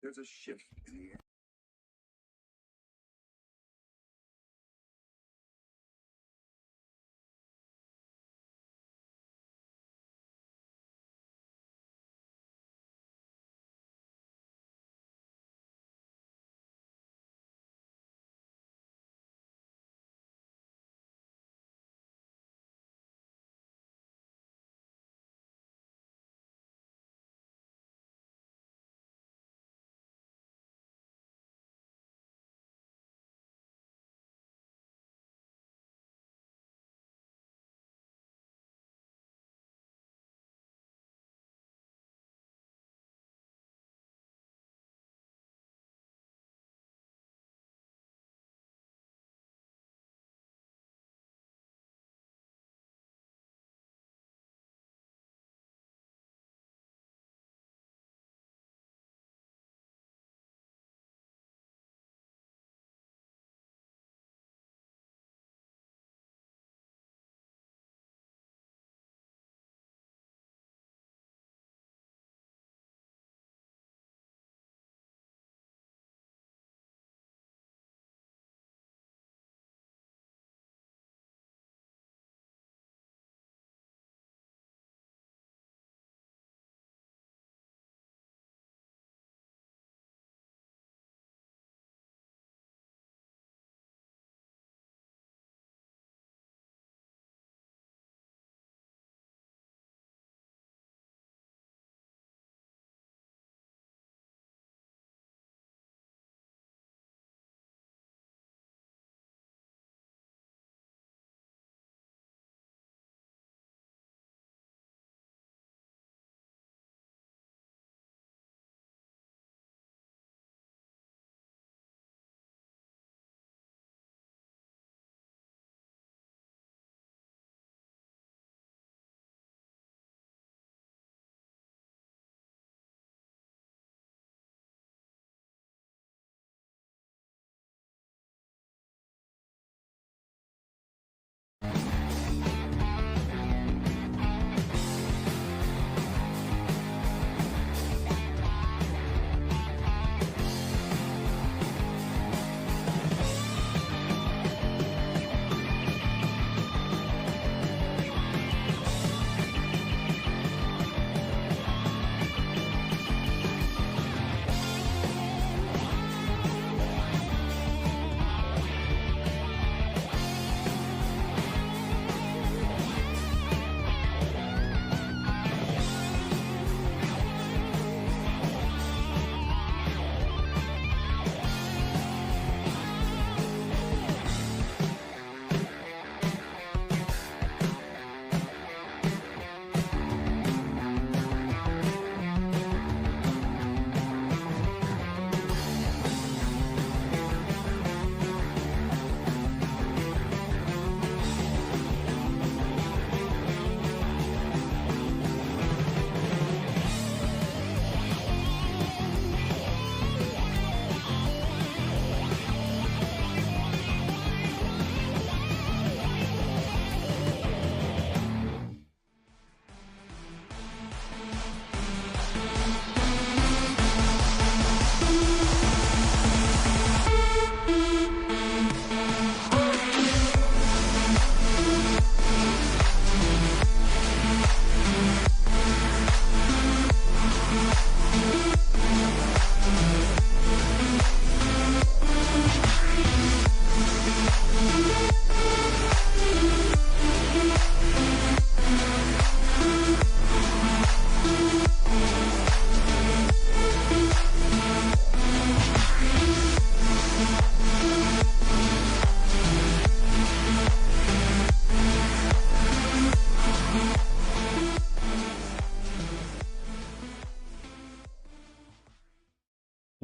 There's a shift in the air.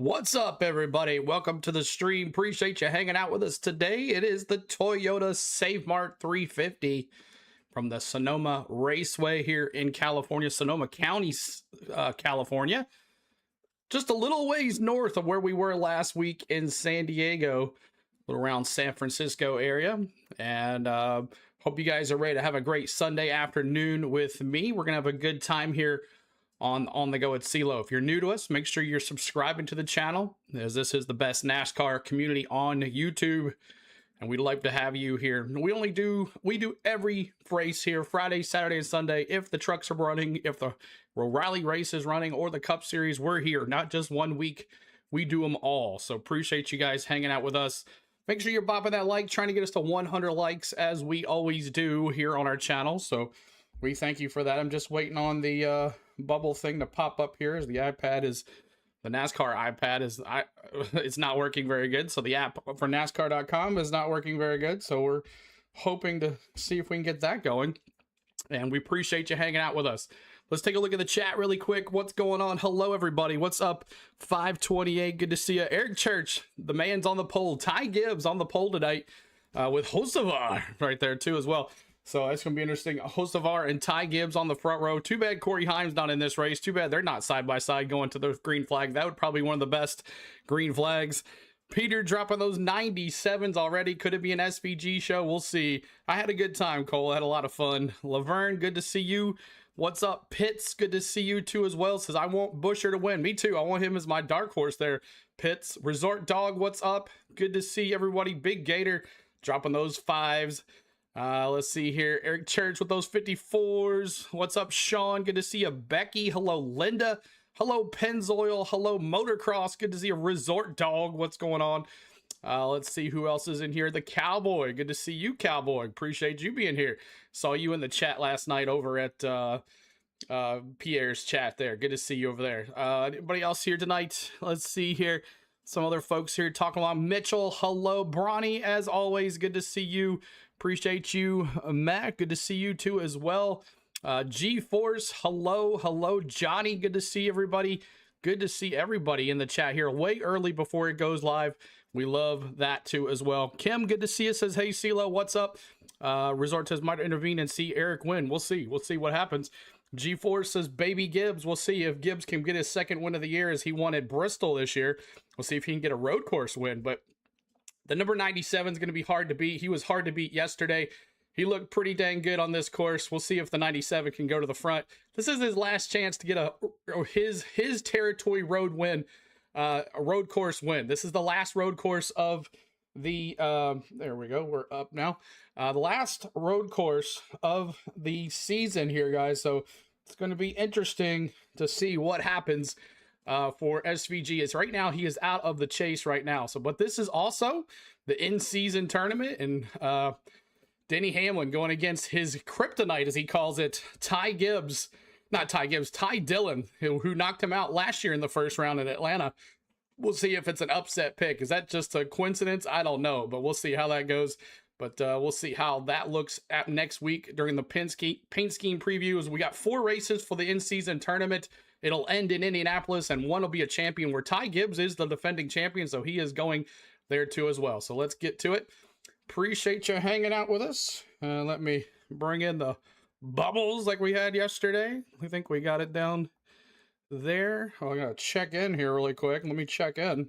What's up, everybody? Welcome to the stream. Appreciate you hanging out with us today. It is the Toyota Save Mart 350 from the Sonoma Raceway here in California, Sonoma County, California. Just a little ways north of where we were last week in San Diego, around San Francisco area. And hope you guys are ready to have a great Sunday afternoon with me. We're going to have a good time here on the go at CeeLo. If you're new to us, make sure you're subscribing to the channel, as this is the best NASCAR community on YouTube, and we'd like to have you here. We do every race here, Friday, Saturday, and Sunday. If the trucks are running, if the rally race is running, or the Cup Series, we're here. Not just one week, we do them all. So appreciate you guys hanging out with us. Make sure you're bopping that like, trying to get us to 100 likes, as we always do here on our channel. So we thank you for that. I'm just waiting on the bubble thing to pop up here, as the NASCAR iPad is it's not working very good. So the app for NASCAR.com is not working very good. So we're hoping to see if we can get that going. And we appreciate you hanging out with us. Let's take a look at the chat really quick. What's going on? Hello, everybody. What's up? 528. Good to see you. Eric Church, the man's on the pole. Ty Gibbs on the pole tonight with Hocevar right there too as well. So that's going to be interesting. Hocevar and Ty Gibbs on the front row. Too bad Corey Himes not in this race. Too bad they're not side by side going to the green flag. That would probably be one of the best green flags. Peter dropping those 97s already. Could it be an SVG show? We'll see. I had a good time, Cole. I had a lot of fun. Laverne, good to see you. What's up, Pitts? Good to see you too as well. Says, I want Busher to win. Me too. I want him as my dark horse there, Pitts. Resort Dog, what's up? Good to see everybody. Big Gator dropping those 5s. Let's see here. Eric Church with those 54s. What's up, Sean? Good to see you. Becky. Hello, Linda. Hello, Pennzoil. Hello, Motocross. Good to see you. Resort Dog. What's going on? Let's see who else is in here. The Cowboy. Good to see you, Cowboy. Appreciate you being here. Saw you in the chat last night over at Pierre's chat there. Good to see you over there. Anybody else here tonight? Let's see here. Some other folks here talking about Mitchell. Hello, Bronny. As always, good to see you. Appreciate you, Matt. Good to see you too as well. G-Force. Hello, Johnny. Good to see everybody. Good to see everybody in the chat here way early before it goes live. We love that too as well. Kim, good to see you. Says, hey, CeeLo, what's up? Resort says, might intervene and see Eric win. We'll see. We'll see what happens. G-Force says, baby Gibbs. We'll see if Gibbs can get his second win of the year, as he won at Bristol this year. We'll see if he can get a road course win. But the number 97 is going to be hard to beat. He was hard to beat yesterday. He looked pretty dang good on this course. We'll see if the 97 can go to the front. This is his last chance to get his territory road win. A road course win. This is the last road course of the there we go, we're up now. The last road course of the season here, guys, so it's going to be interesting to see what happens for SVG. Is right now he is out of the chase right now, so but this is also the in-season tournament, and Denny Hamlin going against his kryptonite, as he calls it, Ty Dillon, who knocked him out last year in the first round in Atlanta. We'll see if it's an upset pick. Is that just a coincidence? I don't know, but we'll see how that goes. But we'll see how that looks at next week during the paint scheme previews. We got 4 races for the in-season tournament. It'll end in Indianapolis, and one will be a champion, where Ty Gibbs is the defending champion, so he is going there too as well. So let's get to it. Appreciate you hanging out with us. Let me bring in the bubbles like we had yesterday. I think we got it down there. Oh, I gotta check in here really quick. Let me check in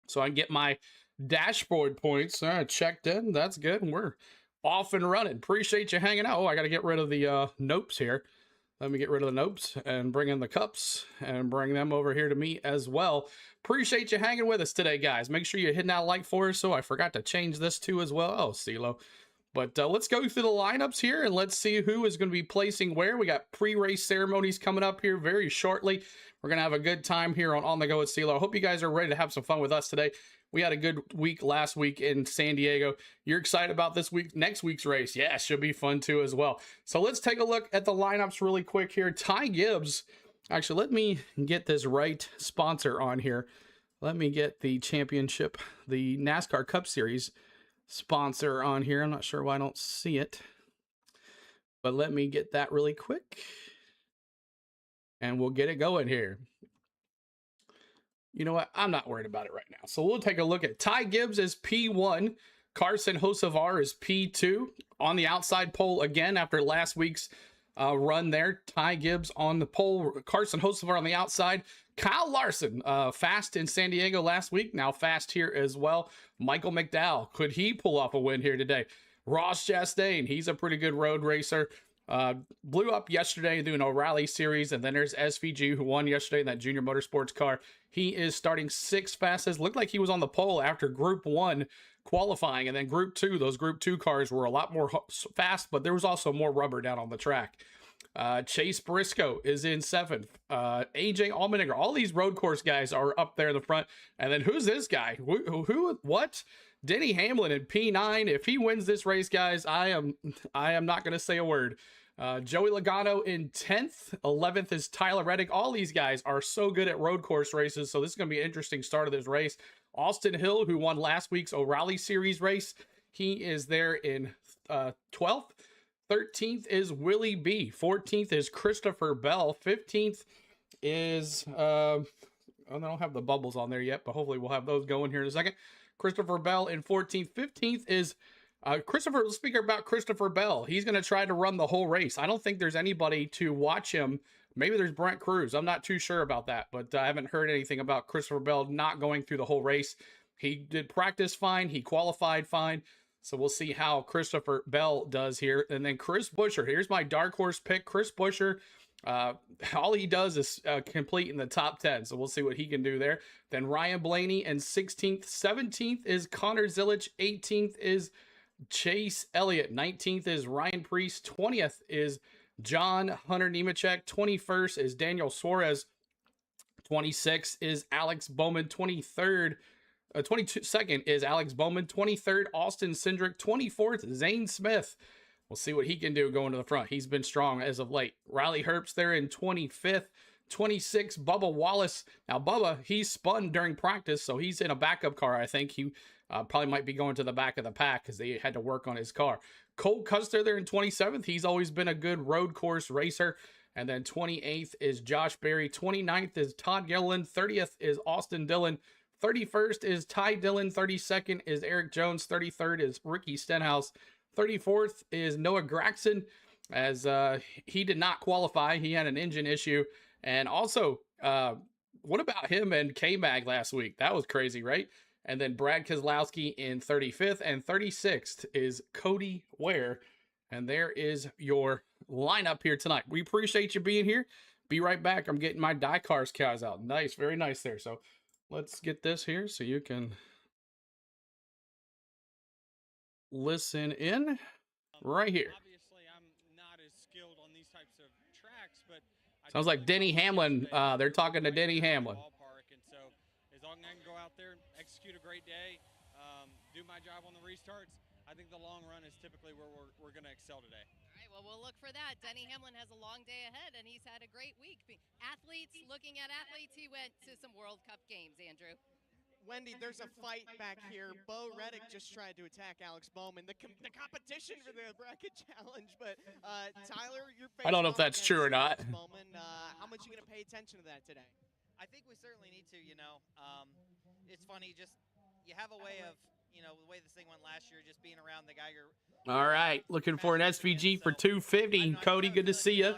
so I can get my dashboard points. All right, checked in. That's good. We're off and running. Appreciate you hanging out. Oh, I gotta get rid of the nopes here. Let me get rid of the nopes and bring in the cups and bring them over here to me as well. Appreciate you hanging with us today, guys. Make sure you're hitting that like for us. So I forgot to change this too as well. Oh, CeeLo. But let's go through the lineups here, and let's see who is going to be placing where. We got pre-race ceremonies coming up here very shortly. We're going to have a good time here on the go with CeeLo. I hope you guys are ready to have some fun with us today. We had a good week last week in San Diego. You're excited about next week's race? Yeah, it should be fun too as well. So let's take a look at the lineups really quick here. Ty Gibbs. Actually, let me get this right sponsor on here. Let me get the championship, the NASCAR Cup Series sponsor on here. I'm not sure why I don't see it, but let me get that really quick and we'll get it going here. You know what? I'm not worried about it right now. So we'll take a look at Ty Gibbs as P1. Carson Hocevar is P2. On the outside pole again after last week's run there. Ty Gibbs on the pole. Carson Hocevar on the outside. Kyle Larson, fast in San Diego last week. Now fast here as well. Michael McDowell. Could he pull off a win here today? Ross Chastain. He's a pretty good road racer. Blew up yesterday doing a rally series, and then there's SVG who won yesterday in that junior motorsports car. He is starting 6th fastest. Looked like he was on the pole after Group 1 qualifying, and then Group 2, those Group 2 cars were a lot more fast, but there was also more rubber down on the track. Chase Briscoe is in 7th. AJ Allmendinger, all these road course guys are up there in the front. And then who's this guy? What? Denny Hamlin in P9. If he wins this race, guys, I am not going to say a word. Joey Logano in 10th. 11th is Tyler Reddick. All these guys are so good at road course races, so this is going to be an interesting start of this race. Austin Hill, who won last week's O'Reilly Series race, he is there in 12th. 13th is Willie B. 14th is Christopher Bell. 15th is, I don't have the bubbles on there yet, but hopefully we'll have those going here in a second. Christopher Bell in 14th. 15th is Christopher. Let's speak about Christopher Bell. He's going to try to run the whole race. I don't think there's anybody to watch him. Maybe there's Brent Cruz. I'm not too sure about that, but I haven't heard anything about Christopher Bell not going through the whole race. He did practice fine. He qualified fine. So we'll see how Christopher Bell does here. And then Chris Buescher. Here's my dark horse pick. Chris Buescher. All he does is complete in the top 10. So we'll see what he can do there. Then Ryan Blaney in 16th. 17th is Connor Zilic. 18th is Chase Elliott. 19th is Ryan Preece. 20th is John Hunter Nemechek. 21st is Daniel Suarez. 26th is Alex Bowman. 22nd is Alex Bowman. 23rd, Austin Cindric. 24th, Zane Smith. We'll see what he can do going to the front. He's been strong as of late. Riley Herbst there in 25th. 26th, Bubba Wallace. Now, Bubba, he spun during practice, so he's in a backup car. I think he probably might be going to the back of the pack because they had to work on his car. Cole Custer there in 27th. He's always been a good road course racer. And then 28th is Josh Berry. 29th is Todd Gilliland. 30th is Austin Dillon. 31st is Ty Dillon. 32nd is Eric Jones. 33rd is Ricky Stenhouse. 34th is Noah Gragson, as he did not qualify. He had an engine issue. And also, what about him and K-Mag last week? That was crazy, right? And then Brad Keselowski in 35th, and 36th is Cody Ware. And there is your lineup here tonight. We appreciate you being here. Be right back. I'm getting my die cars cows out. Nice, very nice there. So let's get this here so you can listen in right here. Obviously, I'm not as skilled on these types of tracks, but sounds like Denny Hamlin. They're talking to Denny Hamlin. And so, as long as I can go out there and execute a great day, do my job on the restarts, I think the long run is typically where we're going to excel today. All right, well, we'll look for that. Denny Hamlin has a long day ahead, and he's had a great week. Athletes, looking at athletes, he went to some World Cup games, Andrew. Wendy, there's a fight back here. Bo Reddick just tried to attack Alex Bowman. The competition for the bracket challenge, but Tyler, you're I don't know if that's true or not. Bowman, how much are you going to pay attention to that today? I think we certainly need to, you know. It's funny, just you have a way of, you know, the way this thing went last year, just being around the guy you're... All right, looking for an SVG for 250. Cody, good to see you.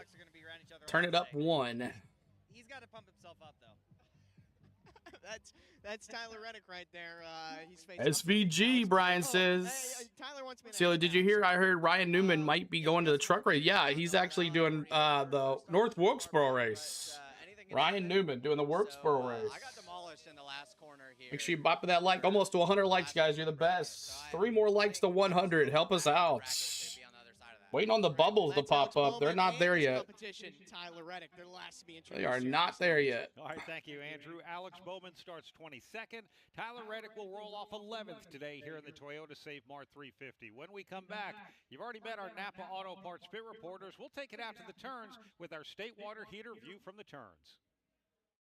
Turn it up one. He's got to pump himself up, though. That's Tyler Reddick right there. He's facing SVG, Brian says. Hey, Tyler wants me to Celia, did you hear? I heard Ryan Newman might be going to the truck race. Yeah, he's actually doing the North Wilkesboro race. Ryan Newman doing the Wilkesboro race. I got demolished in the last corner here. Make sure you bop that like. Almost to 100 likes, guys. You're the best. 3 more likes to 100. Help us out. Waiting on the bubbles to pop up. They're not there yet. Tyler Reddick, they're last to be introduced. They are not there yet. All right, thank you, Andrew. Alex Bowman starts 22nd. Tyler Reddick will roll off 11th today here in the Toyota Save Mart 350. When we come back, you've already met our Napa Auto Parts pit reporters. We'll take it out to the turns with our state water heater view from the turns.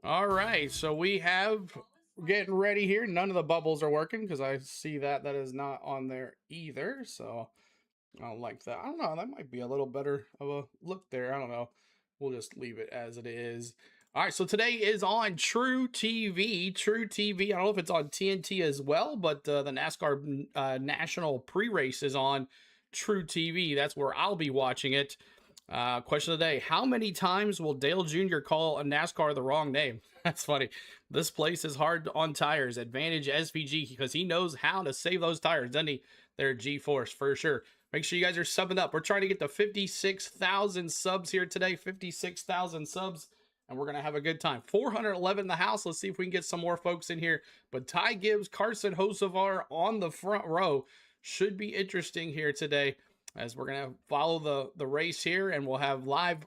All right, so we're getting ready here. None of the bubbles are working because I see that is not on there either. So I don't like that. I don't know. That might be a little better of a look there. I don't know. We'll just leave it as it is. All right, so today is on True TV. True TV. I don't know if it's on TNT as well, but the NASCAR National Pre-Race is on True TV. That's where I'll be watching it. Question of the day. How many times will Dale Jr. call a NASCAR the wrong name? That's funny. This place is hard on tires. Advantage SVG because he knows how to save those tires, doesn't he? They're G-Force for sure. Make sure you guys are subbing up. We're trying to get to 56,000 subs here today. 56,000 subs. And we're going to have a good time. 411 in the house. Let's see if we can get some more folks in here. But Ty Gibbs, Carson Hocevar on the front row. Should be interesting here today, as we're going to follow the race here, and we'll have live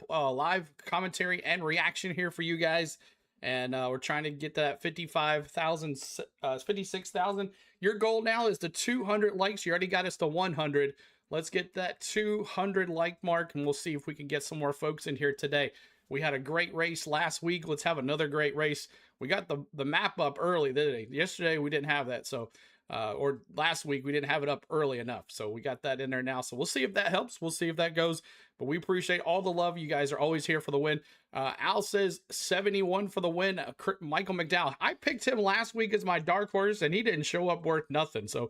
live commentary and reaction here for you guys. And we're trying to get to that 56,000. Your goal now is to 200 likes. You already got us to 100. Let's get that 200 like mark, and we'll see if we can get some more folks in here today. We had a great race last week. Let's have another great race. We got the map up early today. Yesterday we didn't have that, so or last week we didn't have it up early enough. So we got that in there now. So we'll see if that helps. We'll see if that goes. But we appreciate all the love. You guys are always here for the win. Al says 71 for the win. Michael McDowell. I picked him last week as my dark horse, and he didn't show up worth nothing. So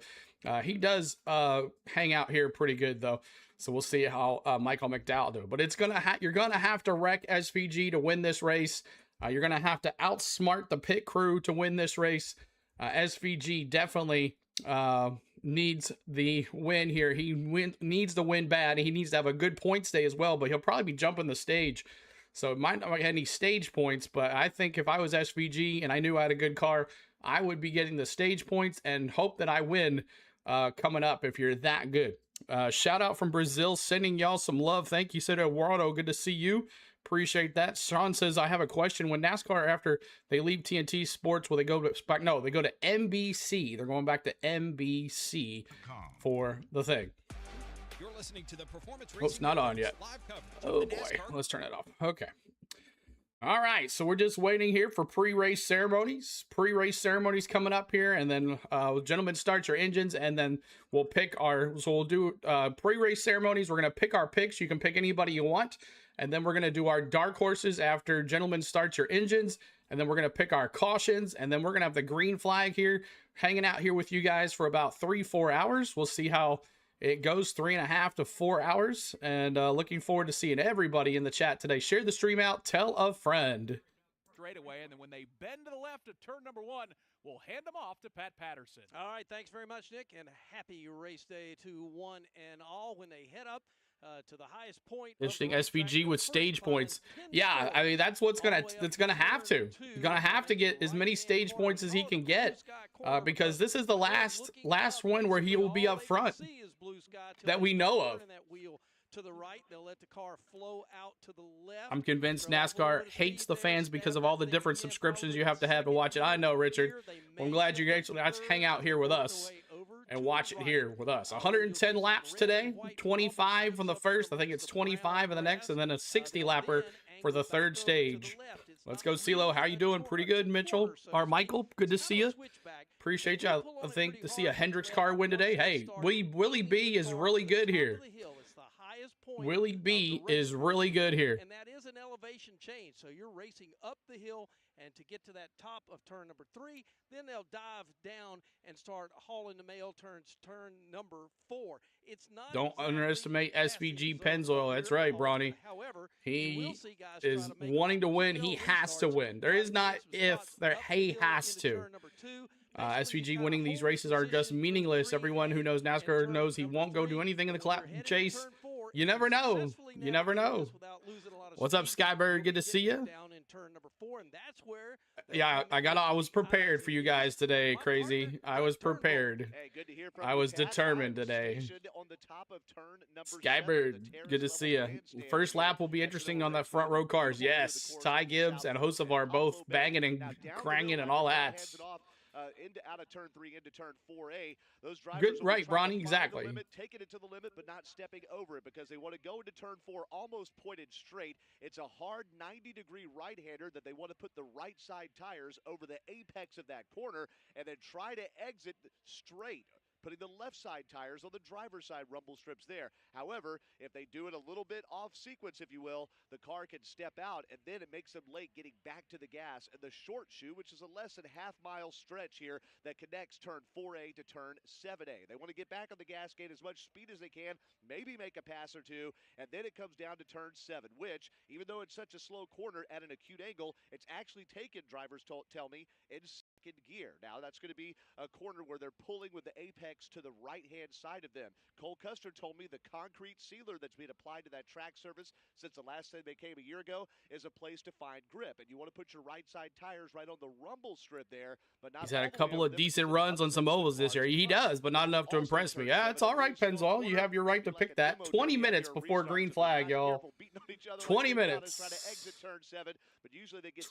he does hang out here pretty good though. So we'll see how Michael McDowell do. But it's you're gonna have to wreck SVG to win this race. You're gonna have to outsmart the pit crew to win this race. SVG definitely needs the win here. He needs the win bad. He needs to have a good points day as well. But he'll probably be jumping the stage, so it might not get any stage points. But I think if I was SVG and I knew I had a good car, I would be getting the stage points and hope that I win coming up if you're that good. Shout out from Brazil, sending y'all some love. Thank you, said Eduardo. Good to see you. Appreciate that. Sean says, I have a question. When NASCAR, after they leave TNT Sports, will they go to back? No, they go to NBC. They're going back to NBC for the thing. You're listening to the Performance Racing. It's not on yet. Oh boy, let's turn it off. Okay. All right, so we're just waiting here for pre-race ceremonies. Pre-race ceremonies coming up here, and then gentlemen, start your engines, and then we'll pick we'll do pre-race ceremonies. We're gonna pick our picks. You can pick anybody you want, and then we're gonna do our dark horses after gentlemen, start your engines, and then we're gonna pick our cautions, and then we're gonna have the green flag here, hanging out here with you guys for about 3-4 hours. We'll see how it goes, 3.5 to 4 hours, and looking forward to seeing everybody in the chat today. Share the stream out, tell a friend. Straight away, and then when they bend to the left at turn number 1, we'll hand them off to Pat Patterson. All right, thanks very much, Nick, and happy race day to one and all. When they head up to the highest point, interesting. SVG with stage points. Yeah, I mean that's what's gonna have to. You're gonna have to get as many stage points as he can get, because this is the last one where he will be up front that we know of. To the right, they'll let the car flow out to the left. I'm convinced NASCAR hates the fans because of all the different subscriptions you have to watch it. I know, Richard. Well, I'm glad you actually hang out here with us and watch it here with us. 110 laps today, 25 from the first. I think it's 25 in the next, and then a 60 lapper for the third stage. Let's go, CeeLo. How you doing? Pretty good, Mitchell. Or Michael, good to see you. Appreciate you. I think to see a Hendricks car win today. Hey, Willie B is really good here. Willie B is really good here. And that is an elevation change. So you're racing up the hill, and to get to that top of turn number 3, then they'll dive down and start hauling the mail turns, turn number 4. It's not. Don't underestimate SVG Pennzoil. That's right, Bronny. However, he is wanting to win. He has to win. There is not if. He has to. SVG winning these races are just meaningless. Everyone who knows NASCAR knows he won't go do anything in the chase. You never know. You never know. What's up, Skybird? Good to see you. Yeah, I was prepared for you guys today, Crazy. I was prepared. I was determined today. Skybird, good to see you. First lap will be interesting on that front row cars. Yes, Ty Gibbs and Hocevar both banging and cranging and all that. Out of turn 3 into turn 4A. Those drivers good, right, Bronny, exactly. Taking it to the limit, but not stepping over it because they want to go into turn 4 almost pointed straight. It's a hard 90-degree right-hander that they want to put the right side tires over the apex of that corner and then try to exit straight, putting the left side tires on the driver's side rumble strips there. However, if they do it a little bit off sequence, if you will, the car can step out, and then it makes them late getting back to the gas. And the short shoe, which is a less than half-mile stretch here that connects turn 4A to turn 7A. They want to get back on the gas gate as much speed as they can, maybe make a pass or two, and then it comes down to turn 7, which, even though it's such a slow corner at an acute angle, it's actually taken, drivers tell me, in gear. Now, that's going to be a corner where they're pulling with the apex to the right-hand side of them. Cole Custer told me the concrete sealer that's been applied to that track surface since the last time they came a year ago is a place to find grip. And you want to put your right side tires right on the rumble strip there, but not. He's had a couple of decent runs on some ovals this year. He does, but not enough to impress me. Yeah, it's all right, Pennzoil. You have your right to pick that. 20 minutes before green flag, y'all. 20 minutes.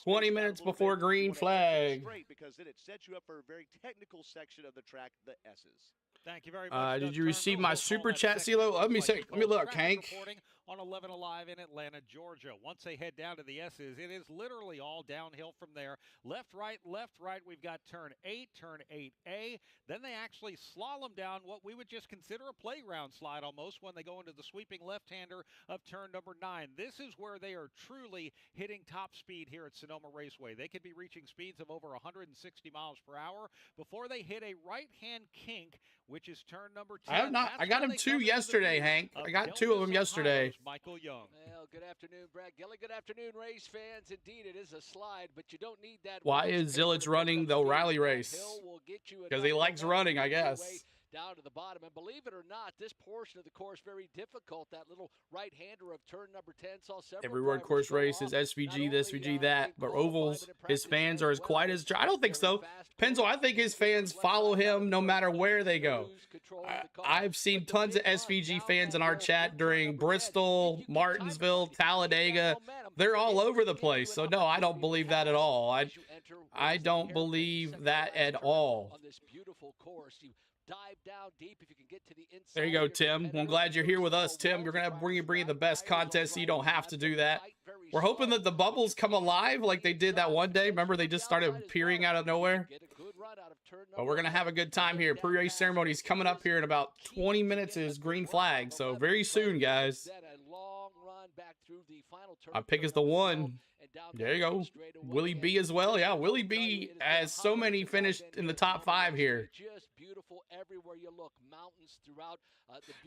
20 minutes before green flag. Because then it sets you up for a very technical section of the track, the S's. Thank you very much. Did you receive my super chat, CeeLo? Let me look, Hank. On 11 Alive in Atlanta, Georgia. Once they head down to the S's, it is literally all downhill from there. Left, right. We've got turn 8, turn 8A. Then they actually slalom down what we would just consider a playground slide almost when they go into the sweeping left-hander of turn number 9. This is where they are truly hitting top speed here at Sonoma Raceway. They could be reaching speeds of over 160 miles per hour before they hit a right-hand kink, which is turn number 10. I got him 2 yesterday, Hank. I got 2 of them yesterday. Michael Young. Well, good afternoon, Brad Gelly. Good afternoon, race fans. Indeed, it is a slide, but you don't need that. Why is Zillage running the O'Reilly race? Because he likes running, I guess. Down to the bottom, and believe it or not, this portion of the course very difficult. That little right-hander of turn number 10 saw several. Every road course race is SVG, this, SVG, that. But ovals, his fans are as quiet as. I don't think so. Pennzoil, I think his fans follow him no matter where they go. I've seen tons of SVG fans in our chat during Bristol, Martinsville, Talladega. They're all over the place. So no, I don't believe that at all. I don't believe that at all. On this beautiful course, you dive down deep if you can get to the inside. There you go, Tim. Well, I'm glad you're here with us, Tim. You're going to bring you the best content so you don't have to do that. We're hoping that the bubbles come alive like they did that one day. Remember, they just started appearing out of nowhere? But we're going to have a good time here. Pre-race ceremony is coming up here in about 20 minutes is green flag. So very soon, guys. My pick is the 1. There you go. Willie B as well. Yeah, Willie B has so many finished in the top 5 here. Just beautiful everywhere you look. Mountains throughout.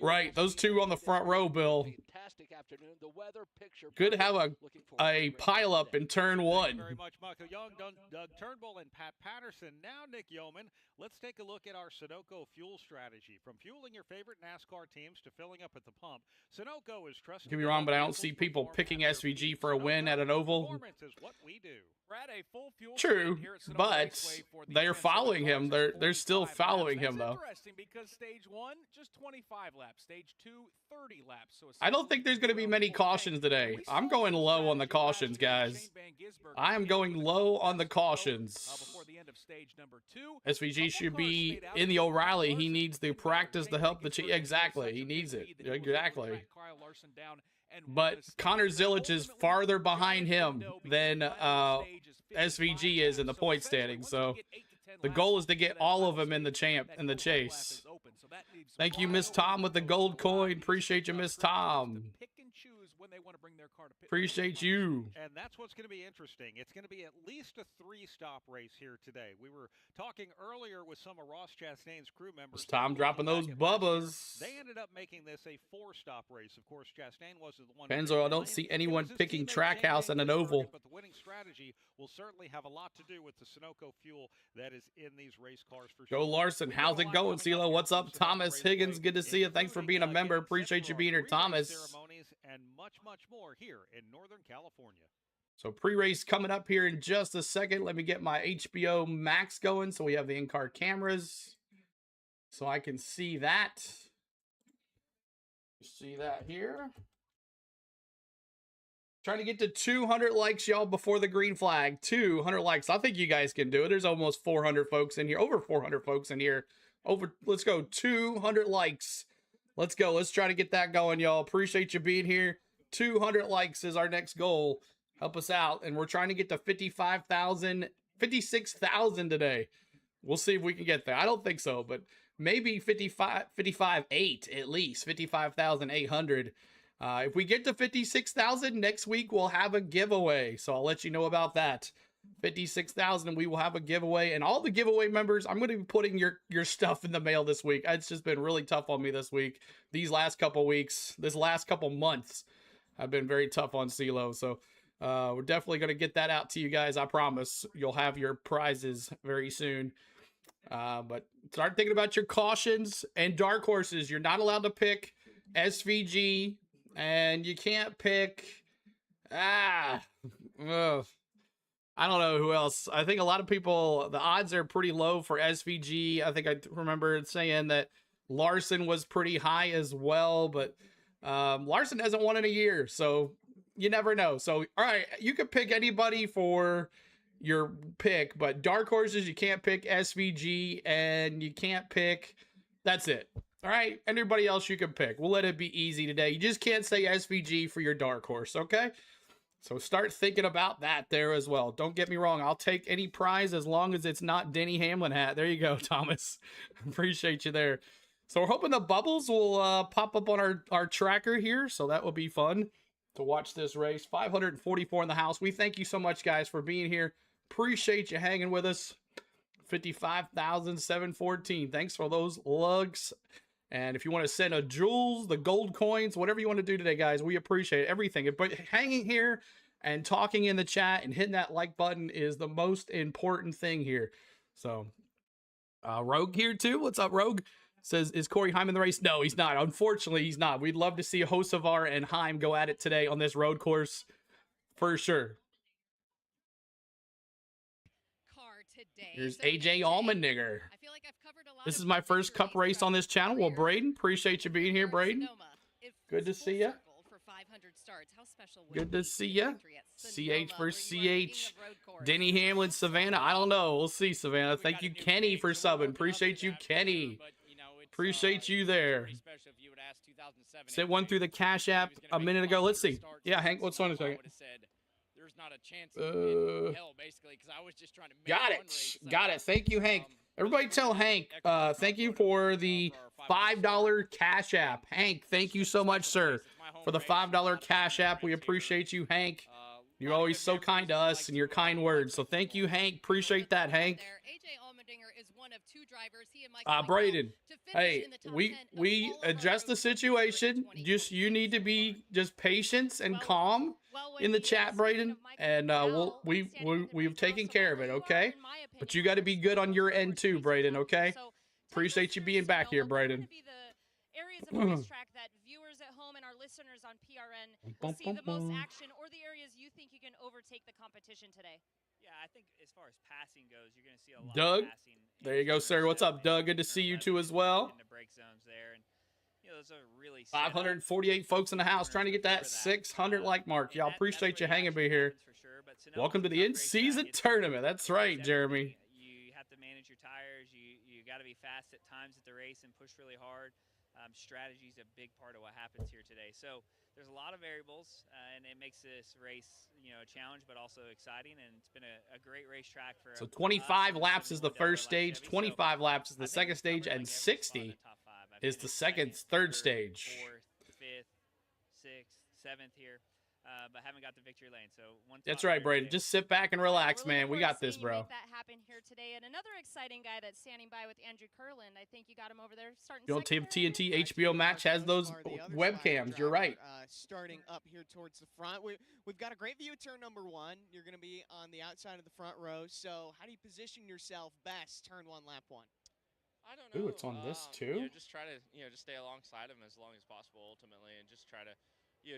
Right, those 2 on the front row, Bill. Fantastic afternoon. The weather picture. Could have a pile up in turn 1. Thank you very much, Michael Young, Doug Turnbull, and Pat Patterson. Now, Nick Yeoman, let's take a look at our Sunoco fuel strategy. From fueling your favorite NASCAR teams to filling up at the pump, Sunoco is trusted. Don't get me wrong, but I don't see people picking SVG for a win at an oval. Is what we do. Brad, a full fuel true, but they're following him. They're still following him, though. Interesting because stage 1, just 25 laps. Stage 2, 30 laps. So I don't think there's going to be many cautions today. I'm going low on the cautions, guys. I am going low on the cautions. Before the end of stage number 2, SVG should be in the O'Reilly. He needs the practice to help the team. Exactly, he needs it. Exactly. But Connor Zillage is farther behind him than SVG is in the point standing. So the goal is to get all of them in the chase. Thank you, Miss Tom, with the gold coin. Appreciate you, Miss Tom. Appreciate you. And that's what's going to be interesting. It's going to be at least a 3-stop race here today. We were talking earlier with some of Ross Chastain's crew members. It's Tom dropping those bubbas. They ended up making this a 4-stop race. Of course, Chastain wasn't the one. Pennzoil, I don't see anyone picking Trackhouse and an oval. But the winning strategy will certainly have a lot to do with the Sunoco fuel that is in these race cars for sure. Joe Larson, how's it going, CeeLo? What's up, Thomas Higgins? Good to see you. Thanks for being a member. Appreciate you being here, Thomas. Ceremonies and much more here in Northern California. So pre-race coming up here in just a second. Let me get my HBO Max going so we have the in-car cameras so I can see that. See that here. Trying to get to 200 likes, y'all, before the green flag. 200 likes. I think you guys can do it. There's almost 400 folks in here. Over 400 folks in here. Let's go. 200 likes. Let's go. Let's try to get that going, y'all. Appreciate you being here. 200 likes is our next goal. Help us out. And we're trying to get to 56,000 today. We'll see if we can get there. I don't think so, but maybe 55,800 at least. 55,800. If we get to 56,000 next week, we'll have a giveaway. So I'll let you know about that. 56,000, we will have a giveaway. And all the giveaway members, I'm going to be putting your stuff in the mail this week. It's just been really tough on me this week. These last couple weeks, this last couple months, have been very tough on CeeLo. So We're definitely going to get that out to you guys. I promise you'll have your prizes very soon. But start thinking about your cautions and dark horses. You're not allowed to pick SVG, and you can't pick, I don't know who else. I think a lot of people, the odds are pretty low for SVG. I think I remember saying that Larson was pretty high as well, but Larson hasn't won in a year, so you never know. So, all right, you can pick anybody for your pick, but dark horses, you can't pick SVG, and you can't pick, that's it. All right, anybody else you can pick. We'll let it be easy today. You just can't say SVG for your dark horse, okay? So start thinking about that there as well. Don't get me wrong. I'll take any prize as long as it's not Denny Hamlin hat. There you go, Thomas. Appreciate you there. So we're hoping the bubbles will pop up on our tracker here. So that will be fun to watch this race. 544 in the house. We thank you so much, guys, for being here. Appreciate you hanging with us. 55,714. Thanks for those lugs. And if you want to send a jewels, the gold coins, whatever you want to do today, guys, we appreciate everything. But hanging here and talking in the chat and hitting that like button is the most important thing here. So, Rogue here too. What's up, Rogue? Says, is Corey Heim in the race? No, he's not. Unfortunately, he's not. We'd love to see Hocevar and Heim go at it today on this road course for sure. Here's AJ Allmendinger. I feel like I've covered a lot. This is my first cup race on this channel. Well, Braden, appreciate you being here, Braden. Good to see you. Good to see you. CH for CH. Denny Hamlin, Savannah. I don't know. We'll see, Savannah. Thank you, Kenny, for subbing. Appreciate you, Kenny. Appreciate you there. Sent one through the Cash App a minute ago. Let's see. Yeah, Hank, what's on a second? There's not a chance in hell, basically, because I was just trying to make got it. Got it. Thank you, Hank. Everybody tell Hank, thank you for the $5 Cash App. Hank, thank you so much, sir, for the $5 Cash App. We appreciate you, Hank. You're always so kind to us and your kind words. So thank you, Hank. Appreciate that, Hank. Braden, hey, we address the situation. Just you need to be just patient and calm in the chat, Braden, and we've taken care of it, okay? But you got to be good on your end too, Braden, okay? Appreciate you being back here, Braden. Areas of the racetrack that viewers at home and our listeners on PRN will see the most action, or the areas you think you can overtake the competition today? Yeah, I think as far as passing goes, you're going to see a lot Doug, of passing. there you go, sir. What's up, Doug? Good to see you too as well. In the break zones there, and those are really 548 folks in the house trying to get that 600 like mark. Y'all appreciate you hanging me here. Welcome to the in-season tournament. That's right, Jeremy. You have to manage your tires. You got to be fast at times at the race and push really hard. Strategy is a big part of what happens here today. So there's a lot of variables, and it makes this race, a challenge, but also exciting. And it's been a great racetrack for. So 25 laps is the first stage, 25 laps is the second stage, and 60 is the third stage. Fourth, fifth, sixth, seventh here, but haven't got the victory lane. So that's right, Braden. Just sit back and relax, man. We got this, bro. Make that happen here today. And another exciting guy that's standing by with Andrew Kurland. I think you got him over there starting. The old TNT HBO match has those webcams. You're right. Starting up here towards the front, we've got a great view of turn number 1. You're going to be on the outside of the front row. So how do you position yourself best turn 1, lap 1? I don't know. Ooh, it's on this too. Just try to just stay alongside him as long as possible ultimately, and just try to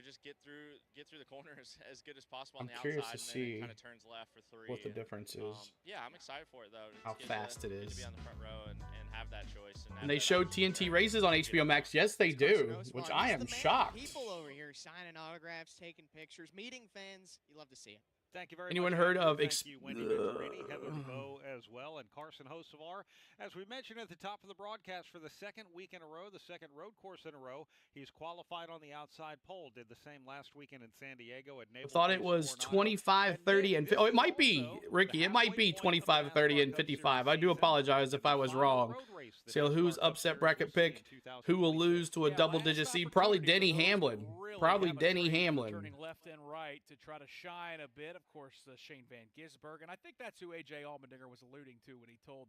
just get through the corners as good as possible on the outside. I'm curious to see kind of turns left for 3. What the difference is. Yeah, I'm excited for it though. How fast it is. To be on the front row and have that choice. And they showed TNT races on HBO Max. Yes, they do, which I am shocked. People over here signing autographs, taking pictures, meeting fans. You love to see it. Thank you very Anyone much. heard of Thank you, Wendy Venturini, Heather DeVoe as well, and Carson Hocevar. As we mentioned at the top of the broadcast, for the second week in a row, the second road course in a row, he's qualified on the outside pole. Did the same last weekend in San Diego at Naval. I thought it was 25, 30, and it might be, Ricky. It might be 25, 30, and 55. I do apologize if I was wrong. So who's upset bracket pick? Who will lose to a double-digit seed? Probably Denny Hamlin. Probably Denny Hamlin. Turning left and right to try to shine a bit. Of course, Shane Van Gisbergen. And I think that's who AJ Allmendinger was alluding to when he told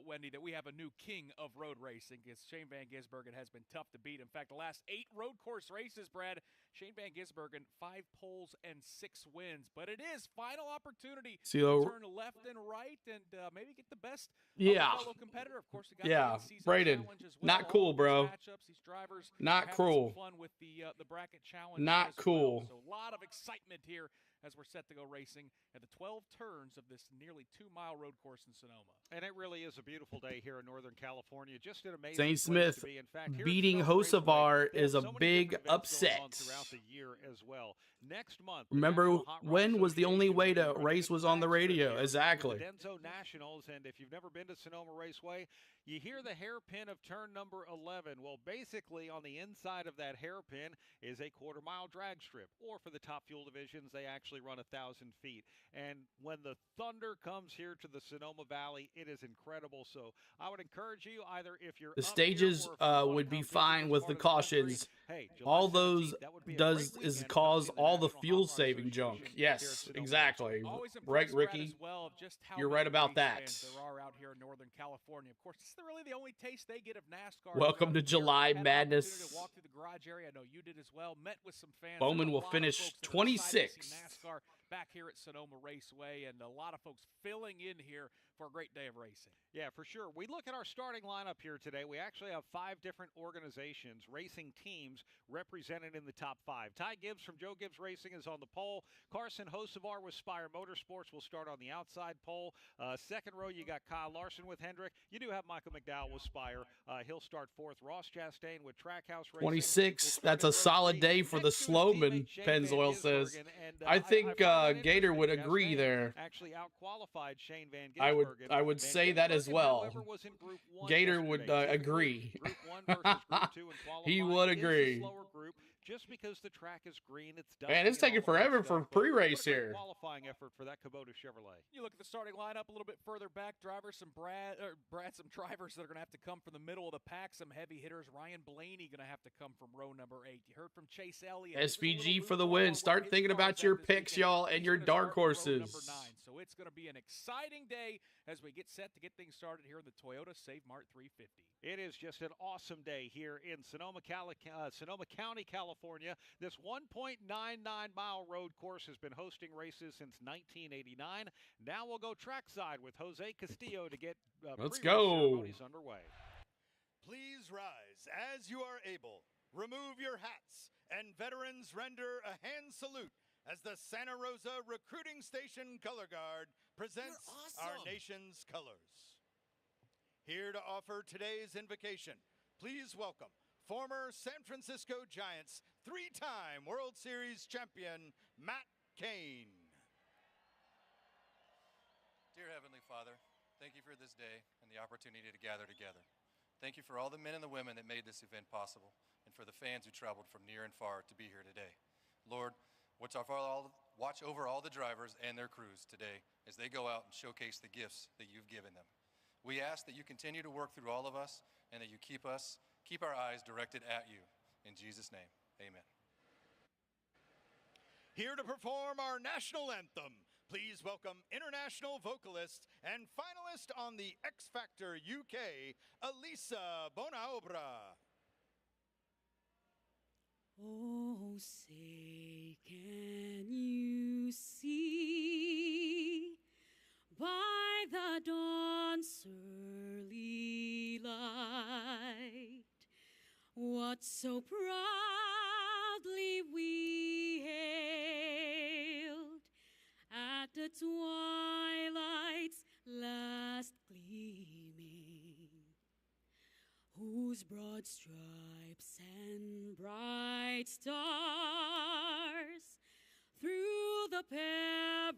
Wendy that we have a new king of road racing, because Shane Van Gisbergen has been tough to beat. In fact, the last 8 road course races, Brad, Shane Van Gisbergen, 5 poles and 6 wins. But it is final opportunity See, to turn left and right and maybe get the best of yeah. a fellow competitor. Of course, we got Yeah, the in-season Braden, challenge as well. not cool, All of these bro. matchups, these drivers Not are having cool. some fun with the bracket challenge. Not as cool. Well. So a lot of excitement here as we're set to go racing at the 12 turns of this nearly 2-mile road course in Sonoma. And it really is a beautiful day here in Northern California. Just an amazing Zane place Smith to be. In fact, here at beating Sonoma Hocevar Raceway, they have is a so many big different events going on upset. throughout the year as well. Next month, the Remember National Hot Rod when was the only Association way will be to running race a was on the drag strip radio? here Exactly. with the Denso Nationals, and if you've never been to Sonoma Raceway, you hear the hairpin of turn number 11. Well, basically on the inside of that hairpin is a quarter-mile drag strip, or for the top fuel divisions, they actually run 1,000 feet. And when the thunder comes here to the Sonoma Valley, it is incredible. So I would encourage you, either if you're The up stages here or if you wanna would come be visit fine this with part the of the country, cautions. hey, July All those 17th, that would be a does great is weekend to cause come see the all the National fuel Hot Rod saving junk. Association here at Yes, Sonoma exactly. Always Right, impressed, Brad, Ricky? as well, of just how You're many right about race that. fans there are out here in Northern California. Of course, this is really the only taste they get of NASCAR. Welcome to throughout the year. July Had an opportunity Madness. to walk through the garage area. I know you did as well. Met with some fans. Bowman There's a will lot of finish folks that are excited to see 26th. NASCAR back here at Sonoma Raceway, and a lot of folks filling in here for a great day of racing. Yeah, for sure. We look at our starting lineup here today. We actually have 5 different organizations, racing teams, represented in the top 5. Ty Gibbs from Joe Gibbs Racing is on the pole. Carson Hocevar with Spire Motorsports will start on the outside pole. Second row, you got Kyle Larson with Hendrick. You do have Michael McDowell with Spire. He'll start 4th. Ross Chastain with Trackhouse Racing. 26. That's a solid day for the Slowman, Pennzoil says. I think Gator would agree there. Actually out-qualified Shane Van I Gisbergen. would say that as well. Gator would agree. Group 1 versus Group 2 in qualifying He would is the agree. slower group. Just because the track is green, it's dusty. Man, it's taking and all of that forever for stuff, but pre-race what a great here. Qualifying effort for that Kubota Chevrolet. You look at the starting lineup a little bit further back. Drivers, some some drivers that are going to have to come from the middle of the pack. Some heavy hitters. Ryan Blaney going to have to come from row number 8. You heard from Chase Elliott. SVG for the win. Start thinking about your picks, y'all, and your dark horses. Number 9. So it's going to be an exciting day as we get set to get things started here in the Toyota Save Mart 350. It is just an awesome day here in Sonoma County, California. This 1.99-mile road course has been hosting races since 1989. Now we'll go trackside with Jose Castillo to get Let's pre-race go. ceremonies underway. Please rise as you are able. Remove your hats, and veterans render a hand salute as the Santa Rosa Recruiting Station Color Guard presents our nation's colors. Here to offer today's invocation, please welcome former San Francisco Giants 3-time World Series champion, Matt Cain. Dear Heavenly Father, thank you for this day and the opportunity to gather together. Thank you for all the men and the women that made this event possible, and for the fans who traveled from near and far to be here today. Lord, watch over all the drivers and their crews today as they go out and showcase the gifts that you've given them. We ask that you continue to work through all of us and that you keep our eyes directed at you. In Jesus' name, amen. Here to perform our national anthem, please welcome international vocalist and finalist on the X Factor UK, Elisa Bonaobra. Oh, say, can you see by the dawn's early light what so proudly we hailed at the twilight's last gleaming, whose broad stripes and bright stars through the perilous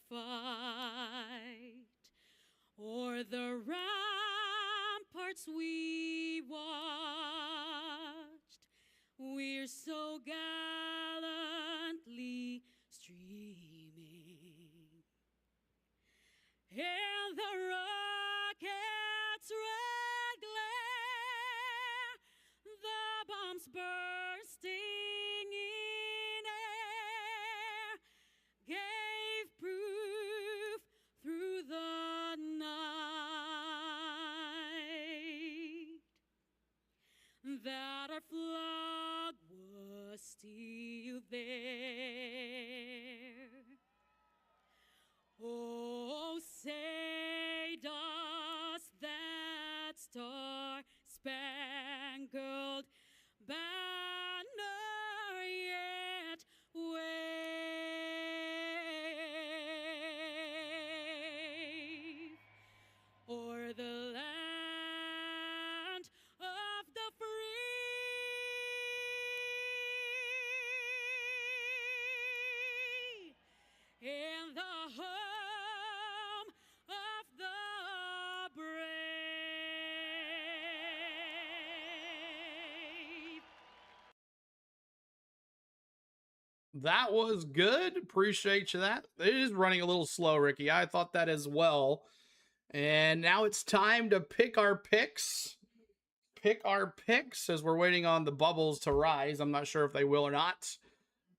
fight o'er the ramparts we watched, we're so gallantly streaming in the rocket's red glare, the bombs bursting in air gave proof through the night that our flag That was good. Appreciate you that. It is running a little slow, Ricky. I thought that as well. And now it's time to pick our picks. Pick our picks as we're waiting on the bubbles to rise. I'm not sure if they will or not.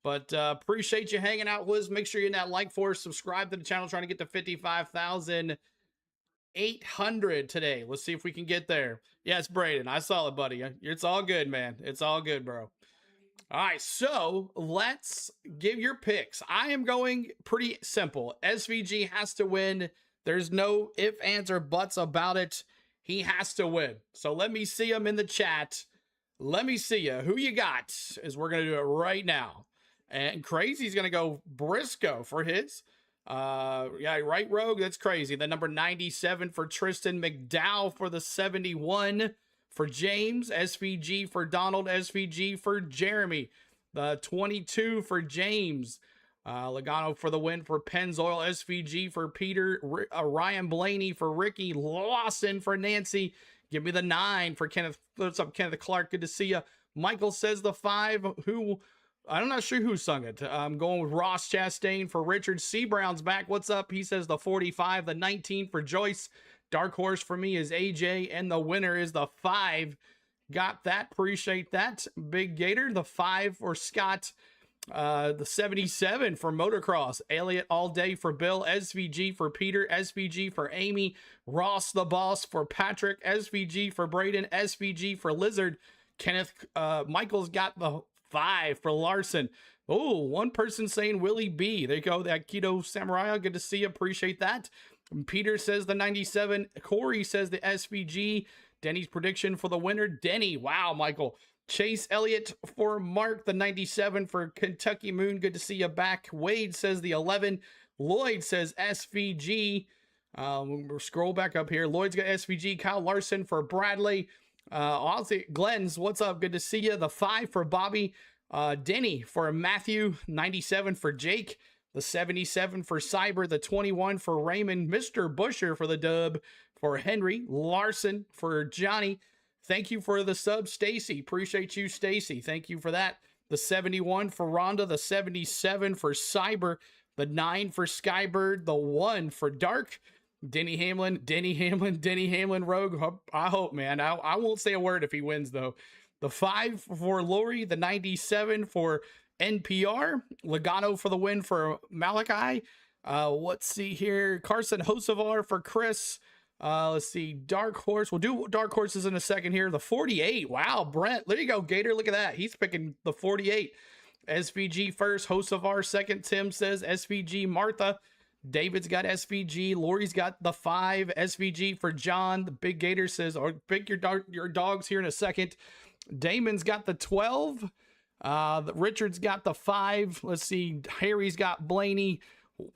But appreciate you hanging out with us. Make sure you're in that like for us. Subscribe to the channel. Trying to get to 55,800 today. Let's see if we can get there. Yes, Braden. I saw it, buddy. It's all good, man. It's all good, bro. All right, so let's give your picks. I am going pretty simple. SVG has to win. There's no ifs, ands, or buts about it. He has to win. So let me see him in the chat. Let me see you. Who you got? As we're going to do it right now. And Crazy's going to go Briscoe for his. Yeah, right, Rogue? That's crazy. The number 97 for Tristan. McDowell for the 71 for James. SVG for Donald. SVG for Jeremy. The 22 for James. Logano for the win for Pennzoil. SVG for Peter. Ryan Blaney for Ricky. Lawson for Nancy. Give me the 9 for Kenneth. What's up, Kenneth Clark? Good to see you. Michael says the 5. Who? I'm not sure who sung it. I'm going with Ross Chastain for Richard. C. Brown's back. What's up? He says the 45. The 19 for Joyce. Dark horse for me is AJ. And the winner is the 5. Got that. Appreciate that. Big Gator. The 5 for Scott. The 77 for Motocross. Elliot all day for Bill. SVG for Peter. SVG for Amy. Ross the boss for Patrick. SVG for Braden. SVG for Lizard. Kenneth Michael's got the 5 for Larson. Oh, one person saying Willie B. There you go. That Keto Samurai. Good to see you. Appreciate that. Peter says the 97. Corey says the SVG. Denny's prediction for the winner. Denny. Wow, Michael. Chase Elliott for Mark, the 97 for Kentucky Moon. Good to see you back. Wade says the 11. Lloyd says SVG. We'll scroll back up here. Lloyd's got SVG. Kyle Larson for Bradley. Glenn's, what's up? Good to see you. The 5 for Bobby. Denny for Matthew. 97 for Jake. The 77 for Cyber. The 21 for Raymond. Mr. Busher for the dub for Henry. Larson for Johnny. Thank you for the sub, Stacy. Appreciate you, Stacy. Thank you for that. The 71 for Rhonda. The 77 for Cyber. The 9 for Skybird. The 1 for Dark. Denny Hamlin. Rogue. I hope, man. I won't say a word if he wins, though. The 5 for Lori. The 97 for NPR. Logano for the win for Malachi. Let's see here. Carson Hosevar for Chris. Let's see. Dark Horse. We'll do Dark Horses in a second here. The 48. Wow, Brent. There you go, Gator. Look at that. He's picking the 48. SVG first. Hosevar second. Tim says SVG. Martha. David's got SVG. Lori's got the 5. SVG for John. The Big Gator says, or pick your dogs here in a second. Damon's got the 12. Richard's got the 5. Let's see. Harry's got Blaney.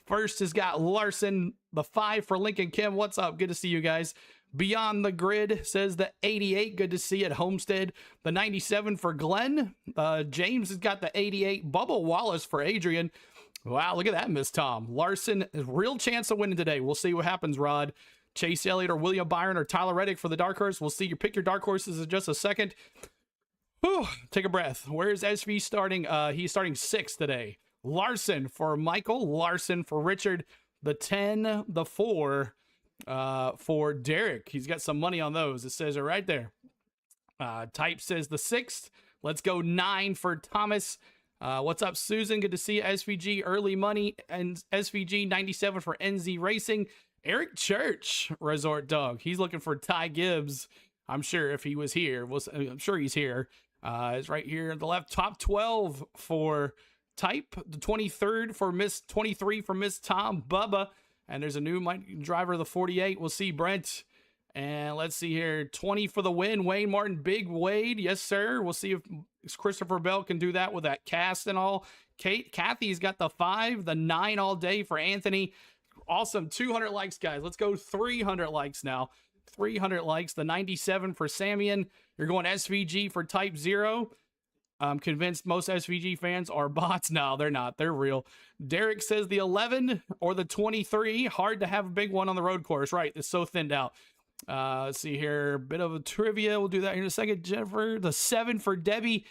First has got Larson. The 5 for Lincoln Kim. What's up? Good to see you guys. Beyond the Grid says the 88. Good to see it. Homestead. The 97 for Glenn. James has got the 88. Bubba Wallace for Adrian. Wow, look at that, Miss Tom. Larson, real chance of winning today. We'll see what happens, Rod. Chase Elliott or William Byron or Tyler Reddick for the Dark Horse. We'll see. You pick your Dark Horses in just a second. Whew, take a breath. Where's SV starting? He's starting 6th today. Larson for Michael. Larson for Richard. The 10, the 4 for Derek. He's got some money on those. It says it right there. Type says the 6th. Let's go 9 for Thomas. What's up, Susan? Good to see you. SVG early money and SVG 97 for NZ Racing. Eric Church, Resort Dog. He's looking for Ty Gibbs. I'm sure if he was here, I'm sure he's here. It's right here at the left. Top 12 for Type. The 23rd for Miss 23 for Miss Tom Bubba. And there's a new driver, the 48. We'll see Brent. And let's see here. 20 for the win. Wayne Martin, Big Wade. Yes, sir. We'll see if Christopher Bell can do that with that cast and all. Kathy's got the 5, the 9 all day for Anthony. Awesome. 200 likes, guys. Let's go 300 likes now. 300 likes. The 97 for Samian. You're going SVG for Type 0. I'm convinced most SVG fans are bots. No, they're not. They're real. Derek says the 11 or the 23. Hard to have a big one on the road course. Right. It's so thinned out. Let's see here. Bit of a trivia. We'll do that here in a second. Jennifer, the 7 for Debbie.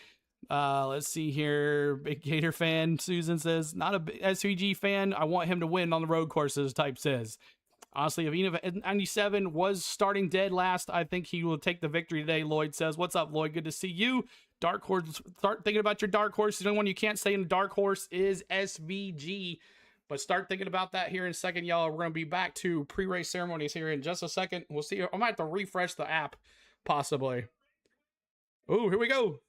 Let's see here. Big Gator fan, Susan says, not a SVG fan. I want him to win on the road courses, type says. Honestly, if 97 was starting dead last, I think he will take the victory today, Lloyd says. What's up, Lloyd? Good to see you. Dark horse, start thinking about your dark horse. The only one you can't say in the dark horse is SVG. But start thinking about that here in a second, y'all. We're going to be back to pre-race ceremonies here in just a second. We'll see. I might have to refresh the app, possibly. Oh, here we go.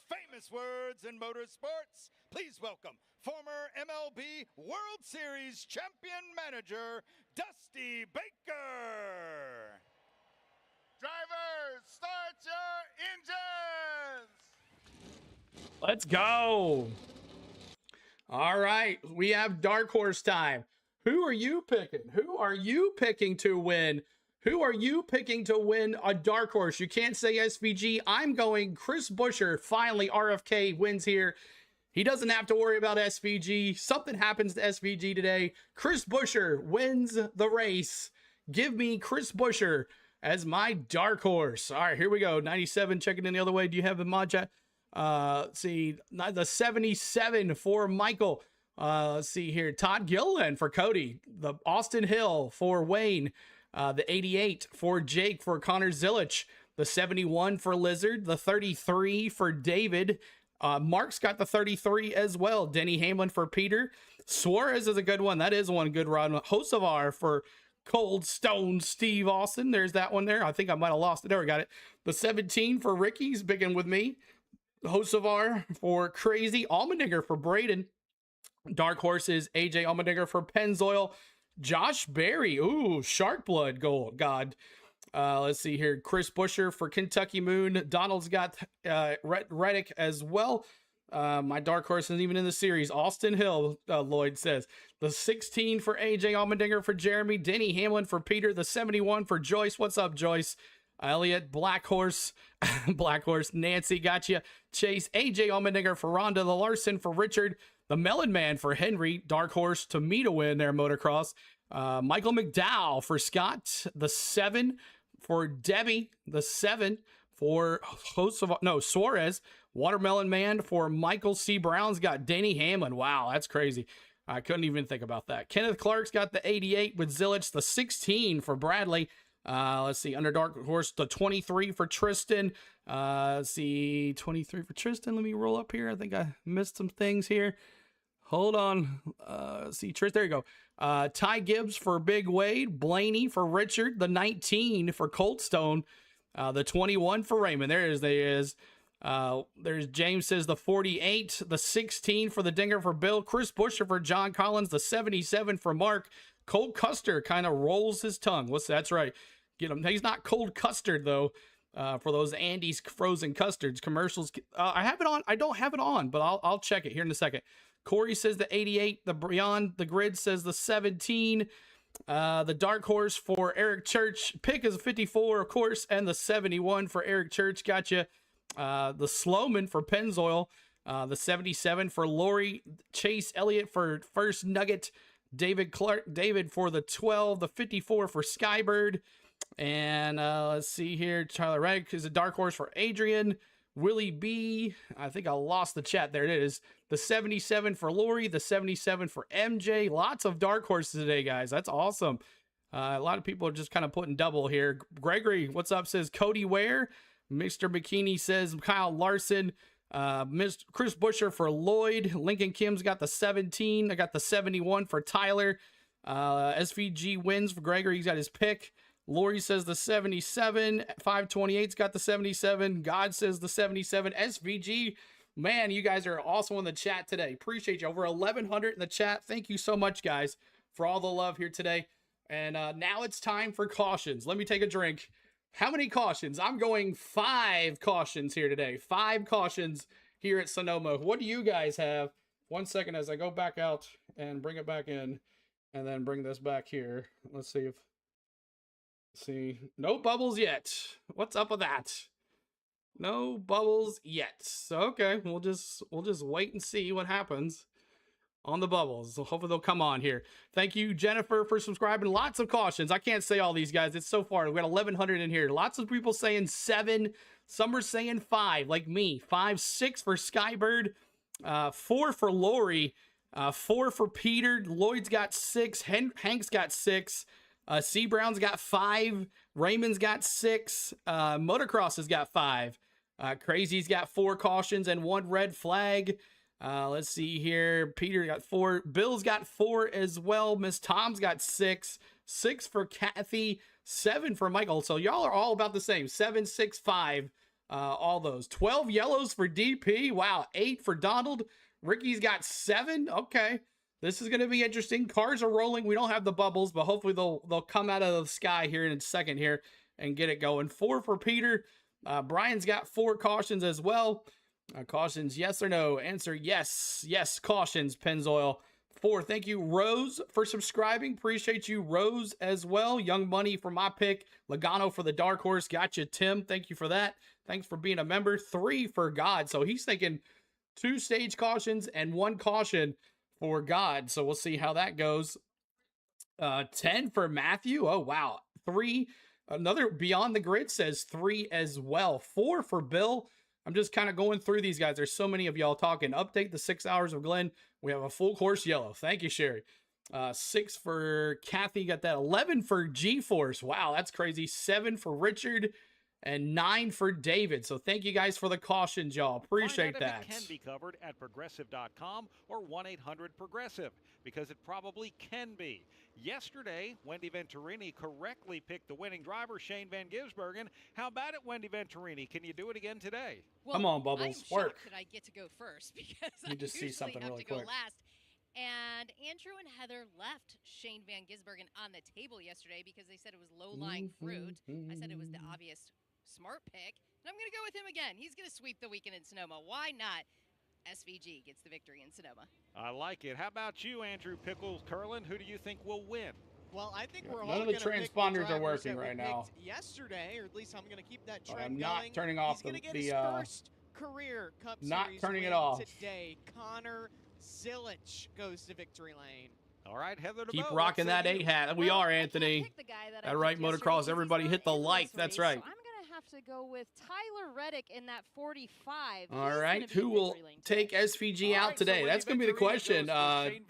Famous words in motorsports. Please welcome former MLB World Series champion manager, Dusty Baker. Drivers, start your engines! Let's go. All right, we have dark horse time. Who are you picking? Who are you picking to win? Who are you picking to win a dark horse? You can't say SVG. I'm going Chris Buescher. Finally, RFK wins here. He doesn't have to worry about SVG. Something happens to SVG today. Chris Buescher wins the race. Give me Chris Buescher as my dark horse. All right, here we go. 97 checking in the other way. Do you have the mod chat? Let's see, the 77 for Michael. Let's see here. Todd Gilliland for Cody. The Austin Hill for Wayne. The 88 for Jake for Connor Zilich. The 71 for Lizard. The 33 for David. Mark's got the 33 as well. Denny Hamlin for Peter. Suarez is a good one. That is one good run. Hocevar for Cold Stone Steve Austin. There's that one there. I think I might have lost it. There, we got it. The 17 for Ricky's picking with me. Hocevar for Crazy. Allmendinger for Braden. Dark Horses. AJ Allmendinger for Pennzoil. Josh Berry. Ooh, Shark Blood gold. God. Let's see here. Chris Buescher for Kentucky Moon. Donald's got Reddick as well. My dark horse isn't even in the series. Austin Hill, Lloyd says. The 16 for AJ Allmendinger for Jeremy. Denny Hamlin for Peter. The 71 for Joyce. What's up, Joyce? Elliot, Black Horse. Black Horse. Nancy, gotcha. Chase, AJ Allmendinger for Rhonda. The Larson for Richard. The Melon Man for Henry. Dark Horse to me to win there, motocross. Michael McDowell for Scott. The 7 for Debbie. The 7 for Suarez. Watermelon Man for Michael C. Brown's got Danny Hamlin. Wow, that's crazy. I couldn't even think about that. Kenneth Clark's got the 88 with Zilich. The 16 for Bradley. Let's see, under Dark Horse, the 23 for Tristan. Let's see, 23 for Tristan. Let me roll up here. I think I missed some things here. Hold on. Let's see, Tristan. There you go. Ty Gibbs for Big Wade. Blaney for Richard. The 19 for Cold Stone. The 21 for Raymond. There it is. There's James says the 48. The 16 for the Dinger for Bill. Chris Buescher for John Collins. The 77 for Mark. Cold Custer kind of rolls his tongue. That's right. Get him. He's not Cold Custard though. For those Andy's frozen custards commercials. I have it on. I don't have it on, but I'll check it here in a second. Corey says the 88. The Beyond the Grid says the 17. The Dark Horse for Eric Church. Pick is a 54, of course, and the 71 for Eric Church. Gotcha. The Slowman for Pennzoil. The 77 for Lori. Chase Elliott for First Nugget. David for the 12. The 54 for Skybird. And let's see here. Tyler Reddick is a Dark Horse for Adrian. Willie B. I think I lost the chat. There it is. The 77 for Lori. The 77 for MJ. Lots of Dark Horses today, guys. That's awesome. A lot of people are just kind of putting double here. Gregory, what's up, says Cody Ware. Mr. Bikini says Kyle Larson. Chris Buescher for Lloyd. Lincoln Kim's got the 17. I got the 71 for Tyler. SVG wins for Gregory. He's got his pick. Lori says the 77. 528's got the 77. God says the 77. SVG. Man, you guys are awesome in the chat today. Appreciate you. Over 1,100 in the chat. Thank you so much, guys, for all the love here today. And now it's time for cautions. Let me take a drink. How many cautions? I'm going 5 cautions here today. 5 cautions here at Sonoma. What do you guys have? 1 second as I go back out and bring it back in and then bring this back here. Let's see if... See, no bubbles yet. What's up with that? No bubbles yet. So, okay, we'll just wait and see what happens. on the bubbles. So hopefully they'll come on here. Thank you, Jennifer, for subscribing. Lots of cautions. I can't say all these guys. It's so far. We got 1,100 in here. Lots of people saying 7. Some are saying 5, like me. 5, 6 for Skybird. 4 for Lori. 4 for Peter. Lloyd's got 6. Hank's got 6. C. Brown's got 5. Raymond's got 6. Motocross has got 5. Crazy's got 4 cautions and 1 red flag. Let's see here. Peter got 4. Bill's got 4 as well. Miss Tom's got 6. 6 for Kathy. 7 for Michael. So y'all are all about the same. 7, 6, 5. All those. 12 yellows for DP. Wow. 8 for Donald. Ricky's got 7. Okay. This is going to be interesting. Cars are rolling. We don't have the bubbles, but hopefully they'll come out of the sky here in a second here and get it going. 4 for Peter. Brian's got 4 cautions as well. Cautions, yes or no? Answer yes. Yes, cautions, Pennzoil. 4. Thank you, Rose, for subscribing. Appreciate you, Rose, as well. Young Money for my pick. Logano for the Dark Horse. Gotcha, Tim. Thank you for that. Thanks for being a member. 3 for God. So he's thinking 2 stage cautions and 1 caution for God. So we'll see how that goes. 10 for Matthew. Oh, wow. 3. Another Beyond the Grid says 3 as well. 4 for Bill. I'm just kind of going through these guys. There's so many of y'all talking. Update the 6 hours of Glenn. We have a full course yellow. Thank you, Sherry. 6 for Kathy. Got that. 11 for G-Force. Wow, that's crazy. 7 for Richard. And 9 for David. So thank you guys for the cautions, y'all. Appreciate that. It can be covered at progressive.com or 1-800-PROGRESSIVE, because it probably can be. Yesterday, Wendy Venturini correctly picked the winning driver, Shane Van Gisbergen. How about it, Wendy Venturini? Can you do it again today? Well, come on, Bubbles. I'm Work. shocked that I get to go first because You just see something have really to go quick. last. And Andrew and Heather left Shane Van Gisbergen on the table yesterday because they said it was low-lying fruit. I said it was the obvious smart pick, and I'm going to go with him again. He's going to sweep the weekend in Sonoma. Why not? SVG gets the victory in Sonoma. I like it. How about you, Andrew Pickles Curlin? Who do you think will win? Well, I think we're all None of the gonna pick transponders are drivers working that we right now. picked yesterday, or at least I'm going to keep that trend I'm not going. turning off He's going to get the his first career Cup not Series turning it win off. today. Connor Zilich goes to victory lane. All right, Heather. Keep rocking that 8 hat. We are, Anthony. the guy that That right, Motocross. Everybody hit the like. That's right. So I'm going to have to go with Tyler Reddick in that 45. All right, who will take SVG out today? That's going to be the question,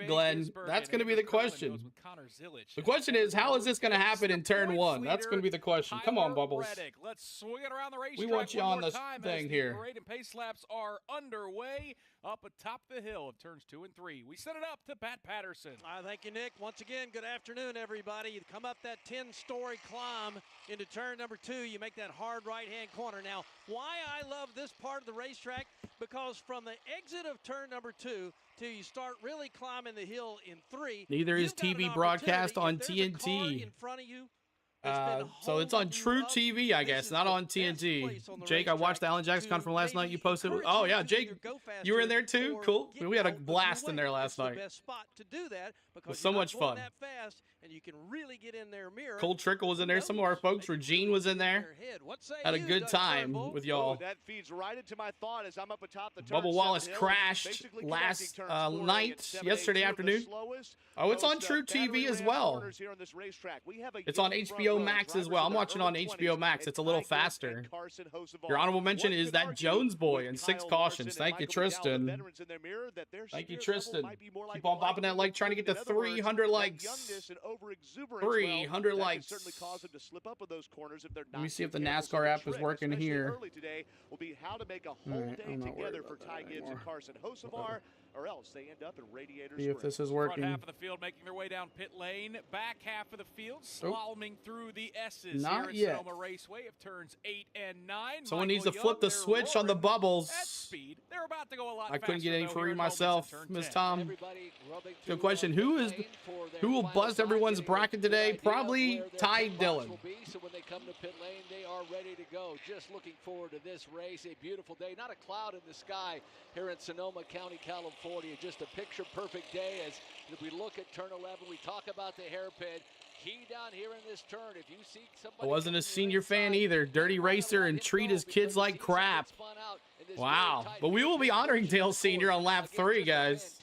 Glenn. That's going to be the question. The question is, how is this going to happen in turn 1? That's going to be the question. Come on, Bubbles. Let's swing it around the racetrack. We want you one on more the time thing as the here. Parade and pace laps are underway up atop the hill of turns 2 and 3. We set it up to Pat Patterson. Thank you, Nick. Once again, good afternoon, everybody. You come up that 10-story climb into turn number 2. You make that hard right-hand corner. Now, why I love this part of the racetrack? Because from the exit of turn number 2 till you start really climbing the hill in 3. Neither is TV broadcast on TNT. In front of you. So it's on True TV, I guess, not on TNT. Jake, I watched the Alan Jackson con from last night. You posted. Oh yeah, Jake, you were in there too. Cool. We had a blast in there last night. Best spot to do that It was so much fun. that fast, and you can really get in their mirror. Cole Trickle was in there. Some of our folks. Regine was in there. Had a good time with y'all. That feeds right into my thought as I'm up atop the Bubba Wallace crashed last night, yesterday afternoon. Oh, it's on True TV as well. It's on HBO Max as well. I'm watching on HBO Max. It's a little faster. Your honorable mention is that Jones boy and 6 cautions. Thank you, Tristan. Thank you, Tristan. Keep on popping that like, trying to get to 300 likes. 300 likes. Let me see if the NASCAR app is working here. Will be how to make a whole day together for Ty Gibbs and Carson Hocevar, or else they end up in Radiator See if this is working. Front half of the field making their way down pit lane. Back half of the field slaloming through the S's Not here yet. at Sonoma Raceway of turns 8 and 9. Someone needs Michael to flip Young, the they're switch on the roaring bubbles. at speed. They're about to go a lot I couldn't get any faster, though, free here at myself, Moments in turn Miss 10. Tom. Good question. Who will buzz everyone's bracket today? Probably Ty Dillon. So when they come to pit lane, they are ready to go. Just looking forward to this race. A beautiful day. Not a cloud in the sky here in Sonoma County, California. Just a picture-perfect day as we look at turn 11. We talk about the hairpin. Key down here in this turn. If you see somebody, I wasn't a senior fan either. Dirty racer and treat his kids like crap. Wow. But we will be honoring Dale Senior on lap 3, guys.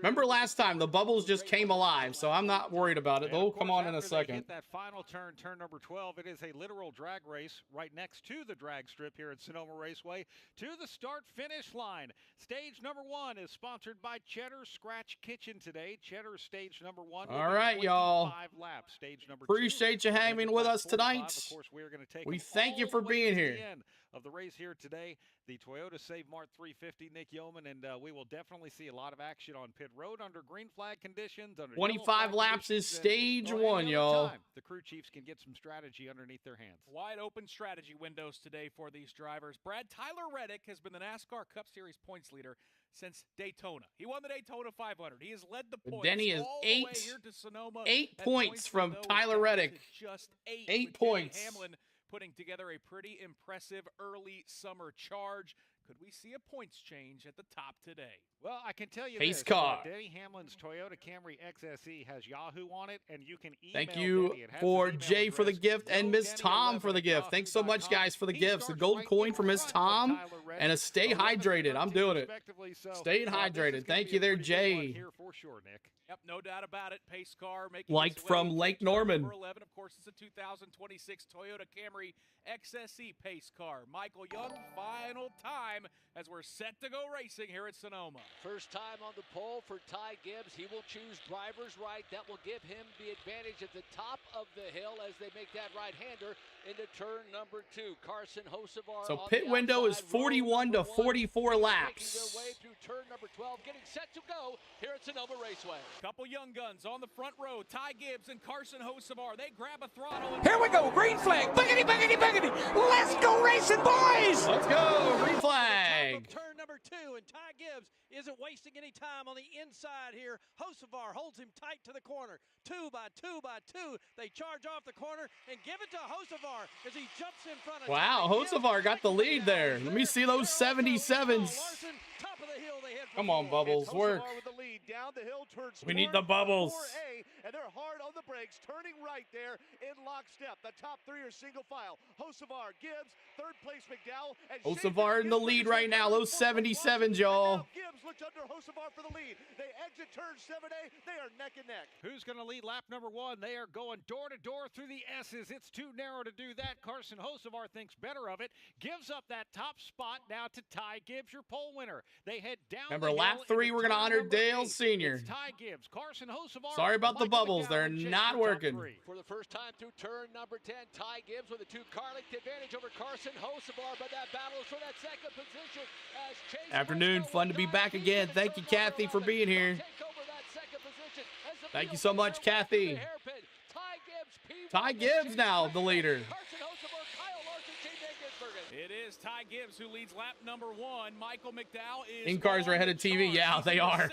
Remember last time, the bubbles just came alive, so I'm not worried about it. And They'll of course, come on in a after they second. hit that final turn, turn number 12, it is a literal drag race right next to the drag strip here at Sonoma Raceway to the start-finish line. Stage number 1 is sponsored by Cheddar Scratch Kitchen today. Cheddar stage number 1. All right, y'all. Laps. Stage number Appreciate 2. you hanging with us 45. tonight. Of course, we're going to take We them thank you all for the way being to here. the end of the race here today. The Toyota Save Mart 350, Nick Yeoman, and we will definitely see a lot of action on pit road under green flag conditions. Under 25 laps is stage 1, y'all. The crew chiefs can get some strategy underneath their hands. Wide open strategy windows today for these drivers. Tyler Reddick has been the NASCAR Cup Series points leader since Daytona. He won the Daytona 500. He has led the points Denny is all eight- the way here to Sonoma. 8 That points from total is Tyler down to Reddick. Just 8. 8 with points. Denny Hamlin putting together a pretty impressive early summer charge. Could we see a points change at the top today? Well, I can tell you Pace this. car. Denny Hamlin's Toyota Camry XSE has Yahoo on it, and you can email Thank you Denny. It has for his email Jay for the address, gift and Miss Tom for the gift. Thanks so much, guys, for the gifts. A gold coin for Miss Tom and a stay hydrated. I'm doing it. Staying hydrated. Thank you there, Jay. Here for sure, Nick. Yep, no doubt about it. Pace car making Liked its way from to Lake turn number Norman. 11. Of course, it's a 2026 Toyota Camry XSE pace car. Michael Young, final time as we're set to go racing here at Sonoma. First time on the pole for Ty Gibbs. He will choose driver's right. That will give him the advantage at the top of the hill as they make that right-hander into turn number 2. Carson Hocevar. So pit window is 41 to 44 Making laps. their way through turn number 12, getting set to go here at Sonoma Raceway. Couple young guns on the front row. Ty Gibbs and Carson Hocevar. They grab a throttle. Here we go. Green flag. Boogity, boogity, boogity. Let's go racing, boys. Let's go. Green flag. Turn number 2, and Ty Gibbs isn't wasting any time on the inside here. Hocevar holds him tight to the corner. 2 by 2 by 2. They charge off the corner and give it to Hocevar as he jumps in front of Wow, Ty Gibbs. Hocevar got the lead there. Let me see those 77s. Larson, top of the hill, they head for Come on, Bubbles, work. With the lead down the hill, turns We need 4 the bubbles. 4A, and they're hard on the brakes, turning right there in lockstep. The top 3 are single file. Hocevar, Gibbs, third place McDowell, and Hocevar in the lead right now. Those 77s, y'all. Gibbs looks under Hocevar for the lead. They exit turn 7A. They are neck and neck. Who's going to lead lap number 1? They are going door to door through the S's. It's too narrow to do that. Carson Hocevar thinks better of it. Gives up that top spot now to Ty Gibbs, your pole winner. They head down. Remember, the lap hill 3, into we're going to turn honor number Dale 8. Sr. It's Ty Gibbs, Carson Hocevar. Sorry about the Michael bubbles. They're McDowell, not chasing the top working. 3. For the first time through turn number 10, Ty Gibbs with a 2 car length advantage over Carson Hocevar, but that battle is for that second position as Chase Afternoon, Briscoe fun to be back again. Thank you, Kathy, for being here. take over that second position as the Thank you field so much, makes their way through Kathy. the hairpin. Ty Gibbs, P1, Ty Gibbs Chase now, the Briscoe, leader. Carson Hocevar, Kyle Larson, Shane Van Gisbergen. It is Ty Gibbs who leads lap number 1. Michael McDowell is In-cars are ahead of TV. Yeah, they are.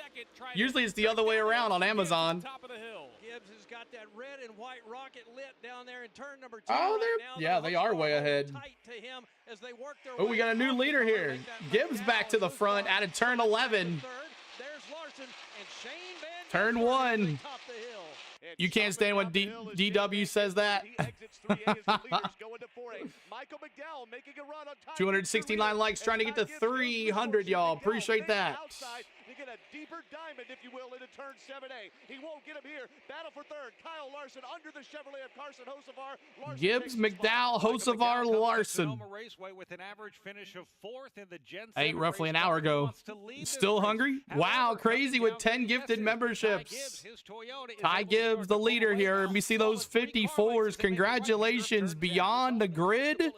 Usually it's the other way around on Amazon. Top of the hill. Gibbs has got that red and white rocket lit down there in turn number 2. Oh, right they're- now. yeah, The they are Hocevar way hold ahead. tight to him as they work their Oh, we way got a new off leader the here. make that Gibbs back to the front, Hocevar out of turn 11. third. There's Larson and Shane Van Turn Gisbergen 1. top the hill. You can't stand when DW says that. He exits 3A as the leaders going to 4A. Michael McDowell making a run on Ty 269 likes, trying to get to 300, y'all. Appreciate that. Outside to get a deeper diamond, if you will, into turn 7A. He won't get him here. Battle for third. Kyle Larson under the Chevrolet of Carson Hocevar. Larson Gibbs, takes the spot. McDowell, Hocevar, Larson. Sonoma Raceway with an average finish of 4th in the Gen I ate 7 roughly race an hour car. He ago. wants to lead this Still race. hungry? However, Wow, crazy coming with down 10 to the gifted S's, Ty memberships. Gibbs, his Toyota is Ty able to Gibbs, start the to pull leader away here. now. Let me see those Solid 3 car 54s. lengths to make it right Congratulations. here. Beyond the grid.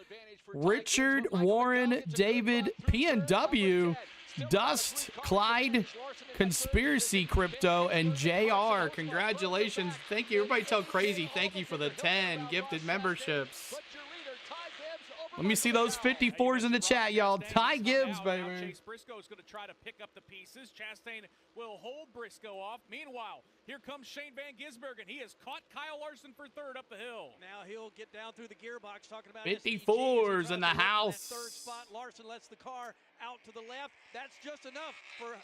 Richard, Warren, David, PNW, Dust, Clyde, Conspiracy Crypto, and JR. Congratulations. Thank you. Everybody tell Crazy thank you for the 10 gifted memberships. Let me see those 54s in the chat, y'all. Ty Gibbs, baby. Chase Briscoe is going to try to pick up the pieces. Chastain will hold Briscoe off. Meanwhile, here comes Shane Van Gisbergen. He has caught Kyle Larson for third up the hill. Now he'll get down through the gearbox, talking about 54s SVG. in the house. Third spot. Larson lets the car out to the left. That's just enough for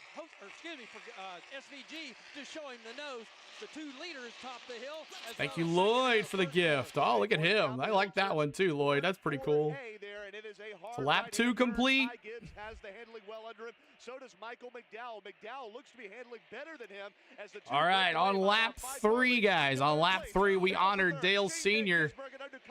SVG to show him the nose. The 2 leaders top the hill. Thank you, Lloyd, for the gift. Oh, look at him. I like that one too, Lloyd. That's pretty cool. So lap 2 complete. Ty Gibbs has the handling well under him. So does Michael McDowell. McDowell looks to be handling better than him. As the All right, on lap 3, guys. On lap 3, we honored Dale Sr.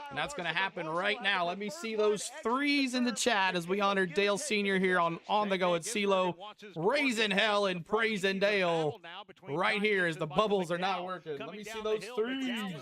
And that's going to happen right now. Let me see those 3s in the chat as we honor Dale Sr. here on the Go at CeeLo. Raising hell and praising Dale right here as the bubbles are not working. Let me see those 3s.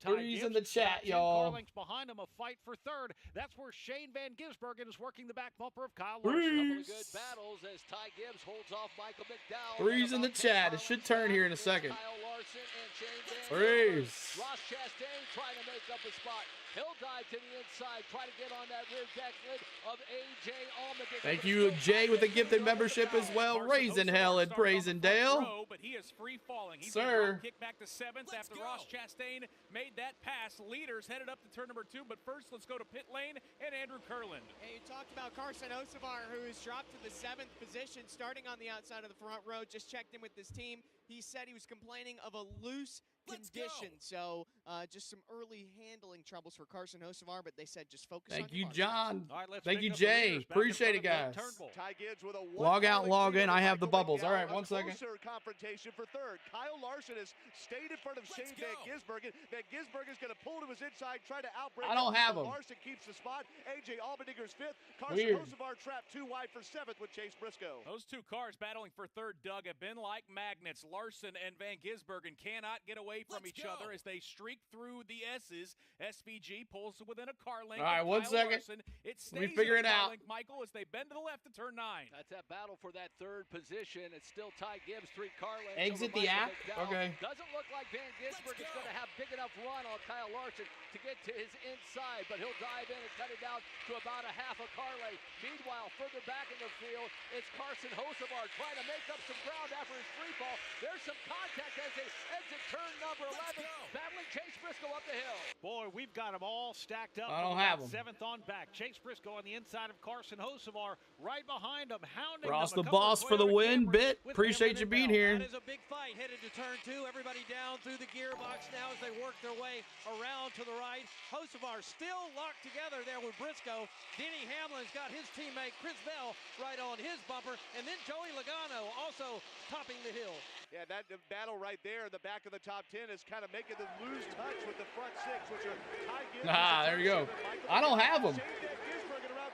3s in the chat, y'all. Behind him, a fight for third. That's where Shane Van Gisbergen is working the back bumper of Kyle Larson. Larson. Couple of good battles as Ty Gibbs holds off Michael McDowell. 3s in the chat. It should turn here in a second. Kyle Larson and Shane Van 3s. Ross Chastain trying to make up a spot. He'll dive to the inside, try to get on that rear deck lid of A.J. Allmendinger. Thank you, Jay, with the gifted membership as well. Raising hell and praising Dale. But he is free falling. He's Sir. Kick back to 7th after Ross Chastain made that pass. Leaders headed up to turn number 2, but first let's go to pit lane and Andrew Kurland. Hey, you talked about Carson Osevar, who has dropped to the 7th position, starting on the outside of the front row. Just checked in with this team. He said he was complaining of a loose condition, so just some early handling troubles for Carson Osevar, but they said just focus on Thank you, your John. All right, Thank you, Jay. Appreciate it, guys. Ty Gibbs with a Log out, log in. I have the bubbles. All right, 1 second. Confrontation for third. Kyle Larson has stayed in front of Shane Van Gisbergen. Van Gisbergen's going to pull to his inside, try to outbreak. I don't have him. Larson keeps the spot. A.J. Allmendinger's 5th. Carson Osevar trapped 2 wide for 7th with Chase Briscoe. Those 2 cars battling for third, Doug, have been like magnets. Larson and Van Gisbergen cannot get away from each other as they streak through the S's. SVG pulls within a car length. All right, 1 second. It Let me figure it out. Michael, as they bend to the left to turn 9. That's that battle for that 3rd position. It's still Ty Gibbs, 3 car lengths. Exit the app? Okay. Doesn't look like Van Gisbergen is going to have big enough run on Kyle Larson to get to his inside, but he'll dive in and cut it down to about a half a car length. Meanwhile, further back in the field, it's Carson Osevar trying to make up some ground after his free fall. There's some contact as they exit turn number 11, battling Chase Briscoe up the hill. Boy, we've got them all stacked up. I don't have them. 7th on back. Chase Briscoe on the inside of Carson Osevar, right behind him, hounding Ross them. the boss for the win. Bit. Appreciate you being here. That is a big fight headed to turn 2. Everybody down through the gearbox now as they work their way around to the right. Osevar still locked together there with Briscoe. Denny Hamlin's got his teammate Chris Bell right on his bumper, and then Joey Logano also topping the hill. Yeah, that battle right there in the back of the top 10 is kind of making them lose touch with the front 6, which are Ty Gibbs. There you go. I don't have them.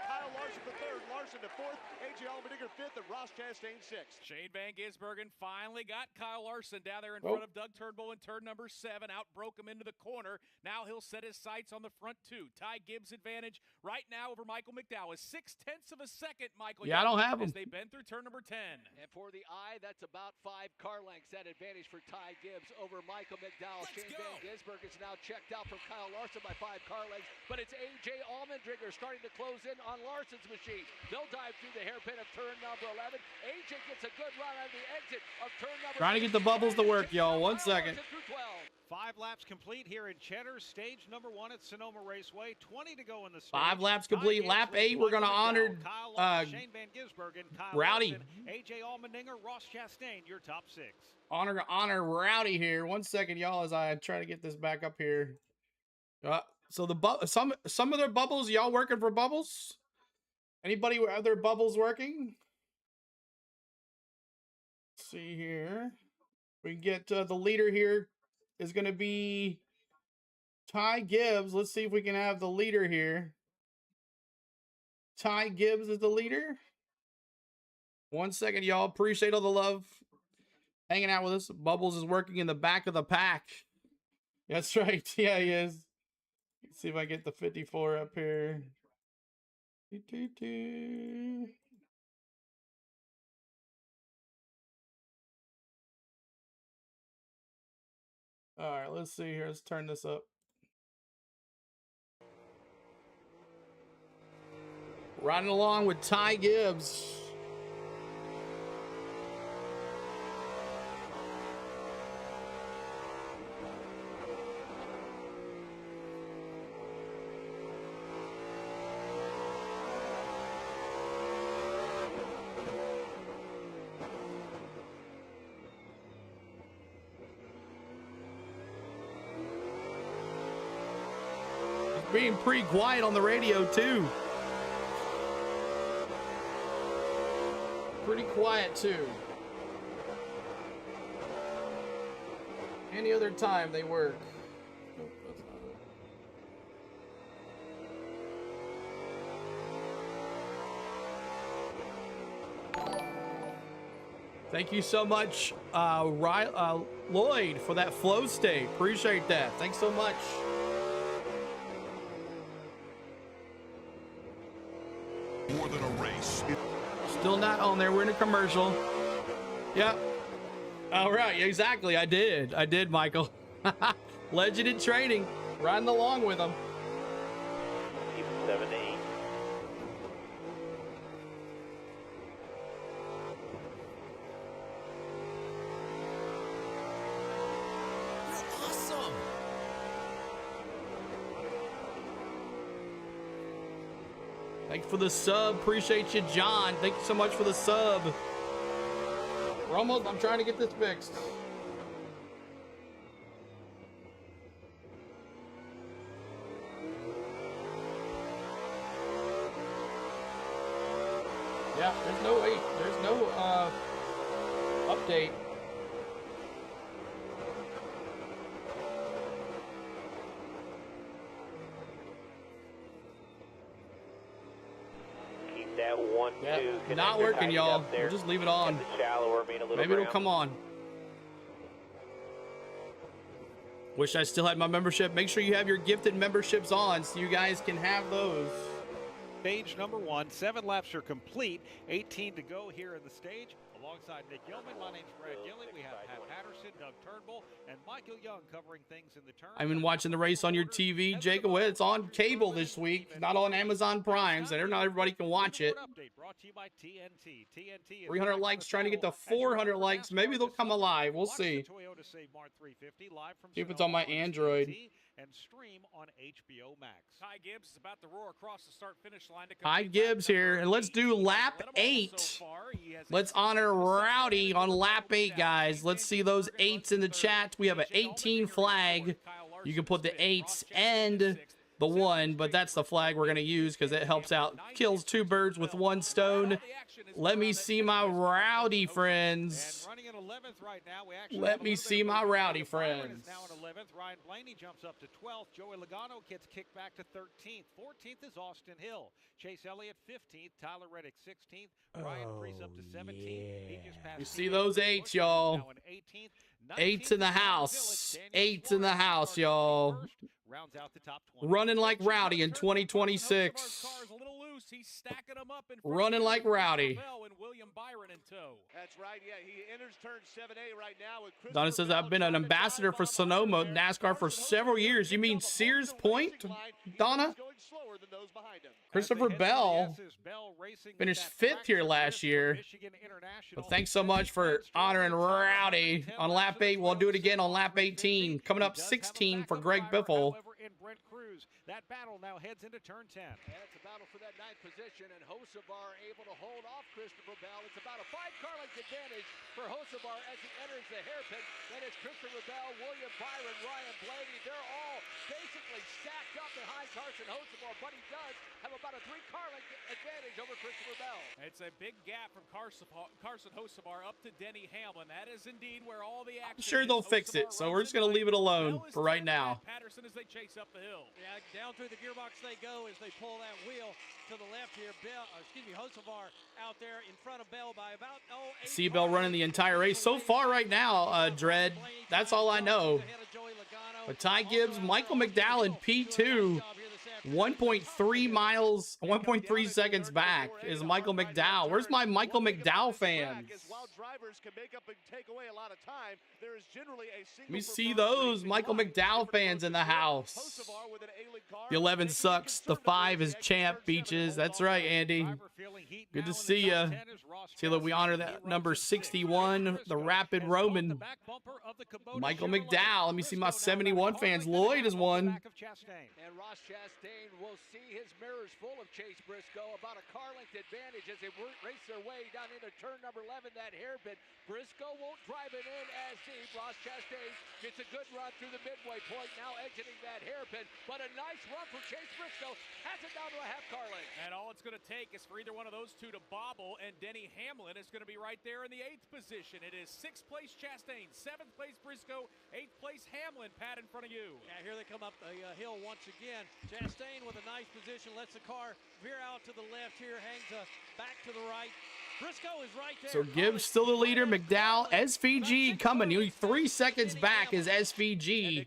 Kyle Larson for 3rd, Larson to 4th, A.J. Allmendinger 5th, and Ross Chastain 6th. Shane Van Gisbergen finally got Kyle Larson down there in front of Doug Turnbull in turn number 7. Outbroke him into the corner. Now he'll set his sights on the front 2. Ty Gibbs' advantage right now over Michael McDowell is 0.6 of a second, Michael. Yeah, I don't have him. As they bend through turn number 10. And for the eye, that's about 5 car lengths. That advantage for Ty Gibbs over Michael McDowell. Shane Van Gisbergen is now checked out from Kyle Larson by 5 car lengths, but it's A.J. Allmendinger starting to close in on Larson's machine. They'll dive through the hairpin of turn number 11. A.J. gets a good run on the exit of turn number 11. Trying to get the bubbles to work, y'all. 1 second. 5 laps complete here in Cheddar, stage number 1 at Sonoma Raceway. 20 to go in the stage. 5 laps complete. Lap 8, we're going to honor Shane Van Gisbergen, Kyle Rowdy. Larson, A.J. Allmendinger, Ross Chastain, your top 6. Honor Rowdy here. 1 second, y'all, as I try to get this back up here. So the some of their bubbles, y'all working for bubbles? Anybody have their bubbles working? Let's see here. We can get the leader here is going to be Ty Gibbs. Let's see if we can have the leader here. Ty Gibbs is the leader. 1 second, y'all. Appreciate all the love. Hanging out with us. Bubbles is working in the back of the pack. That's right. Yeah, he is. Let's see if I get the 54 up here. All right, let's see here. Let's turn this up. Riding along with Ty Gibbs. being pretty quiet on the radio, too. Pretty quiet, too. Any other time they work. Nope, that's not it. Thank you so much, Lloyd, for that flow state. Appreciate that. Thanks so much. More than a race. Still not on there. We're in a commercial. Yep. All right. Exactly. I did, Michael. Legend in training. Riding along with them. 7-8. Awesome. Thanks for the sub. Appreciate you, John. Thank you so much for the sub. I'm trying to get this fixed. Yeah, there's no update. Keep that 1-2. Not working, y'all. We'll just leave it on. Maybe it'll come on. Wish I still had my membership. Make sure you have your gifted memberships on so you guys can have those. Stage number 1, 7 laps are complete, 18 to go here in the stage. Alongside Nick Yeoman, my name's Brad Gilly. We have Pat Patterson, Doug Turnbull, and Michael Young covering things in the turn. I've been watching the race on your TV, Jacob. It's on cable this week, not on Amazon Prime, so not everybody can watch it. Brought to you by TNT. TNT 300 likes, trying to get to 400 likes. Maybe they'll come alive. We'll see. Toyota Save Mart 350 live from See if it's on my Android. And stream on HBO Max. Ty Gibbs is about to roar across the start-finish line. Hi, Gibbs here, and let's do lap 8. Let's honor Rowdy on lap 8, guys. Let's see those 8s in the chat. We have an 18 flag. You can put the 8s and the 1, but that's the flag we're going to use because it helps out. Kills 2 birds with 1 stone. Let me see my Rowdy friends. Let me see my Rowdy friends. Now in 11th, Ryan Blaney jumps up to 12th. Joey Logano gets kicked back to 13th. 14th is Austin Hill. Chase Elliott 15th. Tyler Reddick 16th. Ryan Preece up to 17th. He just passed. You see those 8s, y'all. 8s in the house. 8s in the house, y'all. Rounds out the top 20. Running like Rowdy in 2026. Running like Rowdy. That's right. Yeah, he enters turn 7A right now with Donna says, I've been an ambassador for Sonoma Nascar for several years. You mean Sears Point, Donna? Christopher Bell finished 5th here last year. But thanks so much for honoring Rowdy on lap 8. We'll do it again on lap 18. Coming up 16 for Greg Biffle. That battle now heads into turn 10. And it's a battle for that 9th position, and Hocevar able to hold off Christopher Bell. It's about a 5-car length advantage for Hocevar as he enters the hairpin. Then it's Christopher Bell, William Byron, Ryan Blaney. They're all basically stacked up behind Carson Hocevar, but he does have about a 3-car length advantage over Christopher Bell. It's a big gap from Carson Hocevar up to Denny Hamlin. That is indeed where all the action. I'm sure they'll fix it, so we're just going to leave it alone for right now. Patterson as they chase up the hill. Yeah, down through the gearbox they go as they pull that wheel to the left here. Hocevar out there in front of Bell by about See Bell running the entire race so far right now, Dredd. That's all I know. But Ty Gibbs, Michael McDowell in P2. 1.3 miles, 1.3 seconds back is Michael McDowell. Where's my Michael McDowell fans? Let me see those Michael McDowell fans in the house. The 11 sucks. The 5 is champ, Beaches. That's right, Andy. Good to see you. See that we honor that number 61, the Rapid Roman. Michael McDowell. Let me see my 71 fans. Lloyd is one. Chastain will see his mirrors full of Chase Briscoe. About a car length advantage as they race their way down into turn number 11, that hairpin. Briscoe won't drive it in as deep. Ross Chastain gets a good run through the midway point, now exiting that hairpin. But a nice run from Chase Briscoe has it down to a half car length. And all it's going to take is for either one of those two to bobble, and Denny Hamlin is going to be right there in the 8th position. It is 6th place Chastain, 7th place Briscoe, 8th place Hamlin. Pat in front of you. Yeah, here they come up the hill once again. Chastain with a nice position, lets the car veer out to the left here, hangs back to the right. Briscoe is right there. So Gibbs still the leader. McDowell, SVG coming. You 3 seconds back is SVG.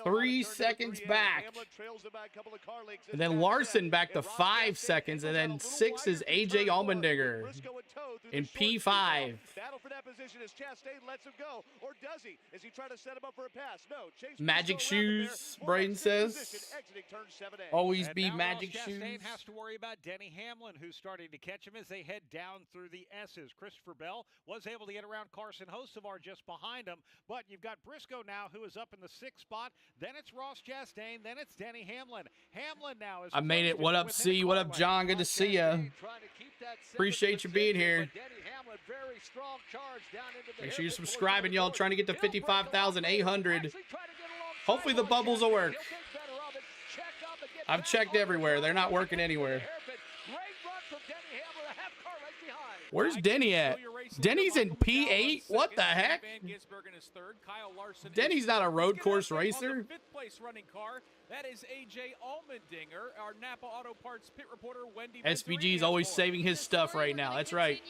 3 seconds back. And then Larson back to 5 seconds. And then 6 is AJ Allmendinger in P5. Battle for that position as Chastain lets him go. Or does he? Is he trying to set him up for a pass? No. Chase Magic shoes, Braden says. Always be magic shoes. Chastain has to worry about Denny Hamlin, who's starting to catch him as they head down through the S's. Christopher Bell was able to get around Carson Hocevar just behind him, but you've got Briscoe now, who is up in the 6th spot. Then it's Ross Chastain. Then it's Denny Hamlin. Hamlin now is. I made it. What up, C? What up, John? Good to see you. Appreciate you being here. Make sure you're subscribing, y'all. Trying to get to 55,800. Hopefully the bubbles will work. I've checked everywhere. They're not working anywhere. Where's Denny at? Denny's in P8? What the heck? Denny's not a road course racer. 5th place running car. That is AJ Allmendinger, our Napa Auto Parts pit reporter, Wendy. SVG is always saving his stuff right now. That's right.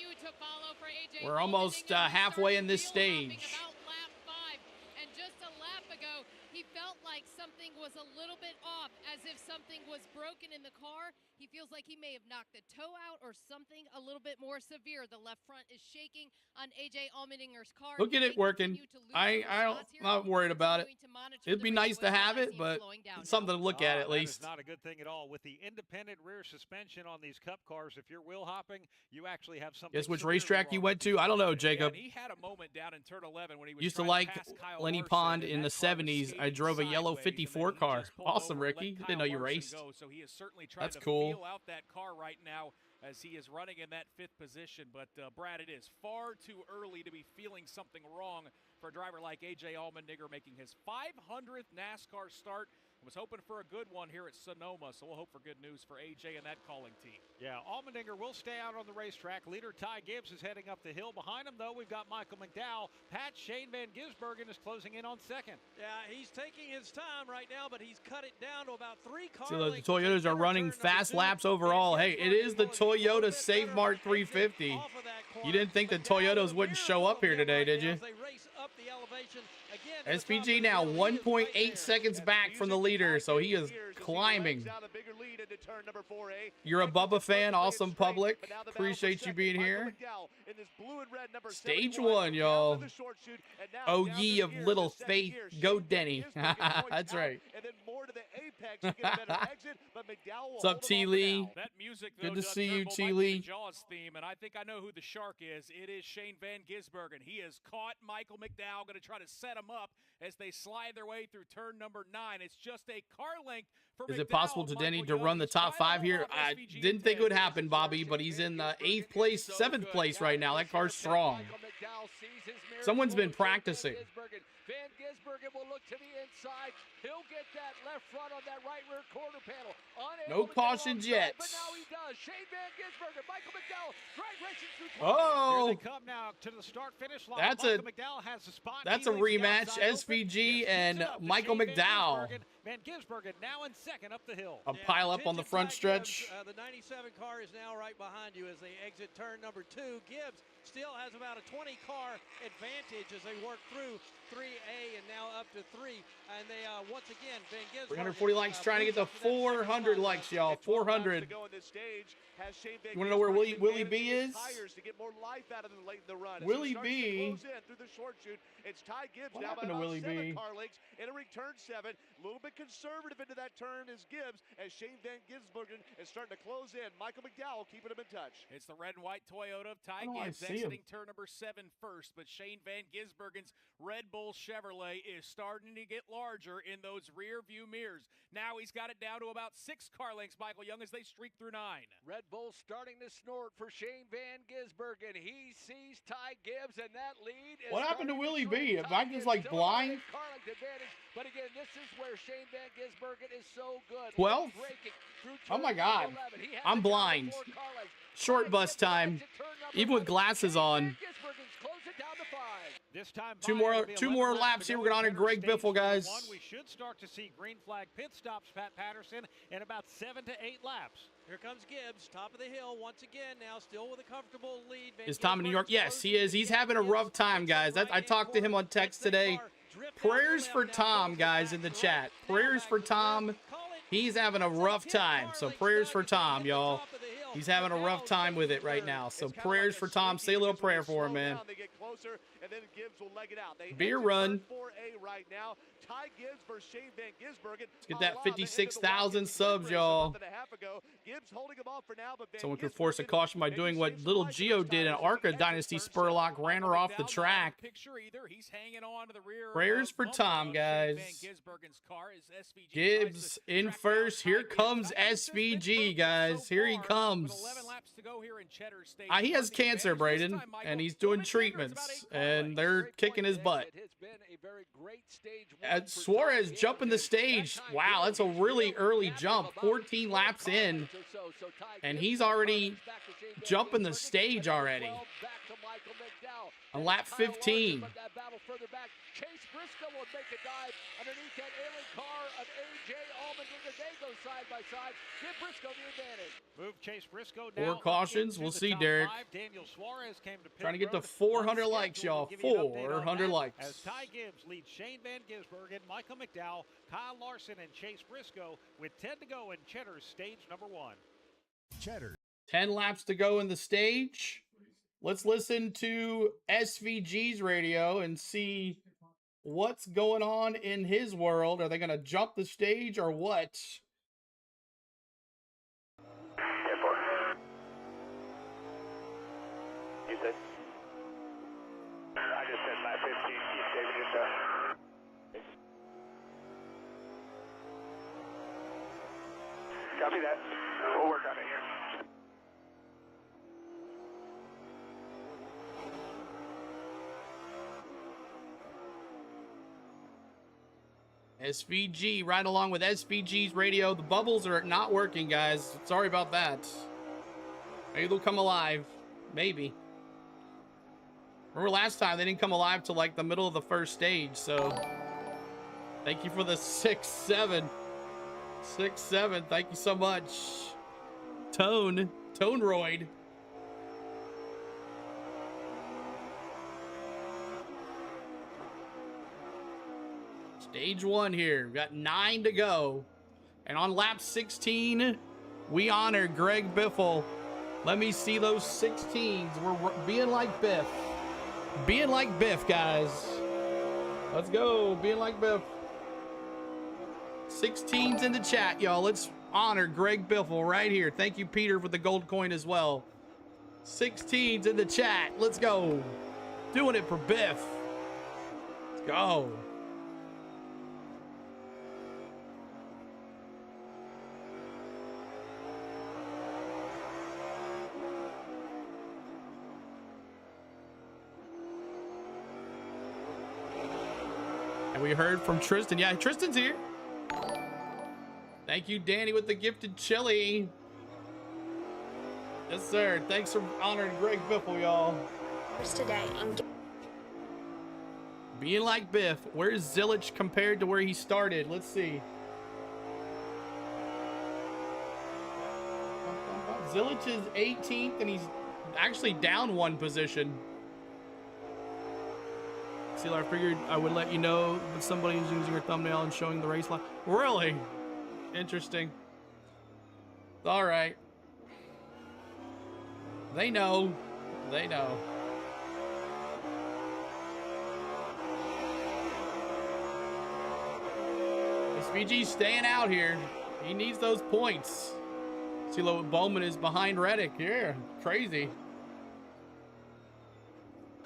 We're almost halfway in this stage. And just a lap ago, he felt like something was a little bit off, as if something was broken in the car. He feels like he may have knocked the toe out or something a little bit more severe. The left front is shaking on AJ Allmendinger's car. Look at it working. I'm not worried about it. It'd be nice to have it, but it's something to look at least. That is not a good thing at all. With the independent rear suspension on these Cup cars, if you're wheel hopping, you actually have something. Guess which racetrack you went to? I don't know, Jacob. Yeah, he had a moment down in turn 11 when he was used to like Lenny Pond in the 70s. I drove a yellow 54 car. Awesome, Ricky. Didn't know you raced. So he is certainly trying That's to cool. feel out that car right now as he is running in that 5th position. But Brad, it is far too early to be feeling something wrong for a driver like AJ Allmendinger making his 500th NASCAR start. Was hoping for a good one here at Sonoma, so we'll hope for good news for AJ and that calling team. Yeah, Allmendinger will stay out on the racetrack. Leader Ty Gibbs is heading up the hill. Behind him, though, we've got Michael McDowell. Pat Shane Van Gisbergen is closing in on 2nd. Yeah, he's taking his time right now, but he's cut it down to about 3 cars. So the Toyotas are running fast laps overall. Hey, it is the Toyota Save Mart 350. You didn't think the Toyotas wouldn't show up here today, did you? SPG now 1.8 seconds back from the leader, so he is climbing. You're a Bubba fan, awesome public. Appreciate you being here. Stage 1, y'all. Oh, ye of little faith, go Denny. That's right. What's up, T. Lee? That music, good to see you, T. Like Lee. Jaws theme, and I think I know who the shark is. It is Shane Van Gisbergen. He has caught Michael McDowell, going to try to set him up as they slide their way through turn number 9. It's just a car length for Is McDowell. it possible to Denny to run the top 5 here? I didn't think it would happen, Bobby, but he's in 8th place, 7th place right now. That car's strong. Someone's been practicing. Van Gisbergen will look to the inside. He'll get that left front on that right rear quarter panel. No cautions yet. But now he does. Shane Van Gisbergen, Michael McDowell, drag racing through. Oh, here they come now to the start-finish line. That's Michael McDowell has the spot. That's a rematch. SVG and Michael McDowell. Van Gisbergen now in 2nd up the hill. A pile up on the front stretch. The 97 car is now right behind you as they exit turn number 2. Gibbs still has about a 20-car advantage as they work through 3A and now up to 3. And they once again, Van Gisbergen. 340 likes, trying to get to 400 likes, y'all. 400. You want to know where Willie B is? Willie B. It's Ty Gibbs What now happened by to about Willie 7 B? car lengths, entering turn 7. A little bit conservative into that turn is Gibbs as Shane Van Gisbergen is starting to close in. Michael McDowell keeping him in touch. It's the red and white Toyota of Ty Gibbs exiting turn number 7 first, but Shane Van Gisbergen's Red Bull Bull Chevrolet is starting to get larger in those rear view mirrors. Now he's got it down to about 6 car lengths, Michael Young, as they streak through 9. Red Bull starting to snort for Shane Van Gisbergen. He sees Ty Gibbs, and that lead is What happened to Willie B? Am I just Gibbs like still blind? car length advantage. But again, this is where Shane Van Gisbergen is so good. 12? Breaking through Oh my turn God. 11. He has I'm it down to blind. 4 car lengths. Short bus time. Even with glasses on. Gisbergen's close it down to 5. This time, Two more laps here. We're gonna honor Greg Biffle, guys. We should start to see green flag pit stops, Pat Patterson, in about 7 to 8 laps. Here comes Gibbs, top of the hill once again. Now still with a comfortable lead. Is Tom in New York? Yes, he is. He's having a rough time, guys. I talked to him on text today. Prayers for Tom, guys, in the chat. Prayers for Tom. He's having a rough time. So prayers for Tom, y'all. He's having a rough time with it right now. So prayers for Tom. Say a little prayer for him, man. Beer run. Let's get that 56,000 subs, y'all. Someone could force a caution by doing what little Gio did in Arca Dynasty. Spurlock ran her off the track. Prayers for Tom, guys. Gibbs in first. Here comes SVG, guys. Here he comes. He has cancer, Braden, and he's doing treatments, and they're kicking his butt. Suarez jumping the stage. Wow, that's a really early jump. 14 laps in, and he's already jumping the stage already. On lap 15. Chase Briscoe will make a dive underneath that ailing car of AJ Allmendinger. They go side by side. Give Briscoe the advantage. Move Chase Briscoe Four now. cautions. We'll see, Derek. Daniel Suarez came to Trying to get to 400 likes, y'all. 400 likes. As Ty Gibbs leads Shane Van Gisbergen, Michael McDowell, Kyle Larson, and Chase Briscoe with 10 to go in Cheddar's stage number 1. Cheddar. 10 laps to go in the stage. Let's listen to SVG's radio and see what's going on in his world. Are they going to jump the stage or what? You said? I just said lap 15. Keep saving yourself. Copy that. We'll work on it here. SVG, right along with SVG's radio. The bubbles are not working, guys. Sorry about that. Maybe they'll come alive. Maybe. Remember last time they didn't come alive till like the middle of the first stage, so thank you for the 6-7. 6-7, thank you so much. Toneroid. Stage 1 here. We've got 9 to go. And on lap 16, we honor Greg Biffle. Let me see those 16s. We're being like Biff. Being like Biff, guys. Let's go. Being like Biff. 16s in the chat, y'all. Let's honor Greg Biffle right here. Thank you, Peter, for the gold coin as well. 16s in the chat. Let's go. Doing it for Biff. Let's go. And we heard from Tristan. Yeah, Tristan's here. Thank you, Danny, with the gifted chili. Yes, sir. Thanks for honoring Greg Biffle, y'all. Today being like Biff. Where's Zilich compared to where he started? Let's see. Zilich is 18th, and he's actually down 1 position. I figured I would let you know that somebody is using your thumbnail and showing the race line. Really? Interesting. All right. They know. They know. SVG's staying out here. He needs those points. See what Bowman is behind Reddick. Yeah, crazy.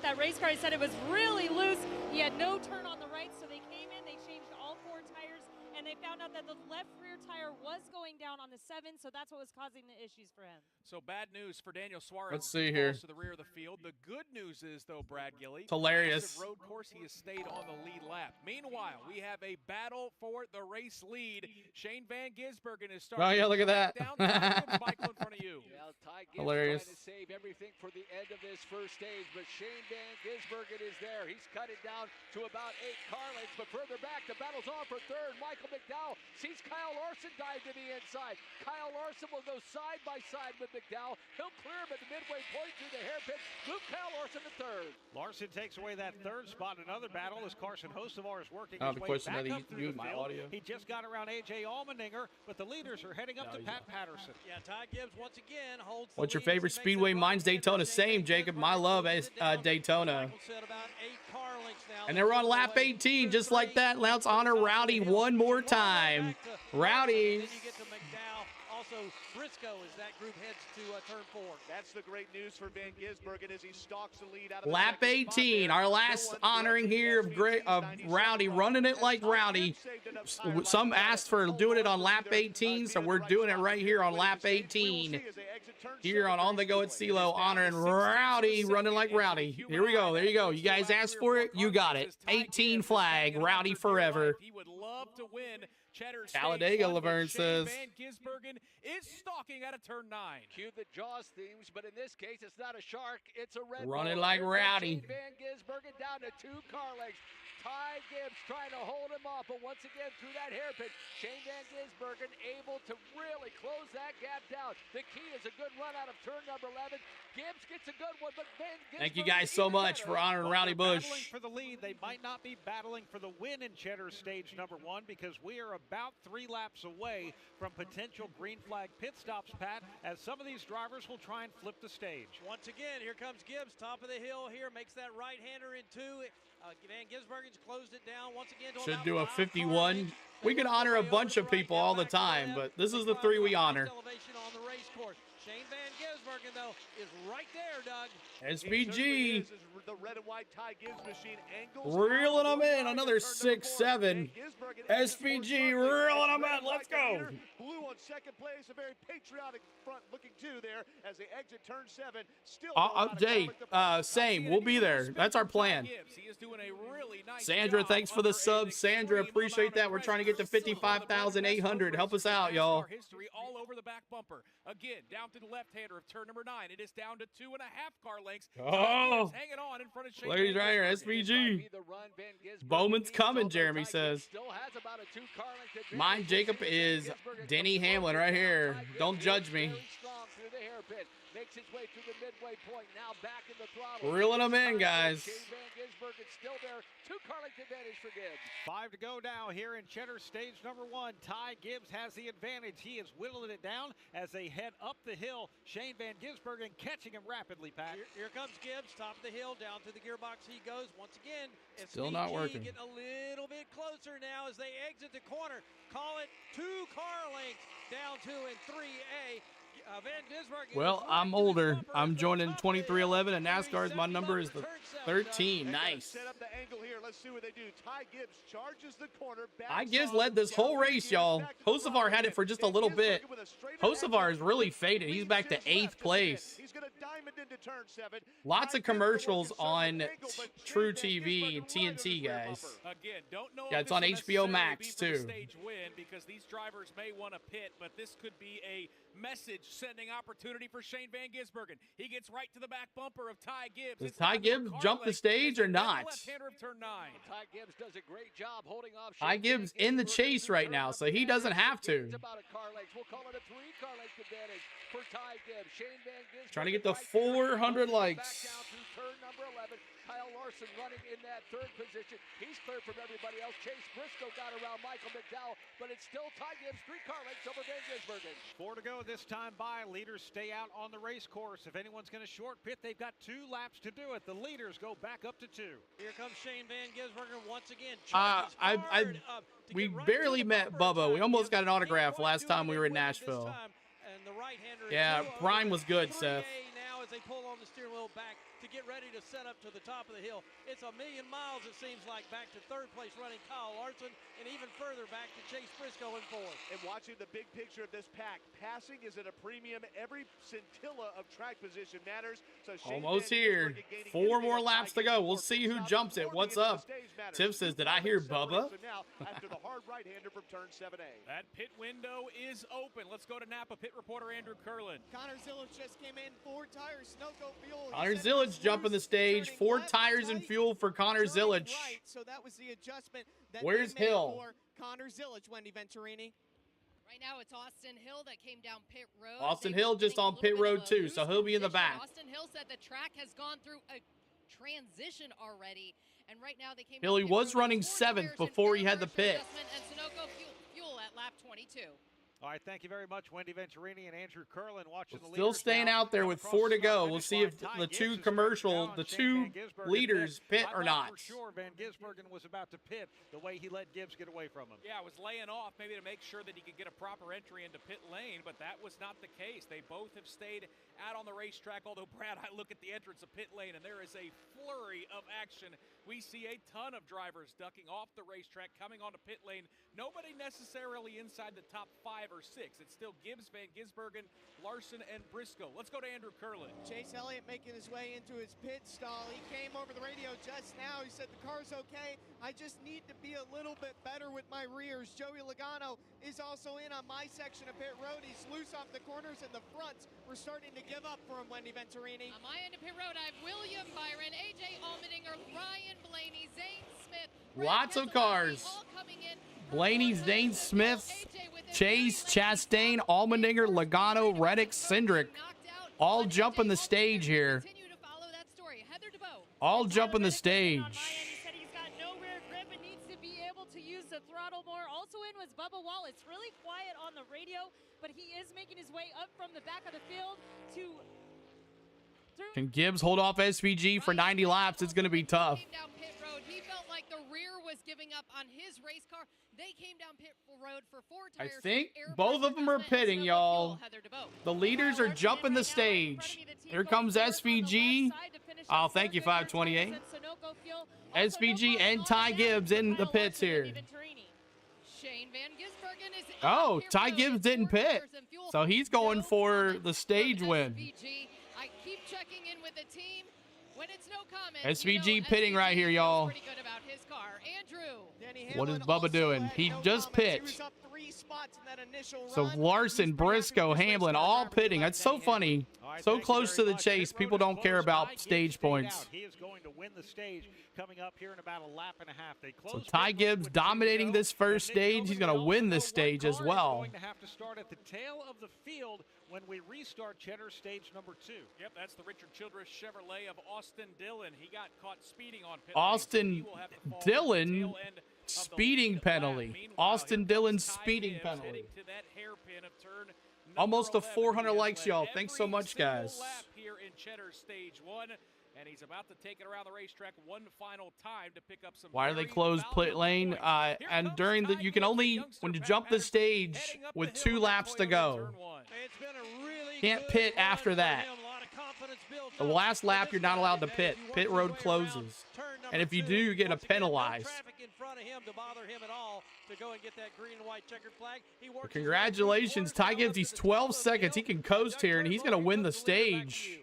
That race car, he said it was really loose. He had no turn on the right, so they came in, they changed all 4 tires, and they found out that the left rear tire was going down on the 7, so that's what was causing the issues for him. So bad news for Daniel Suarez. Let's see He here. falls to the rear of the field. The good news is, though, Brad Gilly, It's hilarious. massive road course, he has stayed on the lead lap. Meanwhile, we have a battle for the race lead. Shane Van Gisbergen is starting. Oh yeah, look at that. down Ty Gibbs, Michael, in front of you. Well, Ty Gibbs Hilarious. trying to save everything for the end of this first stage, but Shane Van Gisbergen is there. He's cut it down to about 8 car lengths, but further back, the battle's on for third. Michael McDowell sees Kyle Larson dive to the inside. Kyle Larson will go side by side with McDowell. He'll clear him at the midway point through the hairpin. Move Kyle Larson to third. Larson takes away that third spot. Another battle as Carson Hocevar is working Oh, his the way question back that up through the my field. audio. He just got around A.J. Allmendinger, but the leaders are heading up to Pat Patterson. Yeah, Ty Gibbs once again holds. What's your favorite speedway? Mine's Daytona. Same, Jacob. My love is Daytona. And they're on lap 18, just like that. Let's honor Rowdy one more time. Rowdy. Also, Briscoe as that group heads to turn 4. That's the great news for Van Gisbergen as he stalks the lead out of Lap 18, our last honoring here of Rowdy, running it like Rowdy. Some asked for doing it on lap 18, so we're doing it right here on lap 18. Here on the Go at CeeLo, honoring Rowdy, running like Rowdy. Here we go. There you go. You guys asked for it. You got it. 18 flag, Rowdy forever. He would love to win Cheddar's Talladega, Stage 1, Laverne but says. Shane Van Gisbergen is stalking out of turn 9. Cue the Jaws themes, but in this case, it's not a shark, it's a red Running bull. like Here comes Rowdy. Shane Van Gisbergen down to 2 car lengths. Ty Gibbs trying to hold him off, but once again through that hairpin, Shane Van Gisbergen able to really close that gap down. The key is a good run out of turn number 11. Gibbs gets a good one, but Van Gisbergen. Thank you guys so much for honoring Rowdy Bush. Battling for the lead, they might not be battling for the win in Cheddar Stage number 1 because we are about 3 laps away from potential green flag pit stops, Pat, as some of these drivers will try and flip the stage. Once again, here comes Gibbs, top of the hill here, makes that right-hander in 2. Van Gisbergen's closed it down once again. Should do a 51. We can honor a bunch of people all the time, but this is the 3 we honor. Elevation on the race course. Shane Van Gisbergen, though, is right there, Doug. SVG. The red and white Ty Gibbs machine angles. Reeling them in. Another 6-7. SVG reeling them in. Let's go. Blue on second place. A very patriotic front looking two there as they exit turn 7. Still Jay, same. We'll be there. That's our plan. Sandra, thanks for the sub. Sandra, appreciate that. We're trying to get to 55,800. Help us out, y'all. History all over the back bumper. Again, down to the left-hander of turn number 9. It is down to 2.5 car lengths. Oh, hanging on in front of Shane. ladies right here, SVG. Bowman's coming, Jeremy says. Mine, Jacob, is Denny Hamlin right here. Don't judge me. Makes his way through the midway point. Now back in the throttle. Reeling them in, guys. Shane Van Gisbergen still there. 2 car length advantage for Gibbs. 5 to go now here in Cheddar Stage number 1. Ty Gibbs has the advantage. He is whittling it down as they head up the hill. Shane Van Gisbergen catching him rapidly, Pat. Here comes Gibbs, top of the hill, down to the gearbox he goes. Once again, Still not working. Getting a little bit closer now as they exit the corner. Call it 2 car lengths down to in 3A. Van Gisbergen. Well, I'm older. I'm joining 2311, and NASCAR's my number is the 13. Nice. Set up the angle here. Let's see what they do. Ty Gibbs charges the corner. I Gibbs led this whole race, y'all. Hocevar had it for just a little bit. Hocevar is really faded. He's back to 8th place. He's going to diamond into turn 7. Lots of commercials on True TV and TNT, guys. Again, don't know Yeah, it's on HBO Max too. Stage win because these drivers may want to pit, but this could be a message-sending opportunity for Shane Van Gisbergen. He gets right to the back bumper of Ty Gibbs. Does Ty Gibbs jump the stage or not? Left-hander of turn 9. Ty Gibbs does a great job holding off. Ty Gibbs in the chase right now, so he doesn't have to. It's about a car length. We'll call it a 3 car length advantage for Ty Gibbs. Shane Van Gisbergen Trying to get the 400 likes. Back down through turn number 11. Kyle Larson running in that 3rd position. He's clear from everybody else. Chase Briscoe got around Michael McDowell, but it's still Ty Gibbs, 3 car lengths over Van Gisbergen. 4 to go this time by. Leaders stay out on the race course. If anyone's going to short pit, they've got 2 laps to do it. The leaders go back up to 2. Here comes Shane Van Gisbergen once again. We barely met Bubba. We almost got an autograph last time we were in Nashville. And the right-hander. Yeah, Prime was good, Seth. Now as they pull on the steering wheel back to get ready to set up to the top of the hill. It's a million miles, it seems like, back to third place running Kyle Larson, and even further back to Chase Briscoe in fourth. And watching the big picture of this pack, passing is at a premium. Every scintilla of track position matters. So almost here. 4 more laps to go. We'll see who jumps it. What's up? Tim says, did I hear Bubba? After the hard right-hander from turn 7A. That pit window is open. Let's go to Napa pit reporter Andrew Curlin. Connor Zillage just came in, 4 tires, Sunoco fuel. Connor Zillage jumping the stage. 4 tires and fuel for Connor Zillage. Right, so that was the adjustment that Where's they made Hill? for Connor Zillage, Wendy Venturini. Right now it's Austin Hill that came down pit road. Austin Hill just on pit road too, so he'll be in the back. Austin Hill said the track has gone through a transition already, and right now they came. Hill, he was running 7th before he had the pit. And Sunoco fuel at lap 22. All right, thank you very much, Wendy Venturini and Andrew Curlin watching the leaders. Still staying out there with 4 to go. We'll see if the two leaders pit or not. For sure, Van Gisbergen was about to pit the way he let Gibbs get away from him. Yeah, was laying off maybe to make sure that he could get a proper entry into pit lane, but that was not the case. They both have stayed out on the racetrack, although, Brad, I look at the entrance of pit lane, and there is a flurry of action. We see a ton of drivers ducking off the racetrack, coming onto pit lane. Nobody necessarily inside the top 5 or 6. It's still Gibbs, Van Gisbergen, Larson, and Briscoe. Let's go to Andrew Curlin. Chase Elliott making his way into his pit stall. He came over the radio just now. He said, the car's okay. I just need to be a little bit better with my rears. Joey Logano is also in on my section of pit road. He's loose off the corners and the fronts. We're starting to give up for him, Wendy Venturini. On my end of pit road, I have William Byron, AJ Allmendinger, Ryan Blaney, Zane Smith. Lots of cars. Blaney, Zane Smith, Chase, Chastain, Allmendinger, Logano, Reddick, Cindric. All jumping the stage here. All jumping the stage. He said he's got no rear grip and needs to be able to use the throttle more. Also in was Bubba Wallace. Really quiet on the radio, but he is making his way up from the back of the field to... Can Gibbs hold off SVG for 90 laps? It's going to be tough. He felt like the rear was giving up on his race car. They came down pit road for 4 tires. I think both of them are pitting, y'all. The leaders are jumping the stage. Here comes SVG. Oh, thank you, 528. SVG and Ty Gibbs in the pits here. Oh, Ty Gibbs didn't pit, so he's going for the stage win. I keep checking in with the team. When it's no comment, SVG pitting right here, y'all. Pretty good about his car. Andrew. What is Bubba doing? He just pit. So Larson, Briscoe, Hamlin, all pitting. That's so funny. So close to the chase. People don't care about stage points. He is going to win the stage coming up here in about a lap and a half. So Ty Gibbs dominating this first stage. He's going to win this stage as well. Going to have to start at the tail of the field when we restart Cheddar stage number 2. Yep, that's the Richard Childress Chevrolet of Austin Dillon. He got caught speeding on pit Austin Dillon speeding penalty. Austin Dillon speeding penalty. Almost to 400 likes, y'all. Thanks so much, guys. Here in Cheddar stage 1. And he's about to take it around the racetrack one final time to pick up some. Why do they close pit lane? And during the, you can only, when you jump the stage with 2 laps to go. Can't pit after that. The last lap, you're not allowed to pit. Pit road closes. And if you do, you get a penalized. But congratulations, Ty Gibbs. He's 12 seconds. He can coast here, and he's going to win the stage.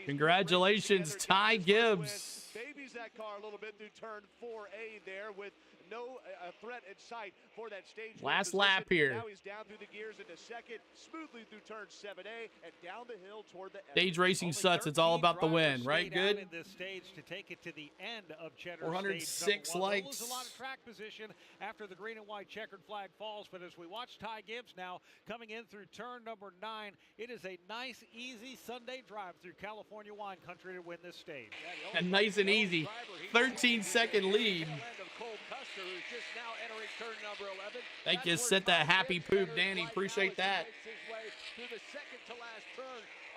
Congratulations, Ty Gibbs. Babies that car a little bit through turn 4A there with no threat in sight for that stage. Last lap here. Now he's down through the gears into second, smoothly through turn 7A and down the hill toward the Stage racing sucks. It's all about the win, right? Good. In this stage to take it to the end of Cheddar 406 likes. A lot of track position after the green and white checkered flag falls, but as we watch Ty Gibbs now coming in through turn number 9, it is a nice, easy Sunday drive through California wine country to win this stage. And nice and easy. 13-second lead. Thank you. Set that happy poop, Danny. Appreciate that.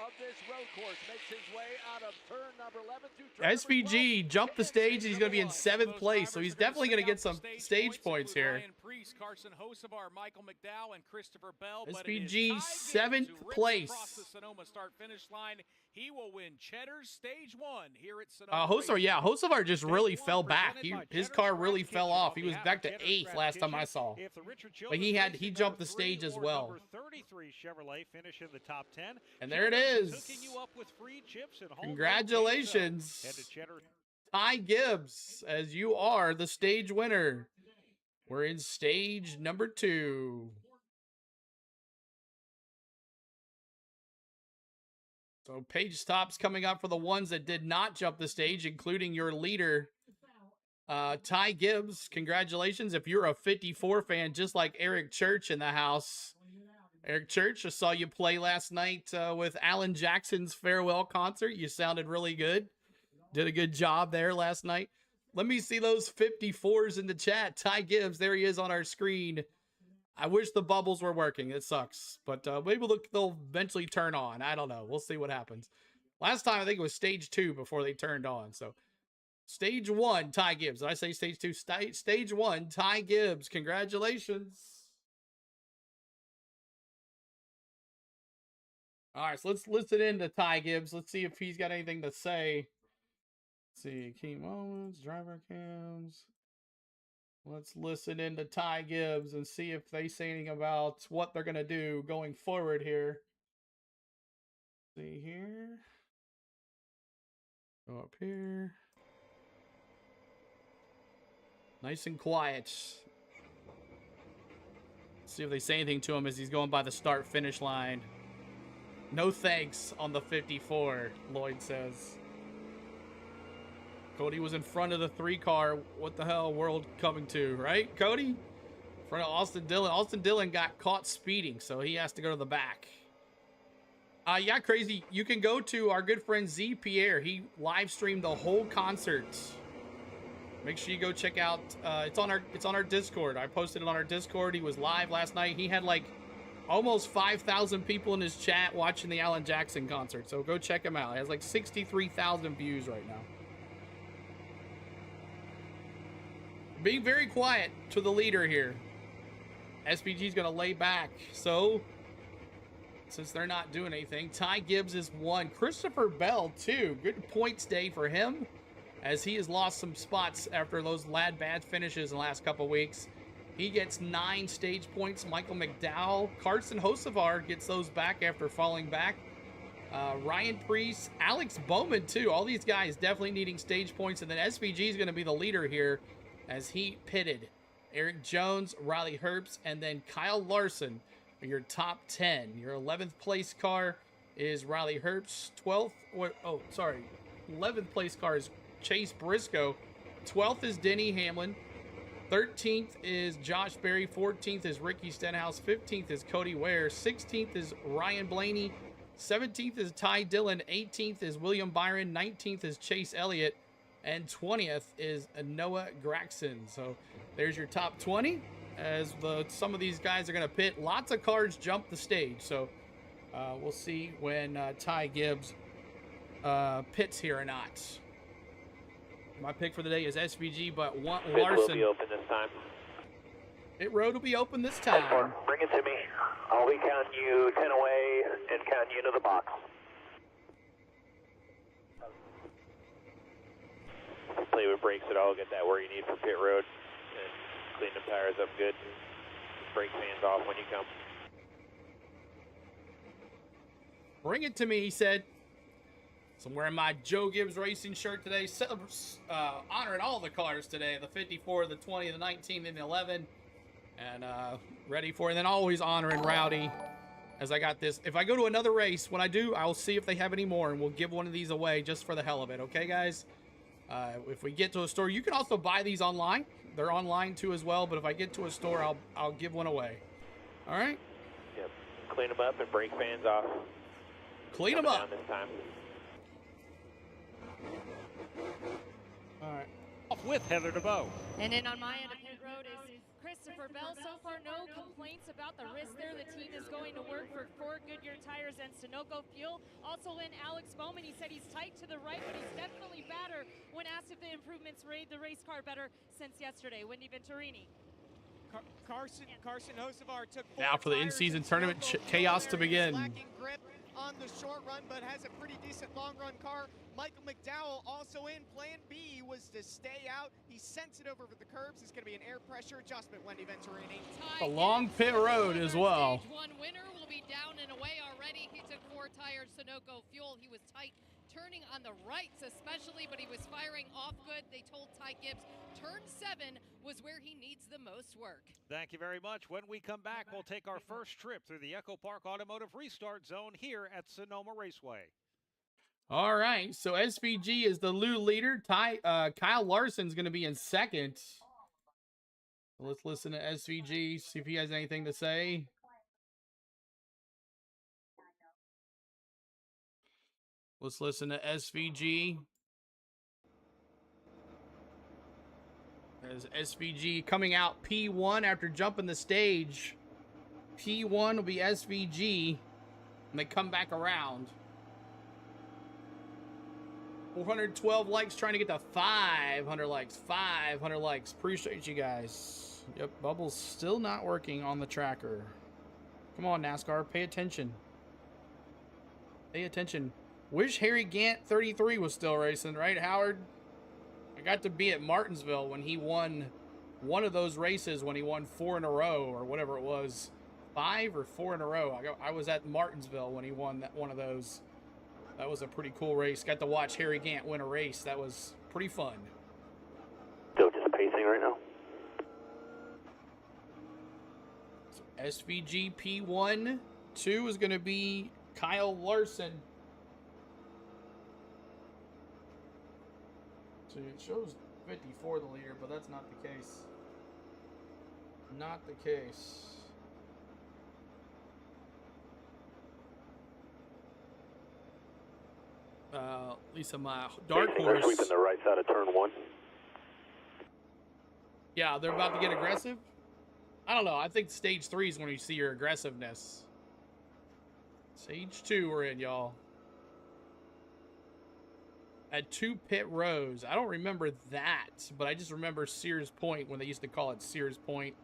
of this road course makes his way out of turn number 11 through turn SVG jumped the stage. He's going to be in 7th place, so he's definitely going to get some stage points here. Ryan Priest, Carson Hocevar, Michael McDowell, and Christopher Bell. SVG, but 7th place. Across the Sonoma start-finish line. He will win Cheddar's Stage 1 here at Sonoma. Hocevar, yeah, Hocevar just really fell back. His car really fell off. He was back to 8th last time I saw. But he jumped the stage as well. Number 33 Chevrolet finish in the top 10. And there it is. Hooking you up with free chips and home Congratulations, Ty Gibbs, as you are the stage winner. We're in stage number 2. So page stops coming up for the ones that did not jump the stage, including your leader, Ty Gibbs. Congratulations. If you're a 54 fan, just like Eric Church in the house. Eric Church, I saw you play last night with Alan Jackson's farewell concert. You sounded really good. Did a good job there last night. Let me see those 54s in the chat. Ty Gibbs, there he is on our screen. I wish the bubbles were working. It sucks. But maybe they'll eventually turn on. I don't know. We'll see what happens. Last time, I think it was stage 2 before they turned on. So stage 1, Ty Gibbs. Did I say stage 2? Stage 1, Ty Gibbs. Congratulations. All right, so let's listen in to Ty Gibbs. Let's see if he's got anything to say. Let's see, key moments, driver cams. Let's listen in to Ty Gibbs and see if they say anything about what they're going to do going forward here. See here. Go up here. Nice and quiet. See if they say anything to him as he's going by the start-finish line. No thanks on the 54, Lloyd says. Cody was in front of the 3 car. What the hell world coming to, right, Cody? In front of Austin Dillon. Austin Dillon got caught speeding, so he has to go to the back. Yeah, crazy. You can go to our good friend Z Pierre. He live streamed the whole concert. Make sure you go check out. It's on our Discord. I posted it on our Discord. He was live last night. He had like almost 5,000 people in his chat watching the Alan Jackson concert. So go check him out. He has like 63,000 views right now. Being very quiet to the leader here. SPG's going to lay back. So, since they're not doing anything, Ty Gibbs is 1. Christopher Bell, 2. Good points day for him, as he has lost some spots after those bad finishes in the last couple weeks. He gets 9 stage points. Michael McDowell. Carson Hocevar gets those back after falling back. Ryan Priest. Alex Bowman, too. All these guys definitely needing stage points. And then SVG is going to be the leader here as he pitted. Eric Jones, Riley Herbst, and then Kyle Larson are your top 10. Your 11th place car is Riley Herbst. 11th place car is Chase Briscoe. 12th is Denny Hamlin. 13th is Josh Berry. 14th is Ricky Stenhouse. 15th is Cody Ware. 16th is Ryan Blaney. 17th is Ty Dillon. 18th is William Byron. 19th is Chase Elliott. And 20th is Noah Gregson. So there's your top 20. As some of these guys are going to pit. Lots of cars jump the stage. So we'll see when Ty Gibbs pits here or not. My pick for the day is SVG, but Larson. Pit will be open this time. Pit road will be open this time. Bring it to me. I'll be counting you 10 away and counting you into the box. Play with brakes at all. Get that where you need for pit road. And clean the tires up good. Brake fans off when you come. Bring it to me, he said. So I'm wearing my Joe Gibbs Racing shirt today. Honoring all the cars today. The 54, the 20, the 19, and the 11. And ready for it. And then always honoring Rowdy. As I got this. If I go to another race, when I do, I'll see if they have any more. And we'll give one of these away just for the hell of it. Okay, guys? If we get to a store, you can also buy these online. They're online too as well. But if I get to a store, I'll give one away. All right? Yep. Clean them up and brake fans off. Clean them up. This time. All right. Off with Heather DeVoe. And then on my end of pit road is Chris Christopher Bell. So far, no complaints about the wrist there. The team is going to work for Ford Goodyear Tires and Sunoco Fuel. Also in Alex Bowman, he said he's tight to the right, but he's definitely better when asked if the improvements made the race car better since yesterday. Wendy Venturini. Carson Hocevar took now for the in-season tournament chaos to begin. Lacking grip on the short run, but has a pretty decent long run car. Michael McDowell also in. Plan B was to stay out. He sends it over the curbs. It's going to be an air pressure adjustment, Wendy Venturini. A long pit road as well. Stage 1 winner will be down and away already. He took 4 tires, Sunoco Fuel. He was tight turning on the rights especially, but he was firing off good. They told Ty Gibbs turn 7 was where he needs the most work. Thank you very much. When we come back, we'll take our first trip through the Echo Park Automotive Restart Zone here at Sonoma Raceway. All right, so SVG is the Lou leader. Kyle Larson's going to be in second. Let's listen to SVG, see if he has anything to say. Let's listen to SVG. As SVG coming out P1 after jumping the stage. P1 will be SVG, and they come back around. 412 likes, trying to get to 500 likes. 500 likes. Appreciate you guys. Yep, Bubble's still not working on the tracker. Come on, NASCAR, pay attention. Pay attention. Wish Harry Gant 33 was still racing, right, Howard? I got to be at Martinsville when he won one of those races, when he won 4 in a row or whatever it was. 5 or 4 in a row. I was at Martinsville when he won one of those. That was a pretty cool race. Got to watch Harry Gant win a race. That was pretty fun. Still just pacing right now. So SVG P1. 2 is going to be Kyle Larson. So it shows 54 the leader, but that's not the case. Not the case. Lisa, my dark horse. Sweeping the right side of turn 1. Yeah, they're about to get aggressive. I don't know. I think stage 3 is when you see your aggressiveness. Stage 2 we're in, y'all. At 2 pit rows. I don't remember that, but I just remember Sears Point when they used to call it Sears Point.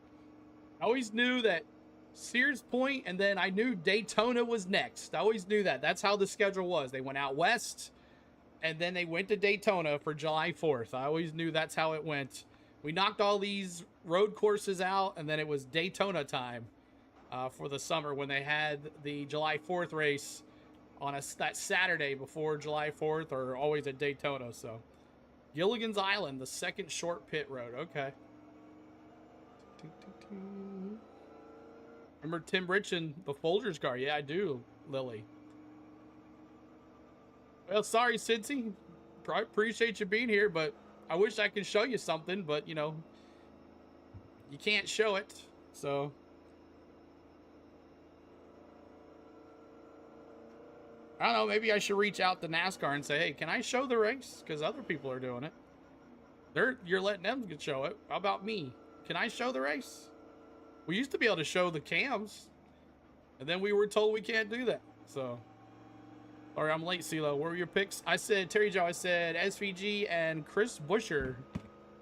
I always knew that Sears Point, and then I knew Daytona was next. I always knew that. That's how the schedule was. They went out west, and then they went to Daytona for July 4th. I always knew that's how it went. We knocked all these road courses out, and then it was Daytona time for the summer when they had the July 4th race on that Saturday before July 4th, or always at Daytona. So Gilligan's Island, the second short pit road. Okay. Remember Tim Rich and the Folgers car? Yeah, I do, Lily. Well, sorry, Cincy. Appreciate you being here, but I wish I could show you something, but, you know, you can't show it, so. I don't know, maybe I should reach out to NASCAR and say, hey, can I show the race? Because other people are doing it. You're letting them show it. How about me? Can I show the race? We used to be able to show the cams, and then we were told we can't do that. So, all right, I'm late, CeeLo. What were your picks? I said, Terry Joe, I said SVG and Chris Buescher.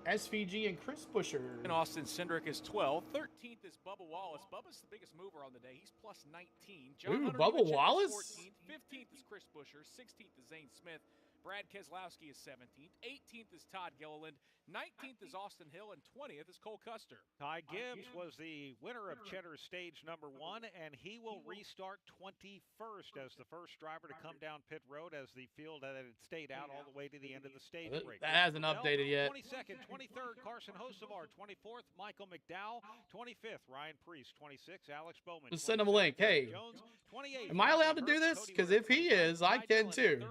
SVG and Chris Buescher. And Austin Cindric is 12. 13th is Bubba Wallace. Bubba's the biggest mover on the day. He's plus 19. John Ooh, Hunter Bubba Nemechek is Wallace? 14th. 15th is Chris Buescher. 16th is Zane Smith. Brad Keselowski is 17th. 18th is Todd Gilliland. 19th is Austin Hill. And 20th is Cole Custer. Ty Gibbs was the winner of Cheddar's stage number 1, and he will restart 21st as the first driver to come down pit road as the field that had stayed out all the way to the end of the stage break. That hasn't updated yet. 22nd, 23rd, Carson Hocevar. 24th, Michael McDowell. 25th, Ryan Priest. 26th, Alex Bowman. Just send him a link. Hey, am I allowed to do this? Because if he is, I can too.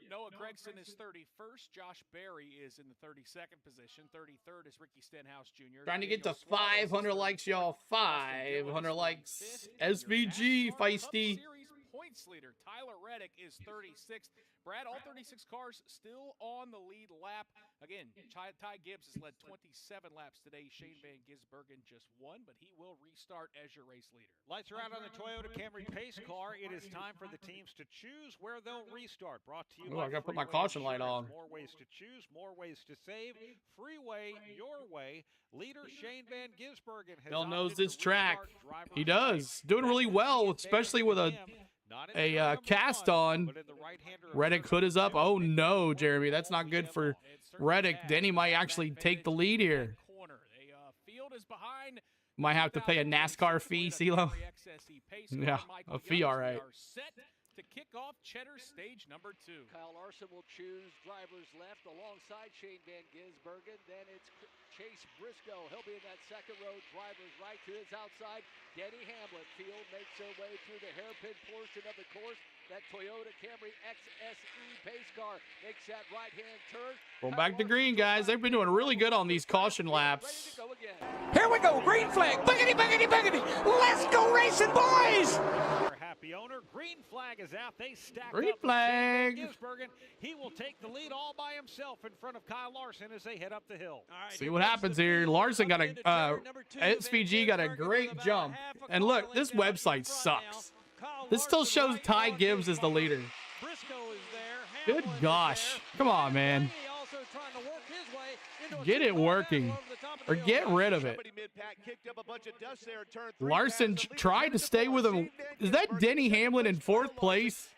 Noah Gregson is 31st. Josh Berry is in the 32nd position. 33rd is Ricky Stenhouse Jr. Trying to get to 500 likes, y'all. 500 likes. SVG, feisty. Points leader Tyler Reddick is 36th. Brad, all 36 cars still on the lead lap. Again, Ty Gibbs has led 27 laps today. Shane Van Gisbergen just won, but he will restart as your race leader. Lights are out on the Toyota Camry pace car. It is time for the teams to choose where they'll restart. Brought to you by I gotta put my Freeway caution light Insurance. on. More ways to choose, more ways to save. Freeway your way. Leader Shane Van Gisbergen has Bill knows opted this to track. restart driver's He does. Doing really well, especially with a cast on. Reddick hood is up. Oh no, Jeremy, that's not good for Reddick. Denny might actually take the lead here. Field is behind. Might have to pay a NASCAR fee, CeeLo. Yeah, a fee, all right. Set to kick off Cheddar stage number 2. Kyle Larson will choose drivers left alongside Shane Van Gisbergen. Then it's Chase Briscoe. He'll be in that second row. Drivers right to his outside. Denny Hamlin. Field makes their way through the hairpin portion of the course. That Toyota Camry XSE pace car makes that right-hand turn. Going back to green, guys. They've been doing really good on these caution laps. Here we go, green flag. Boogity, boogity, boogity. Let's go racing, boys. Happy owner. Green flag is out. They stack Green up. flag. Gisbergen, he will take the lead all by himself in front of Kyle Larson as they head up the hill. See what happens here. Larson got a SVG got a great jump. And look, this website sucks. This still shows Ty Gibbs as the leader. Good gosh. Come on, man. Get it working. Or get rid of it. Larson tried to stay with him. Is that Denny Hamlin in 4th place?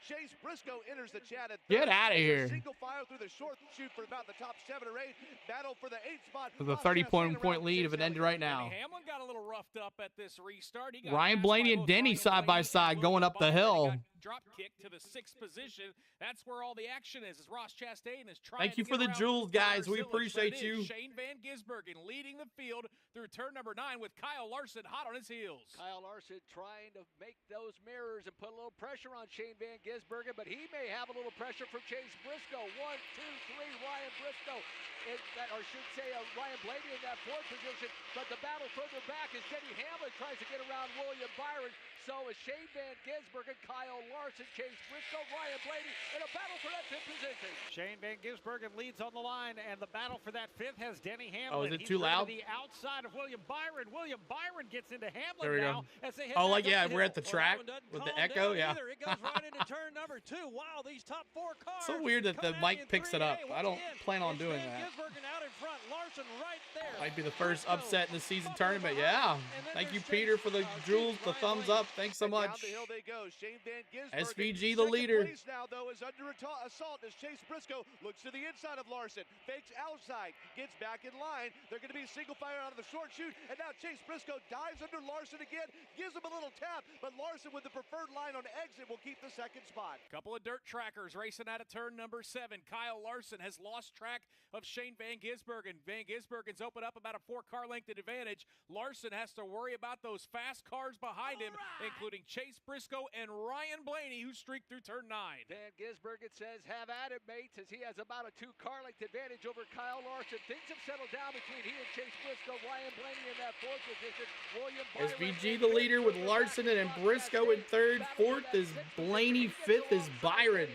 Get out of here. Single file through the short chute for about the top 7 or 8. Battle for the 8th spot. With a 30-point lead if it ended right now. Hamlin got a little roughed up at this restart. Ryan Blaney and Denny side by side going up the hill. Drop kick to the 6th position. That's where all the action is. As Ross Chastain is trying. Thank you for the jewels, guys. We appreciate you. Shane Van Gisbergen leading the field through turn number 9 with Kyle Larson hot on his heels. Kyle Larson trying to make those mirrors and put a little pressure on Shane Van Gisbergen, but he may have a little pressure from Chase Briscoe. 1, 2, 3, Ryan Briscoe, Ryan Blaney in that 4th position. But the battle further back as Denny Hamlin tries to get around William Byron. So is Shane Van Gisbergen, Kyle Larson, Chase Briscoe, Ryan Blaney in a battle for that 5th position. Shane Van Gisbergen leads on the line, and the battle for that 5th has Denny Hamlin. Oh, is it too loud? He's the outside of William Byron. William Byron gets into Hamlin there we now. Go. As they we're at the track with the echo. Yeah. It goes right into turn number 2. Wow, these top 4 cars. So weird that the mic picks it up. I don't plan on doing that. Gisbergen out in front, Larson right there. Might be the first upset in the season tournament. Yeah. Thank you, Peter, for the jewels, the thumbs up. Thanks so much. Hill they go. Shane Van Gisbergen. SVG the leader. Place now though is under assault as Chase Briscoe looks to the inside of Larson, fakes outside, gets back in line. They're going to be single fire out of the short chute, and now Chase Briscoe dives under Larson again, gives him a little tap, but Larson with the preferred line on exit will keep the 2nd spot. Couple of dirt trackers racing out of turn number 7. Kyle Larson has lost track of Shane Van Gisbergen. Van Gisbergen's opened up about a 4-car length advantage. Larson has to worry about those fast cars behind him, including Chase Briscoe and Ryan Blaney, who streaked through turn 9. Van Gisbergen says, have at it, mates, as he has about a 2-car length advantage over Kyle Larson. Things have settled down between he and Chase Briscoe. Ryan Blaney in that 4th position. William Byron, SVG the leader with Larson and Briscoe in 3rd. 4th is Blaney. 5th is Byron.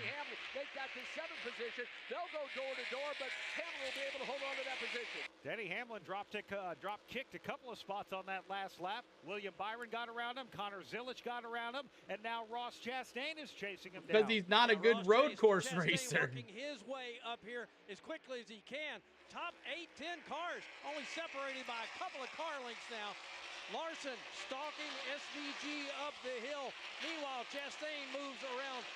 Take that to 7th position. They'll go door to door, but Hamlin will be able to hold on to that position. Denny Hamlin drop kicked a couple of spots on that last lap. William Byron got around him. Connor Zilic got around him. And now Ross Chastain is chasing him down. Because he's not a good road course racer. Working his way up here as quickly as he can. Top 8-10 cars, only separated by a couple of car lengths now. Larson stalking SVG up the hill. Meanwhile, Chastain moves around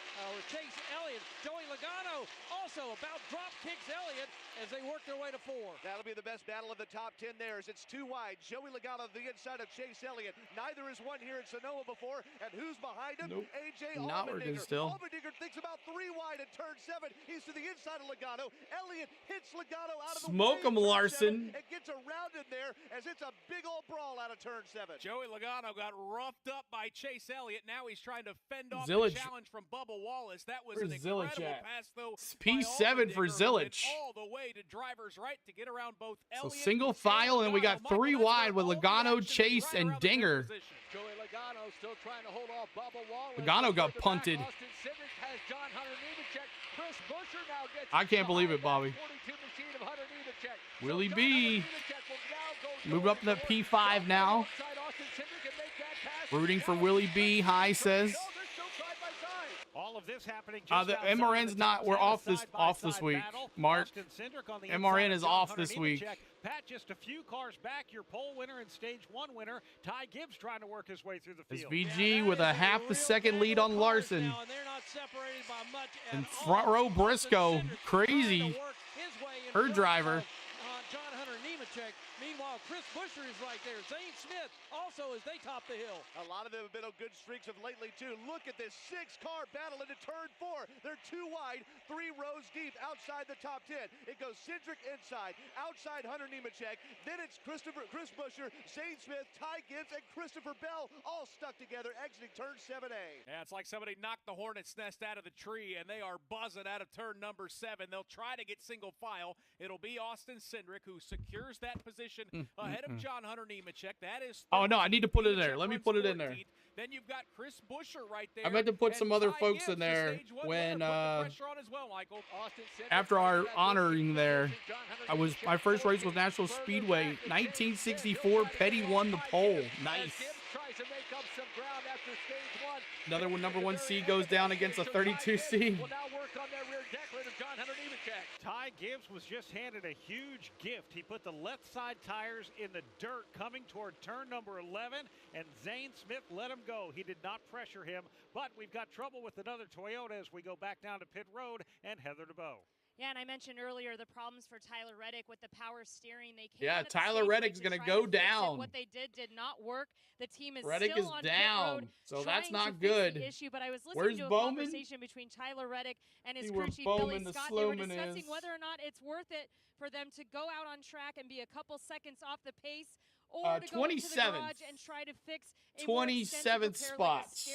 Chase Elliott. Joey Logano also about drop kicks Elliott as they work their way to 4. That'll be the best battle of the top 10 there as it's too wide. Joey Logano the inside of Chase Elliott. Neither has won here at Sonoma before. And who's behind him? Nope. AJ Not working Allmendinger. still. Allmendinger thinks about 3 wide at turn 7. He's to the inside of Logano. Elliott hits Logano out of the Smoke way him, Larson. and gets around him there as it's a big old brawl out of turn turn 7. Joey Logano got roughed up by Chase Elliott. Now he's trying to fend off Zillage. the challenge from Bubba Wallace. That was Where's an incredible Zillage at? pass, though. P7 for Zillage. All the way to driver's right to get around both So Elliott single file, and we got 3 wide with Logano, Chase, and Dinger. Joey Logano still trying to hold off Bubba Wallace. Logano got punted. Austin Cindric has John Hunter Nemechek. Chris Buescher now gets I can't believe it, Bobby. 42 machine of Hunter Nemechek. Willie B. Moved up to the P5 now. Rooting for Willie B. High says. All of this happening The MRN's not. We're off this week. Mark. MRN is off this week. Pat, just a few cars back, your pole winner and stage 1 winner. Ty Gibbs trying to work his way through the field. SVG with a half the second lead on Larson. And front row Briscoe, crazy. Her driver. John Hunter Nemechek. Meanwhile, Chris Buescher is right there. Zane Smith also as they top the hill. A lot of them have been on good streaks of lately, too. Look at this 6-car battle into turn 4. They're 2 wide, 3 rows deep outside the top 10. It goes Cindric inside, outside Hunter Nemechek. Then it's Chris Buescher, Zane Smith, Ty Gibbs, and Christopher Bell all stuck together exiting turn 7A. Yeah, it's like somebody knocked the hornet's nest out of the tree, and they are buzzing out of turn number 7. They'll try to get single file. It'll be Austin Cindric who secures that position ahead of John Hunter Nemechek. That is. Oh no, I need to put it in there. Let me put it in there. Then you've got Chris Buescher right there. I meant to put some other folks in there when after our honoring there. My first race was National Speedway 1964. Petty won the pole. Nice. Another one, number 1 seed goes down against a 32 seed. Ty Gibbs was just handed a huge gift. He put the left side tires in the dirt coming toward turn number 11, and Zane Smith let him go. He did not pressure him, but we've got trouble with another Toyota as we go back down to pit road and Heather DeBow. Yeah, and I mentioned earlier the problems for Tyler Reddick with the power steering. They came Yeah, Tyler Reddick's going to go down. What they did not work. The team is Reddick still is on down, pit road, so that's not trying to fix good. the issue, but I was listening Where's to a Bowman? conversation between Tyler Reddick and his See crew where chief Bowman, Billy the Scott. They were slowman discussing is. whether or not it's worth it for them to go out on track and be a couple seconds off the pace, or to go into the 27th. garage and try to fix a more extensive 27th repair, like a spots.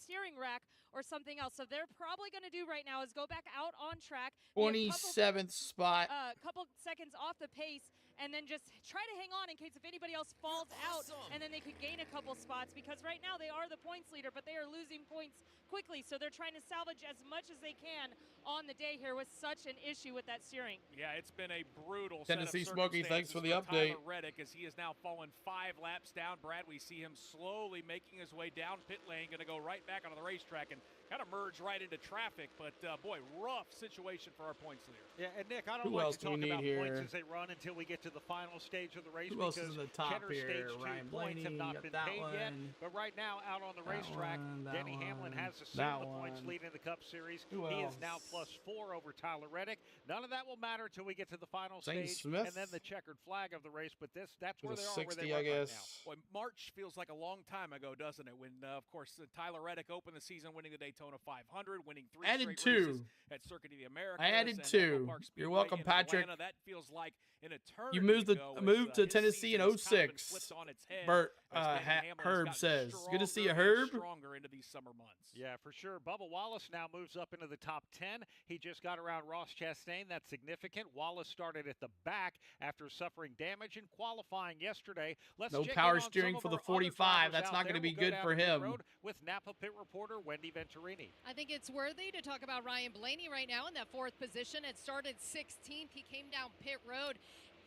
steering rack or something else. So they're probably going to do right now is go back out on track, 27th spot. a couple seconds off the pace, and then just try to hang on in case if anybody else falls out, and then they could gain a couple spots, because right now they are the points leader, but they are losing points quickly, so they're trying to salvage as much as they can on the day here with such an issue with that steering. Yeah, it's been a brutal Tennessee set of Smoky, thanks for the update. Tyler Reddick, as he has now fallen 5 laps down. Brad, we see him slowly making his way down pit lane, going to go right back onto the racetrack and kind of merge right into traffic. But boy, rough situation for our points leader. Yeah, and Nick, I don't Who like else to do we talk need about here? points as they run until we get to the final stage of the race. Who else because is in the top Kenner here? Stage 2 Ryan points have Blaney, not got been that paid yet. one. But right now, out on the racetrack, Denny Hamlin has assumed the points lead in the Cup Series. Who He is else? now +4 over Tyler Reddick. None of that will matter until we get to the final Zane stage Smith? and then the checkered flag of the race. But that's where It they was are, 60, where they I run right guess. now. Boy, March feels like a long time ago, doesn't it? When, of course, Tyler Reddick opened the season winning the Daytona 500, winning 3 Added straight 2. races at Circuit of the Americas. I added and 2. Park You're Speedway welcome, in Patrick. Atlanta. That feels like an eternity You moved ago to his Tennessee in season has kind of been 06. flipped on its head Bert, as Denny Hamlin has Herb gotten says. Good to see you, stronger and Herb. Stronger into these summer months. Yeah, for sure. Bubba Wallace now moves up into the top 10. He just got around Ross Chastain. That's significant. Wallace started at the back after suffering damage in qualifying yesterday. Let's No check power in on steering some of for the our other 45. drivers That's out not going to there. be We'll go good down for to pit him. road with Napa pit reporter Wendy Venturini. I think it's worthy to talk about Ryan Blaney right now in that 4th position. It started 16th. He came down pit road.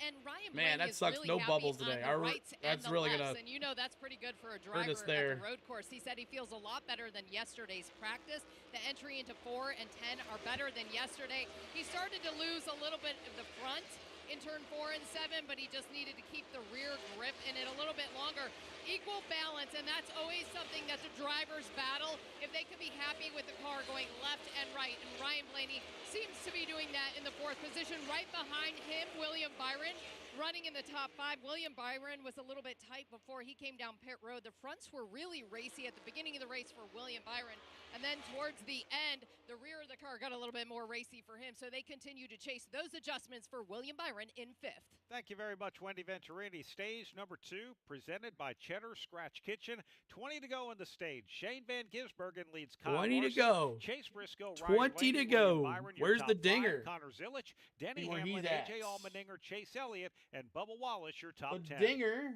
And Ryan Man, Blaney that is sucks. really No happy bubbles on today. the rights and That's the really lefts, gonna and you know that's pretty good for a hurt driver us at there. the road course. He said he feels a lot better than yesterday's practice. The entry into 4 and 10 are better than yesterday. He started to lose a little bit of the front in turn 4 and 7, but he just needed to keep the rear grip in it a little bit longer. Equal balance, and that's always something that the drivers battle. If they could be happy with the car going left and right, and Ryan Blaney seems to be doing that in the 4th position. Right behind him, William Byron. running in the top 5. William Byron was a little bit tight before he came down pit road. The fronts were really racy at the beginning of the race for William Byron. And then towards the end, the rear of the car got a little bit more racy for him. So they continue to chase those adjustments for William Byron in 5th. Thank you very much, Wendy Venturini. Stage number 2, presented by Cheddar Scratch Kitchen. 20 to go in the stage. Shane Van Gisbergen leads Kyle 20 to Larson, go. Chase Briscoe, 20 to go. Where's the dinger? Connor Zillich, Denny See where Hamlin, he's at. AJ Allmendinger, Chase Elliott, and Bubba Wallace, your top 10. The dinger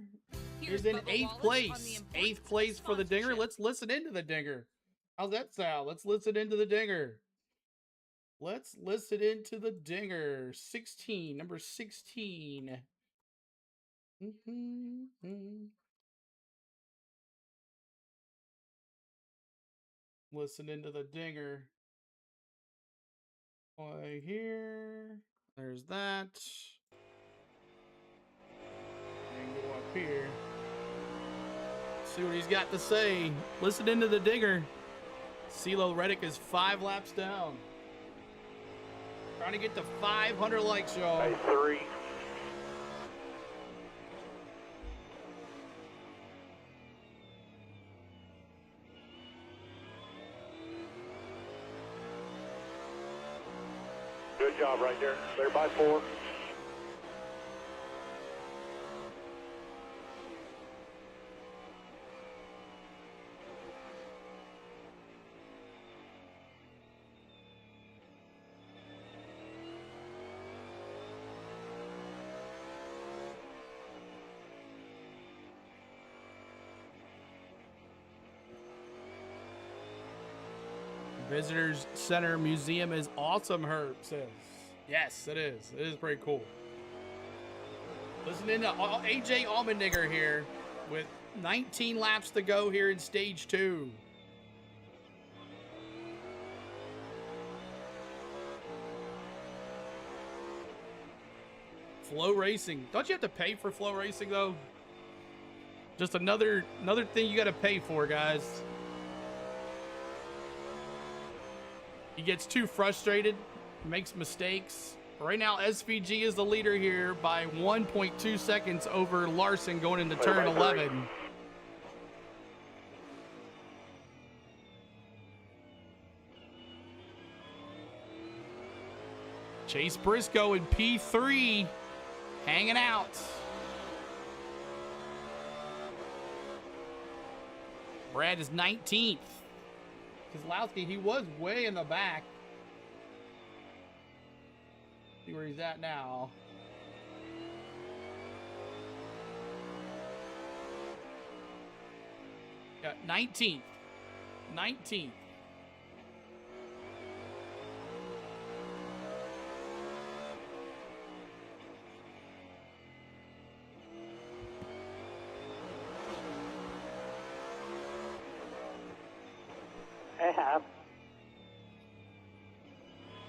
is in 8th place. 8th place for the dinger. Let's listen into the dinger. How's that sound? Let's listen into the dinger. Let's listen into the dinger. 16, number 16. Listen into the dinger. Right here. There's that. And go up here. See what he's got to say. Listen into the dinger. CeeLo Reddick is 5 laps down. Trying to get to 500 likes, y'all. 3. Good job right there. They're by 4. Visitors Center Museum is awesome, Herb says. Yes, it is. It is pretty cool. Listening to AJ Allmendinger here with 19 laps to go here in stage 2. Flow Racing. Don't you have to pay for Flow Racing though? Just another thing you got to pay for, guys. He gets too frustrated, makes mistakes. Right now, SVG is the leader here by 1.2 seconds over Larson going into turn 11. Chase Briscoe in P3, hanging out. Brad is 19th. Keselowski, he was way in the back. See where he's at now. Yeah, 19th. 19th.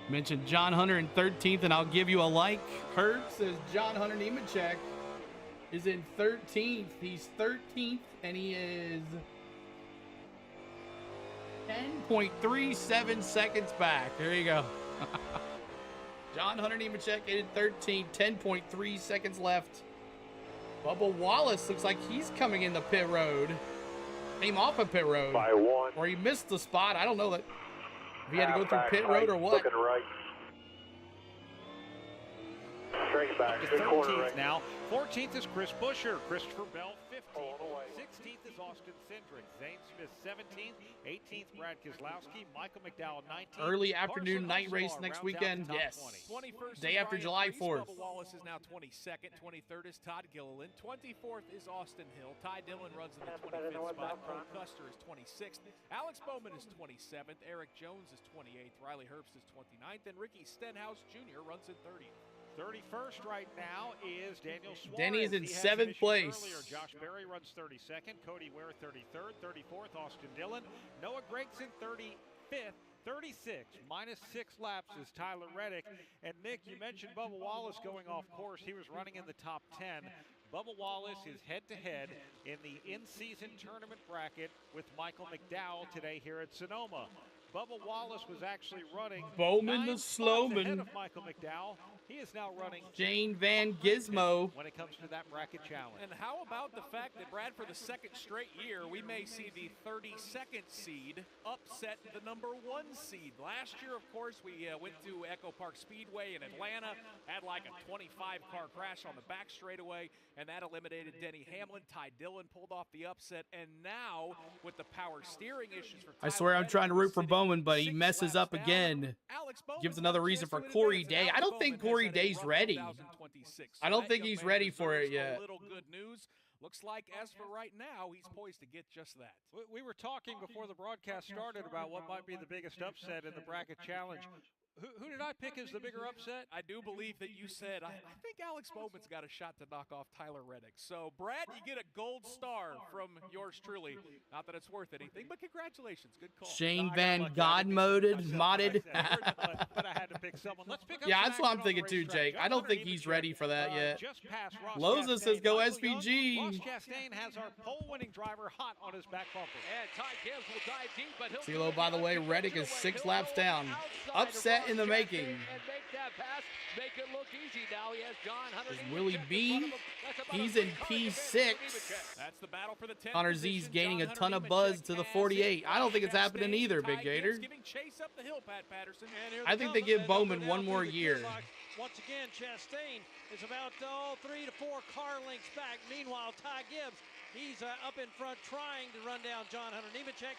Mentioned John Hunter in 13th, and I'll give you a like. Herb says John Hunter Nemechek is in 13th. He's 13th, and he is 10.37 seconds back. There you go. John Hunter Nemechek in 13th, 10.3 seconds left. Bubba Wallace looks like he's coming in the pit road. Came off of pit road. By 1. Or he missed the spot. I don't know that. If he had to go through pit road or what. Looking right. Straight back. Good corner 13th right now. 14th is Chris Buescher. Christopher Bell, 15th. 16th is Austin Cindric. Zane Smith, 17th. 18th, Brad Keselowski. Michael McDowell, 19th. Early afternoon night race next weekend. Yes. 21st Day after July 4th. Bubba Wallace is now 22nd. 23rd is Todd Gilliland. 24th is Austin Hill. Ty Dillon runs in the 25th spot. Cole Custer is 26th. Alex Bowman is 27th. Eric Jones is 28th. Riley Herbst is 29th. And Ricky Stenhouse Jr. runs in 30th. 31st right now is Daniel Suarez. Denny is in He had 7th some place. issues earlier. Josh Berry runs 32nd. Cody Ware 33rd. 34th, Austin Dillon. Noah Gragson 35th. 36th, minus 6 laps is Tyler Reddick. And Nick, you mentioned Bubba Wallace going off course. He was running in the top 10. Bubba Wallace is head-to-head in the in-season tournament bracket with Michael McDowell today here at Sonoma. Bubba Wallace was actually running Bowman 9 the spots ahead Slowman. of Michael McDowell. He is now running Shane Van Gizmo. when it comes to that bracket challenge. And how about the fact that, Brad, for the second straight year, we may see the 32nd seed upset the number 1 seed. Last year, of course, we went to Echo Park Speedway in Atlanta, had like a 25-car crash on the back straightaway, and that eliminated Denny Hamlin. Ty Dillon pulled off the upset, and now with the power steering issues for I swear I'm trying to root for Bowman, but he messes up again. Gives another reason for Corey Day. I don't think Corey Day's ready. I don't think he's ready for it yet. A little good news. Looks like, as for right now, he's poised to get just that. We were talking before the broadcast started about what might be the biggest upset in the bracket challenge. Who did I pick as the bigger upset? I do believe that you said, I think Alex Bowman's got a shot to knock off Tyler Reddick. So, Brad, you get a gold star from yours truly. Not that it's worth anything, but congratulations. Good call. Shane Van modded. But I had to pick someone. Let's pick up Yeah, that's what I'm thinking too, Jake. I don't think he's ready for that yet. Just past Ross Loza Chastain. says go Ross SVG. Chastain has our pole-winning driver hot on his back bumper. And Ty Gibbs will dive deep, but he'll CeeLo, by the way, Reddick is 6 laps down. Upset in the making. and make that pass, make it look easy. Now he has John Hunter. Is Willie B? He's in P6. That's the battle for the 10th Connor Z's gaining a ton of buzz to the 48. I don't think it's happening either, Big Gator. Giving chase up the hill, Pat Patterson. I think they give Bowman one more year. Once again, Chastain is about 3 to 4 car lengths back. Meanwhile, Ty Gibbs, he's up in front trying to run down John Hunter. Nemechek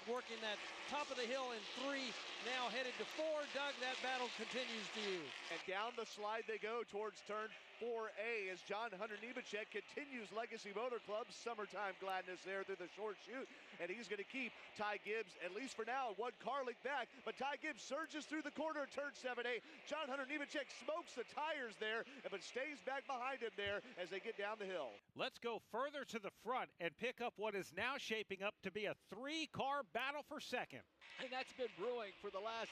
working that top of the hill in 3, now headed to 4. Doug, that battle continues to you. And down the slide they go towards turn 4A as John Hunter Nemechek continues Legacy Motor Club's summertime gladness there through the short chute. And he's going to keep Ty Gibbs, at least for now, 1 car length back. But Ty Gibbs surges through the corner at turn 7A. John Hunter Nemechek smokes the tires there, but stays back behind him there as they get down the hill. Let's go further to the front and pick up what is now shaping up to be a 3-car battle for second. And that's been brewing for the last,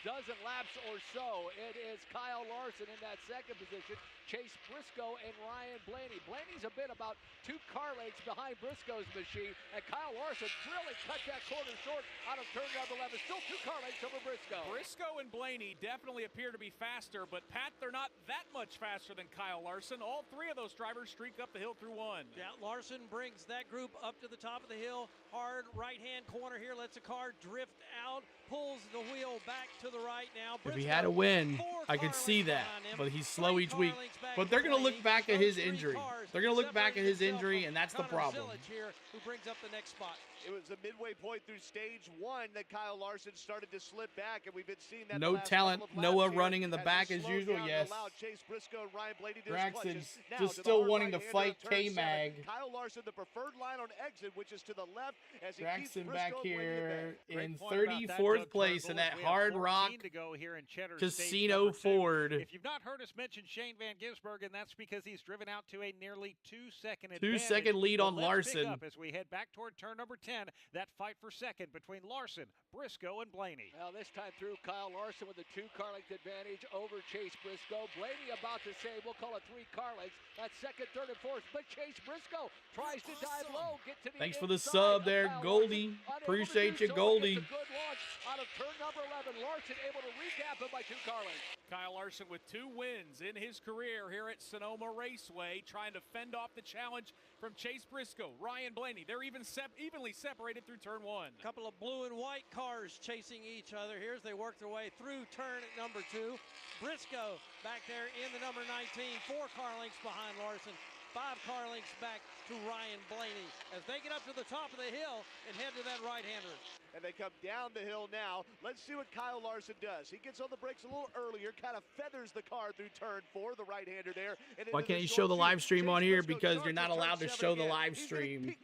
dozen laps or so. It is Kyle Larson in that second position, Chase Briscoe and Ryan Blaney. Blaney's a bit about 2 car lengths behind Briscoe's machine, and Kyle Larson really cut that corner short out of turn number 11. Still 2 car lengths over Briscoe. Briscoe and Blaney definitely appear to be faster, but Pat, they're not that much faster than Kyle Larson. All 3 of those drivers streak up the hill through 1. Yeah, Larson brings that group up to the top of the hill. Hard right-hand corner here, lets the car drift out, pulls the wheel back to the right now. If he had a win, I could see that, but he's slow each week. But they're going to look back at his injury. They're going to look back at his injury, and that's the problem. Here, who brings up the next spot. It was a midway point through stage 1 that Kyle Larson started to slip back, and we've been seeing that. No talent, Noah running in the back as usual, yes. Chase Briscoe and Ryan Blaney to Braxton's now just to still wanting to fight K-Mag. Kyle Larson, the preferred line on exit, which is to the left as he Braxton keeps back Briscoe here in Great point about that, 34th Doug place Turnbull, in that as we have Hard 14 Rock to go here in Cheddar Casino State number 2. Ford. If you've not heard us mention Shane Van Gisbergen, that's because he's driven out to a nearly 2-second advantage. 2-second lead But on let's pick Larson. up as we head back toward turn number 10, that fight for second between Larson, Briscoe, and Blaney. Well, this time through, Kyle Larson with a 2 car length advantage over Chase Briscoe. Blaney about to say, we'll call it 3 car lengths. That's second, third, and fourth. But Chase Briscoe tries to dive low, get to the Thanks for the inside sub there, Kyle Goldie. Larson, Appreciate you, so. Goldie. Gets a good launch out of turn number 11. Larson able to recap him by 2 car lengths. Kyle Larson with 2 wins in his career here at Sonoma Raceway, trying to fend off the challenge from Chase Briscoe, Ryan Blaney. They're even evenly separated through turn 1. A couple of blue and white cars chasing each other here as they work their way through turn number 2. Briscoe back there in the number 19, 4 car lengths behind Larson. 5 car lengths back to Ryan Blaney as they get up to the top of the hill and head to that right-hander. And they come down the hill now. Let's see what Kyle Larson does. He gets on the brakes a little earlier, kind of feathers the car through turn 4, the right-hander there. Why can't you show the live stream on here? Because you're not allowed to show the live stream.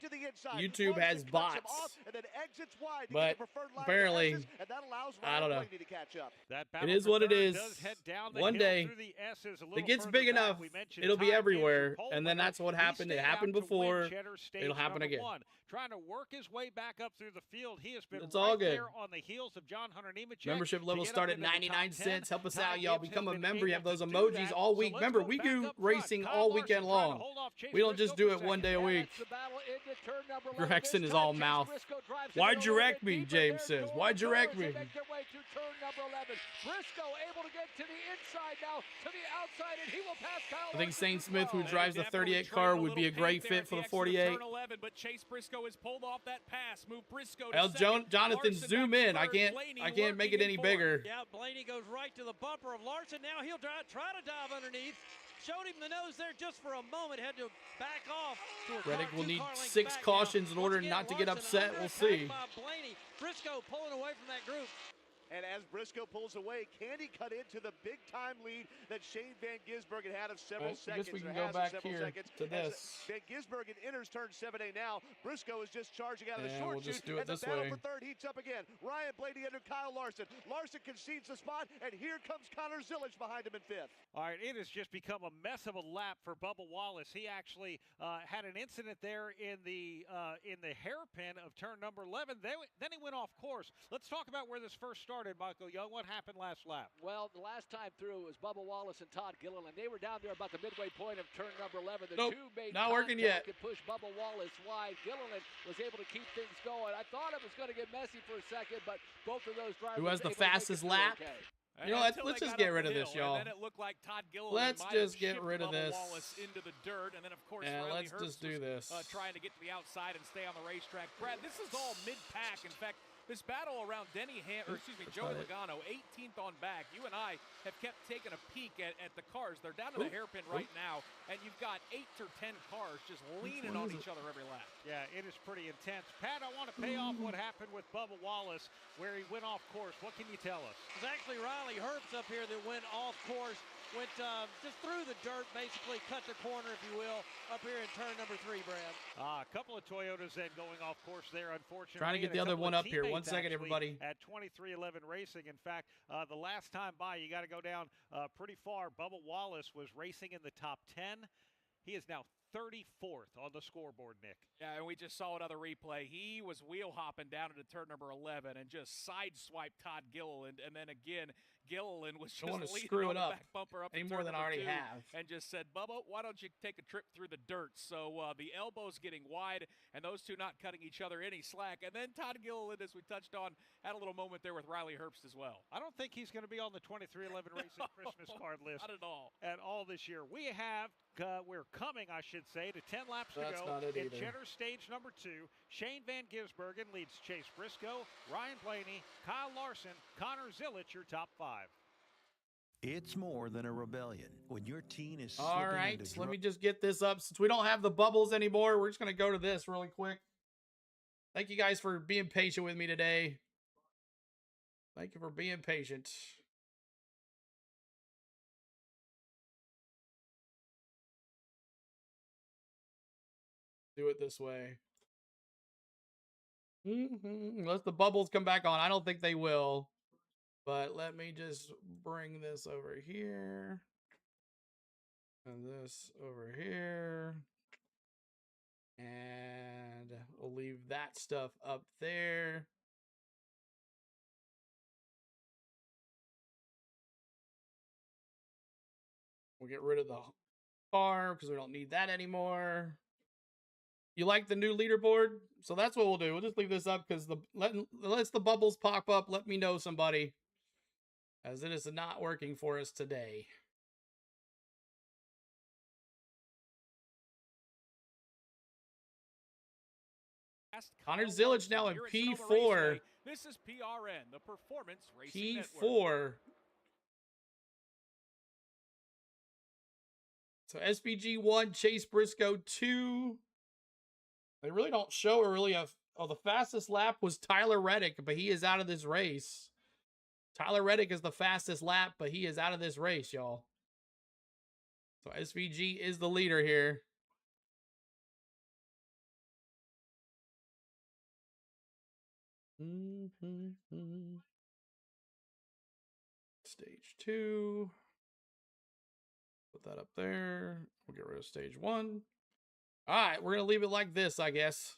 YouTube has bots. But apparently, I don't know. It is what it is. One day, it gets big enough, it'll be everywhere. And then that's what happened. It happened before. It'll happen again. Trying to work his way back up through the field. He has been been It's all good. there on the heels of John Hunter Nemechek. Membership levels start at 99 cents. Help us Ty out, y'all. Gibbs Become has a been member. You have able those to do emojis that. all So week. let's Remember, go we back do up front. racing Kyle all Larson weekend trying to long. hold off Chase We don't Briscoe just do for it one second. day a Yeah, week. that's the battle into turn number 11. Gregson This is time, all Chase mouth. Briscoe drives it Why'd a you little wreck bit me, deeper James there. says. Door Why'd you to door wreck as me? they make their way to turn number 11. Briscoe able to get to the inside now, to the outside, and he will pass Kyle I think Larson Saint as Smith, who well. drives the 38 car, would be a great fit for the 48. Turn 11, but Chase Briscoe has pulled off that pass. Move Briscoe to Well, second. Jonathan, Larson zoom back to in. I third. can't Blaney make it lurking any in fourth. bigger. Yeah, Blaney goes right to the bumper of Larson. Now he'll try to dive underneath. Showed him the nose there just for a moment. Had to back off. To a Reddick car, will two need car lengths 6 back cautions now. in order Once again, not to get Larson upset. under We'll attack see. by Blaney. Briscoe pulling away from that group. And as Briscoe pulls away, can he cut into the big-time lead that Shane Van Gisbergen had of several I seconds? guess we can or go has of back several here seconds. to As this. Van Gisbergen enters turn 7A now. Briscoe is just charging out of the And short we'll just chute, do it and the this battle way. for third heats up again. Ryan Blaney under Kyle Larson. Larson concedes the spot, and here comes Connor Zillage behind him in fifth. All right, it has just become a mess of a lap for Bubba Wallace. He actually had an incident there in the hairpin of turn number 11. Then he went off course. Let's talk about where this first started, Michael Young. What happened last lap? Well, the last time through it was Bubba Wallace and Todd Gilliland. They were down there about the midway point of turn number 11. The Nope, two made not working yet. contact and pushed Bubba Wallace wide. Gilliland was able to keep things going. I thought it was going to get messy for a second, but both of those drivers Who has the able to make it fastest through lap? okay. You know, let's just get rid of this, y'all. And then it looked like Todd Gilliland Let's might just have get shipped rid of Bubba this. Wallace into the dirt, and then of course Yeah, Riley let's Herbst just do was, this. trying to get to the outside and stay on the racetrack. Brad, this is all mid-pack. In fact, this battle around Joey Logano, 18th on back. You and I have kept taking a peek at the cars. They're down to the hairpin right now, and you've got 8 or 10 cars just leaning on each other every lap. Yeah, it is pretty intense. Pat, I want to pay off what happened with Bubba Wallace, where he went off course. What can you tell us? It was actually Riley Herbst up here that went off course. Went just through the dirt, basically cut the corner, if you will, up here in turn number 3, Brad. A couple of Toyotas then going off course there, unfortunately. Trying to get and a the other couple one of up here. 1 teammates second, actually everybody. At 2311 Racing. In fact, the last time by, you got to go down pretty far. Bubba Wallace was racing in the top 10. He is now 34th on the scoreboard, Nick. Yeah, and we just saw another replay. He was wheel hopping down into turn number 11 and just sideswiped Todd Gilliland. And then again, Gilliland was just leading screw on it the up back bumper up any to more turn than I number already 2 have. and just said, Bubba, why don't you take a trip through the dirt? So the elbows getting wide and those two not cutting each other any slack. And then Todd Gilliland, as we touched on, had a little moment there with Riley Herbst as well. I don't think he's going to be on the 2311 Racing Christmas card list Not at all. At all this year. We're coming, I should say, to 10 laps That's to go not it in either. Cheddar stage number 2. Shane Van Gisbergen leads Chase Briscoe, Ryan Blaney, Kyle Larson, Connor Zillage, your top 5. It's more than a rebellion when your teen is All slipping right, into let me just get this up. Since we don't have the bubbles anymore, we're just going to go to this really quick. Thank you guys for being patient with me today. Thank you for being patient. Do it this way. Unless the bubbles come back on. I don't think they will. But let me just bring this over here. And this over here. And we'll leave that stuff up there. We'll get rid of the car because we don't need that anymore. You like the new leaderboard? So that's what we'll do. We'll just leave this up because unless the bubbles pop up, let me know, somebody, as it is not working for us today. Connor Zillage now in P4. This is PRN, the Performance Racing Network. P4. So SPG 1, Chase Briscoe 2. They really don't show really the fastest lap was Tyler Reddick, but he is out of this race. Tyler Reddick is the fastest lap, but he is out of this race, y'all. So SVG is the leader here. Stage 2. Put that up there. We'll get rid of stage 1. All right, we're going to leave it like this, I guess,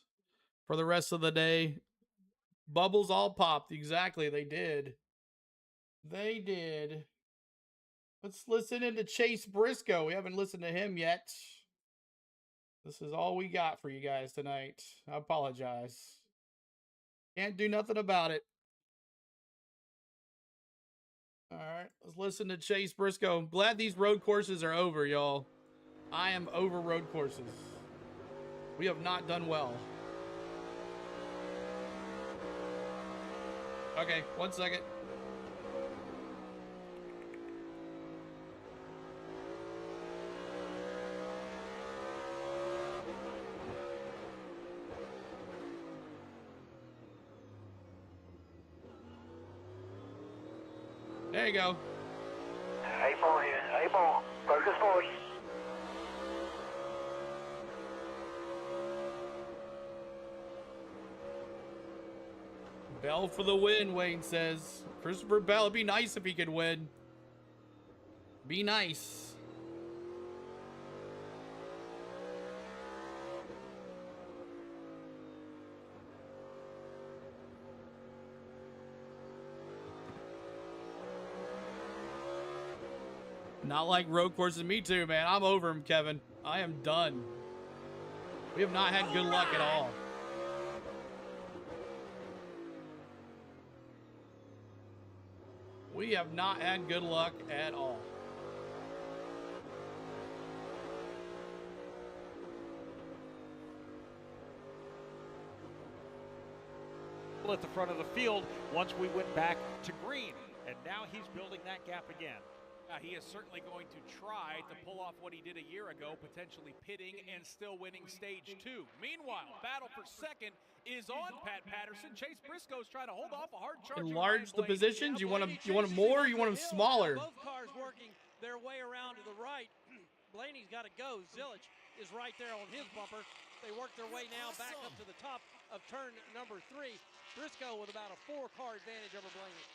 for the rest of the day. Bubbles all popped. Exactly, they did. They did. Let's listen into Chase Briscoe. We haven't listened to him yet. This is all we got for you guys tonight. I apologize. Can't do nothing about it. All right, let's listen to Chase Briscoe. I'm glad these road courses are over, y'all. I am over road courses. We have not done well. Okay, 1 second. There you go. 8-4 here, 8-4. Focus forward. Bell for the win, Wayne says. Christopher Bell, it'd be nice if he could win. Be nice. Not like road courses. Me too, man. I'm over him, Kevin. I am done. We have not had good luck at all. We have not had good luck at all. At the front of the field once we went back to green, and now he's building that gap again. He is certainly going to try to pull off what he did a year ago, potentially pitting and still winning stage 2. Meanwhile, battle for second is on Pat Patterson. Chase Briscoe's trying to hold off a hard charge. Enlarge the positions. You want them more, or you want them smaller? Both cars working their way around to the right. Blaney's got to go. Zilich is right there on his bumper. They work their way now back up to the top of turn number 3. Briscoe with about a 4-car advantage over Blaney.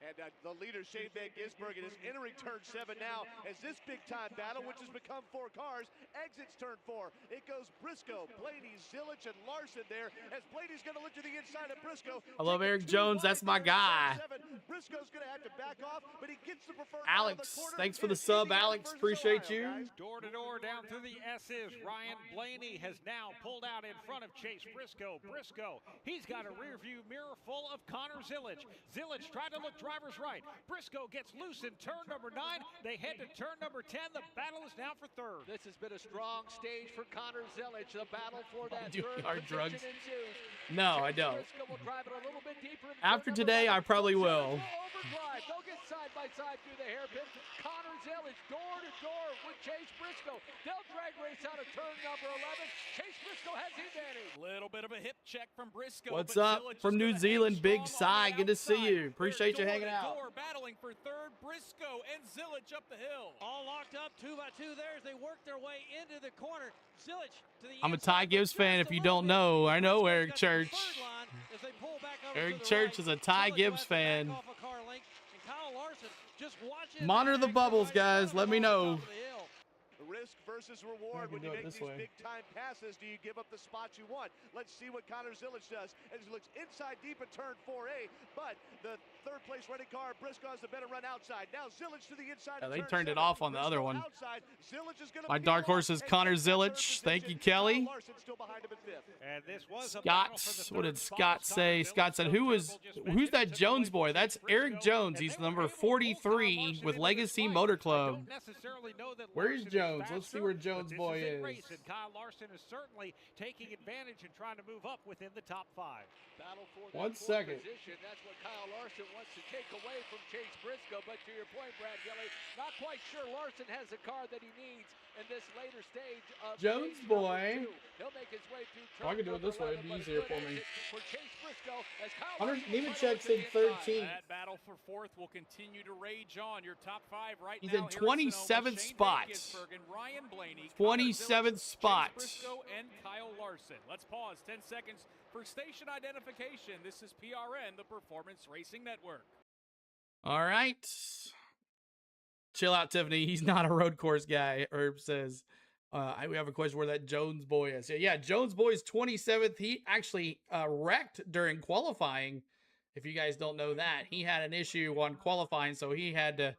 And the leader, Shane Van Gisbergen, is entering turn 7 now as this big-time battle, which has become 4 cars, exits turn 4. It goes Briscoe, Blaney, Zilich, and Larson there as Blaney's going to look to the inside of Briscoe. I love Eric Jones. That's my guy. Briscoe's going to have to back off, but he gets the preferred Alex, thanks for the sub, Alex. Appreciate you. Door to door down through the S's. Ryan Blaney has now pulled out in front of Chase Briscoe. Briscoe, he's got a rear view mirror full of Connor Zilich. Zilich tried to look driver's right. Briscoe gets loose in turn number 9. They head to turn number 10. The battle is now for third. This has been a strong stage for Connor Zilich. The battle for that Do third hard drugs? ensues. No, I don't. Briscoe will drive it a little bit deeper in After turn today, I number 11. probably will. Overdrive. They'll get side by side through the hairpin. Connor Zilich door to door with Chase Briscoe. They'll drag race out of turn number 11. Chase Briscoe has the advantage. Little bit of a hip check from Briscoe. What's up from New Zealand, Big Cy? Good to see you. Appreciate you hanging out. Battling for third, Briscoe and Zilich up the hill. All locked up 2 by 2 there as they work their way into the corner. Zilich to the I'm a Ty Gibbs fan. If you don't know, I know Eric Church. Eric Church is a Ty Gibbs fan. Monitor the bubbles, guys. Let me know. Risk versus reward. When you make these big-time passes, do you give up the spots you want? Let's see what Connor Zilich does as he looks inside deep at turn 4A, but the third-place running car, Briscoe, has the better run outside. Now Zilich to the inside. Yeah, they turned it off on the other one. Is My dark horse is Connor Zilich. Thank you, Kelly. And this was Scott, what did Scott say? Scott said, who's that Jones boy? That's Eric Jones. He's number 43 with Legacy Motor Club. Where's Jones? Let's see where Jones boy is. Kyle Larson is certainly taking advantage and trying to move up within the top 5. Battle for 1 second. Position. That's what Kyle Larson wants to take away from Chase Briscoe. But to your point, Brad Kelly, not quite sure Larson has the car that he needs in this later stage of Jones boy. He'll make his way through Oh, I can do it this way. It'd be easier for me. For Chase Briscoe, as Kyle Nemechek's in 13th. That battle for fourth will continue to rage on. Your top 5 right He's now. in 27th spot. Ryan Blaney, 27th spot. Briscoe and Kyle Larson. Let's pause 10 seconds for station identification. This is PRN, the Performance Racing Network. All right. Chill out, Tiffany. He's not a road course guy, Herb says. We have a question where that Jones boy is. Yeah, Jones boy is 27th. He actually wrecked during qualifying. If you guys don't know that, he had an issue on qualifying, so he had to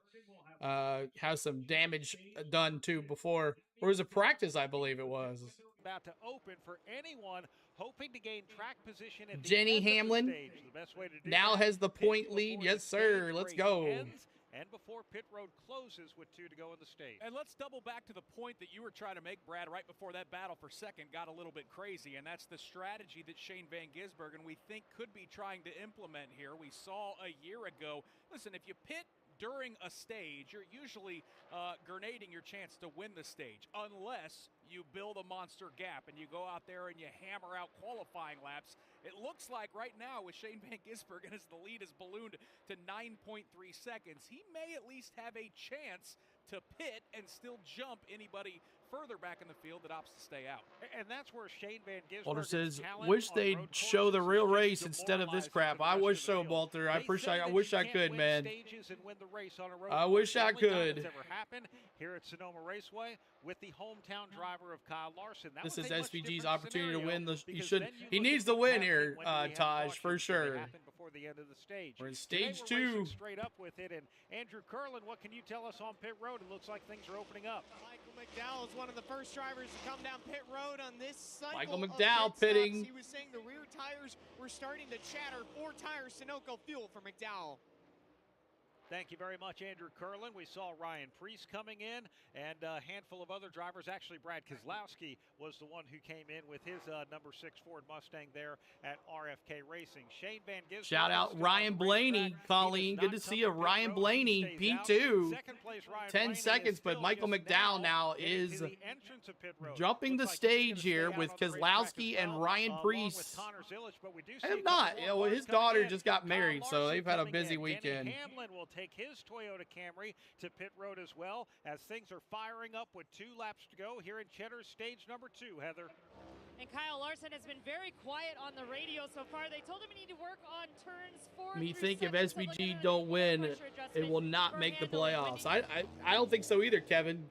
have some damage done too before. Or was it practice, I believe it was. About to open for anyone hoping to gain track position at the Jenny end Hamlin of the stage. The best way to do now that, has the point lead. Yes, sir. Let's go. And before pit road closes with 2 to go in the stage. And let's double back to the point that you were trying to make, Brad, right before that battle for second got a little bit crazy, and that's the strategy that Shane Van Gisbergen we think could be trying to implement here. We saw a year ago, listen, if you pit during a stage, you're usually grenading your chance to win the stage, unless you build a monster gap and you go out there and you hammer out qualifying laps. It looks like right now with Shane Van Gisbergen as the lead is ballooned to 9.3 seconds, he may at least have a chance to pit and still jump anybody further back in the field that opts to stay out. And that's where Shane Van Gisbergen Walter says, wish they'd show the real race instead of this crap. I wish so, Walter. I wish I could, man. I wish I could. Ever happened here at Sonoma Raceway with the hometown driver of Kyle Larson. This is SVG's opportunity to win. He needs to win here, Taj, for sure. Before the end of the stage. We're in stage 2. Straight up with it. And Andrew Curlin, what can you tell us on pit road? It looks like things are opening up. Michael McDowell is one of the first drivers to come down pit road on this cycle. Michael McDowell pitting. He was saying the rear tires were starting to chatter. 4 tires, Sunoco fuel for McDowell. Thank you very much, Andrew Curlin. We saw Ryan Priest coming in and a handful of other drivers. Actually, Brad Keselowski was the one who came in with his number 6 Ford Mustang there at RFK Racing. Shane Van Gisbergen. Shout out Ryan Blaney, Colleen. Good to see you, Ryan Blaney, P2. 10 seconds, but Michael McDowell now is jumping the stage here with Keselowski and Ryan Priest. I have not. His daughter just got married, so they've had a busy weekend. Hamlin will take his Toyota Camry to pit road as well as things are firing up with 2 laps to go here in Cheddar's stage number 2, Heather. And Kyle Larson has been very quiet on the radio so far. They told him he need to work on turns 4 Me think if SVG don't win, it will not make the playoffs. I don't think so either, Kevin.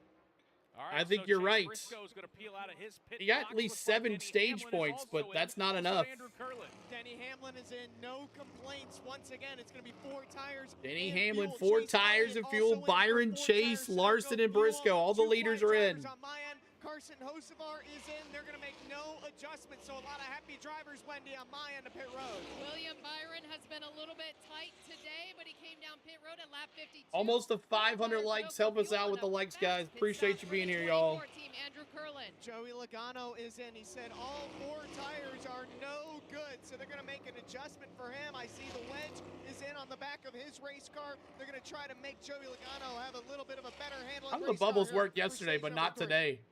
Right, I think so you're Chase right. Briscoe's gonna peel out of his pit He got box. at least Looks like 7 Denny stage Hamlin is points, but also that's in. not Also enough. Andrew Curlin. Denny Hamlin is in, no complaints. Once again, it's going to be 4 tires. Denny and Hamlin, fuel. 4 Chase tires Elliott and fuel. also in for Byron, 4 Chase, tires. Larson, and Fuel. Briscoe. All the 2 leaders white are in. drivers on my end. Carson Hocevar is in. They're going to make no adjustments. So a lot of happy drivers, Wendy, on my end of pit road. William Byron has been a little bit tight today, but he came down pit road at lap 52. Almost to 500 likes. Help us out with the likes, guys. Appreciate you being here, y'all. Team Andrew Curlin. Joey Logano is in. He said all 4 tires are no good, so they're going to make an adjustment for him. I see the wedge is in on the back of his race car. They're going to try to make Joey Logano have a little bit of a better handle. How did the bubbles work yesterday, but not today?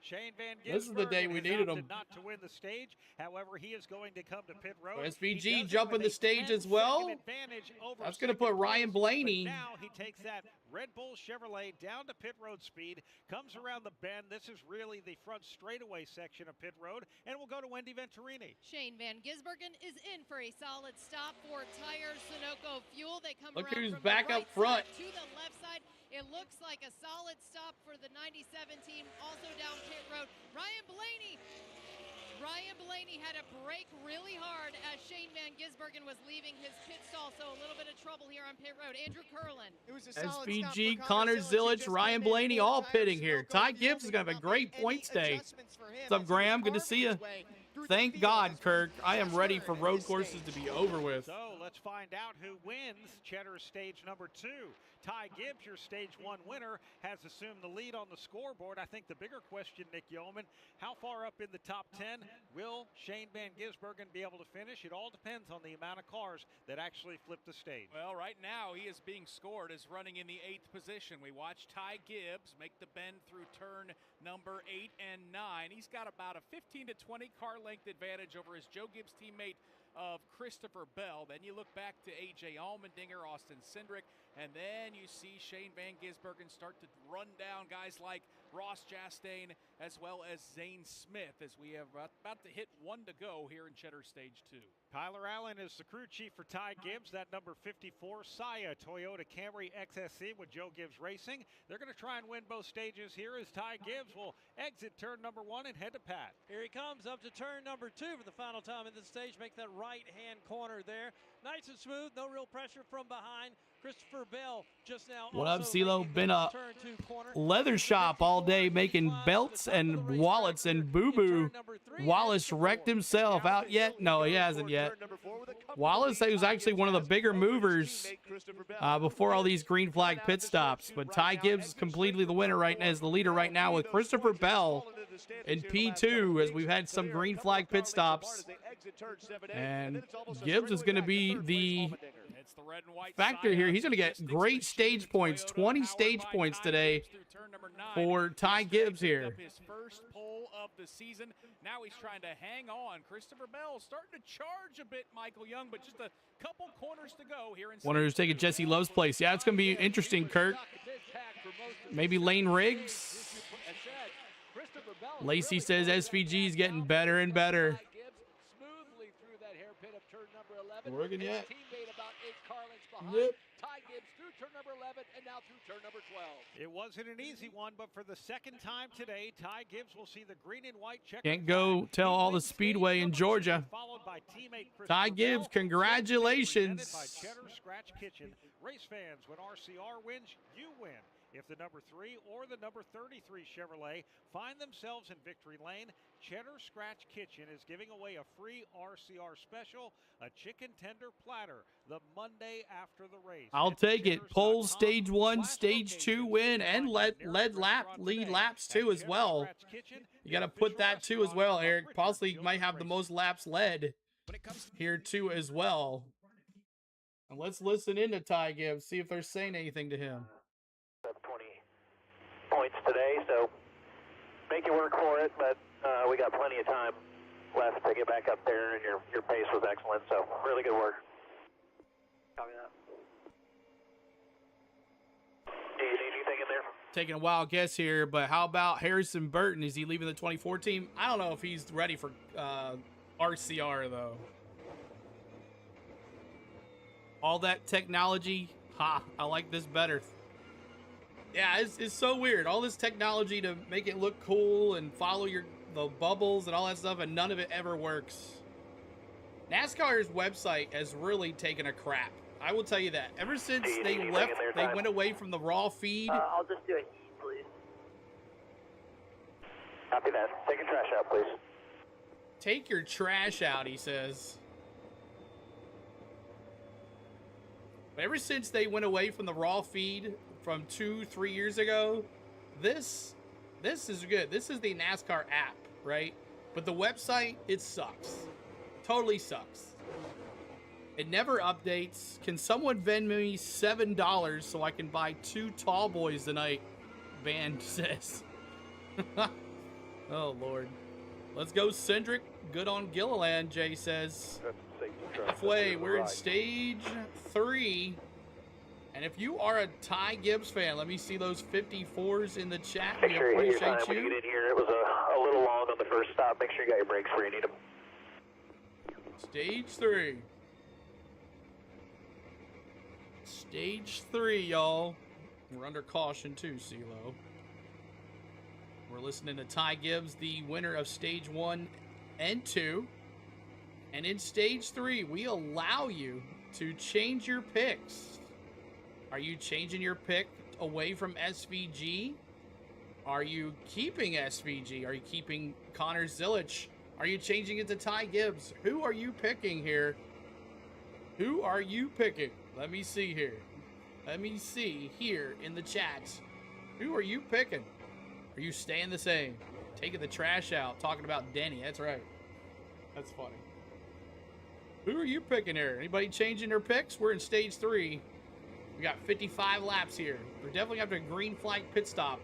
Shane Van Gisbergen This is the day we needed him. not to win the stage. However, he is going to come to pit road. SVG jumping the stage as well. That's going to put Ryan Blaney. Now he takes that Red Bull Chevrolet down to pit road speed, comes around the bend. This is really the front straightaway section of pit road, and we'll go to Wendy Venturini. Shane Van Gisbergen is in for a solid stop. 4 tires, Sunoco fuel. They come Look around who's from back the right up front. side to the left side. It looks like a solid stop for the 97 team. Also down pit road, Ryan Blaney. Ryan Blaney had to brake really hard as Shane Van Gisbergen was leaving his pit stall, so a little bit of trouble here on pit road. Andrew Curlin. It was a solid stop SVG, for Connor Zillich, Ryan Blaney, all pitting here. Ty Gibbs is going to have a great points day. What's up, Graham? Good to see you. Thank God, Kirk. I am ready for road courses to be over with. So let's find out who wins Cheddar's stage number 2. Ty Gibbs, your stage 1 winner, has assumed the lead on the scoreboard. I think the bigger question, Nick Yeoman, how far up in the top 10 will Shane Van Gisbergen be able to finish? It all depends on the amount of cars that actually flip the stage. Well, right now he is being scored as running in the 8th position. We watched Ty Gibbs make the bend through turn number 8 and 9. He's got about a 15 to 20 car length advantage over his Joe Gibbs teammate of Christopher Bell. Then you look back to AJ Allmendinger, Austin Cindric, And then you see Shane Van Gisbergen start to run down guys like Ross Chastain as well as Zane Smith as we have about to hit 1 to go here in Cheddar Stage 2. Tyler Allen is the crew chief for Ty Gibbs. That number 54, Saya Toyota Camry XSC with Joe Gibbs Racing. They're going to try and win both stages here as Ty Gibbs will exit turn number 1 and head to Pat. Here he comes up to turn number 2 for the final time in the stage. Make that right-hand corner there. Nice and smooth, no real pressure from behind. Christopher Bell just now. What up, CeeLo? Been a leather shop all day making belts and wallets and boo-boo. Wallace wrecked himself out yet? No, he hasn't yet. Wallace was actually one of the bigger movers before all these green flag pit stops. But Ty Gibbs is completely the winner right now, is the leader right now with Christopher Bell in P2 as we've had some green flag pit stops. And Gibbs is going to be the factor here. He's going to get great stage points, 20 stage points today for Ty Gibbs here. His first pole of the season. Now he's trying to hang on. Christopher Bell starting to charge a bit, Michael Young, but just a couple corners to go here. Wonder who's taking Jesse Love's place. Yeah, it's going to be interesting, Kurt. Maybe Lane Riggs. Lacey says SVG is getting better and better. Working yet? Yep. Ty Gibbs through turn number 11 and now through turn number 12. It wasn't an easy one, but for the second time today, Ty Gibbs will see the green and white checker. Can't go tell all the speedway in Georgia. Ty Gibbs, congratulations. By Cheddar Scratch Kitchen. Race fans, when RCR wins, you win. If the number 3 or the number 33 Chevrolet find themselves in victory lane, Cheddar Scratch Kitchen is giving away a free RCR special, a chicken tender platter, the Monday after the race. I'll take it. Polls stage 1, stage 2 win, and lead laps too as well. You got to put that too as well, Eric. Possibly might have the most laps led here too as well. And let's listen in to Ty Gibbs, see if they're saying anything to him. 20 points today, so make it work for it, but we got plenty of time left to get back up there, and your pace was excellent, so really good work. Copy that. Do you need anything in there? Taking a wild guess here, but how about Harrison Burton? Is he leaving the 24 team? I don't know if he's ready for RCR, though. All that technology, I like this better. Yeah, it's so weird. All this technology to make it look cool and follow the bubbles and all that stuff, and none of it ever works. NASCAR's website has really taken a crap. I will tell you that. Ever since they left, they went away from the raw feed. I'll just do a heat, please. Copy that. Take your trash out, please. Take your trash out, he says. But ever since they went away from the raw feed from 2-3 years ago, this is good. This is the NASCAR app, right? But the website, it sucks. Totally sucks. It never updates. Can someone Venmo me $7 so I can buy 2 tall boys tonight? Band says. Oh, Lord. Let's go, Cindric. Good on Gilliland, Jay says. Halfway, we're in stage 3. And if you are a Ty Gibbs fan, let me see those 54s in the chat. Make we sure you appreciate when you get in here. It was a little long on the first stop. Make sure you got your brakes where you need them. Stage 3. Stage 3, y'all. We're under caution too, CeeLo. We're listening to Ty Gibbs, the winner of stage 1 and 2. And in stage 3, we allow you to change your picks. Are you changing your pick away from SVG? Are you keeping SVG? Are you keeping Connor Zilic? Are you changing it to Ty Gibbs? Who are you picking here? Who are you picking? Let me see here. Let me see here in the chats. Who are you picking? Are you staying the same? Taking the trash out. Talking about Denny. That's right. That's funny. Who are you picking here? Anybody changing their picks? We're in stage 3. We got 55 laps here. We're definitely going to have a green flag pit stop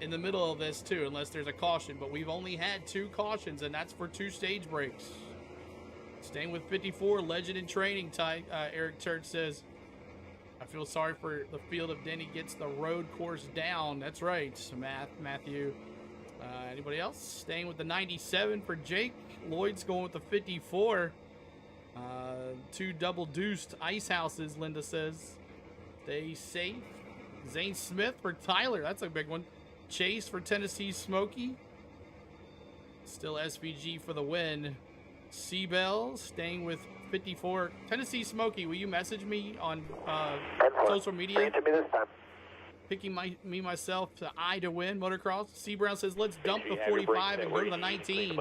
in the middle of this too, unless there's a caution. But we've only had 2 cautions, and that's for 2 stage breaks. Staying with 54, legend in training, Eric Church says. I feel sorry for the field if Denny gets the road course down. That's right, Matthew. Anybody else? Staying with the 97 for Jake. Lloyd's going with the 54. Two double-deuced ice houses, Linda says. Stay safe. Zane Smith for Tyler. That's a big one. Chase for Tennessee Smoky. Still SVG for the win. Seabell staying with 54. Tennessee Smoky, will you message me on social media? Picking me myself to I to win motocross. C Brown says let's dump the 45 and go to the 19.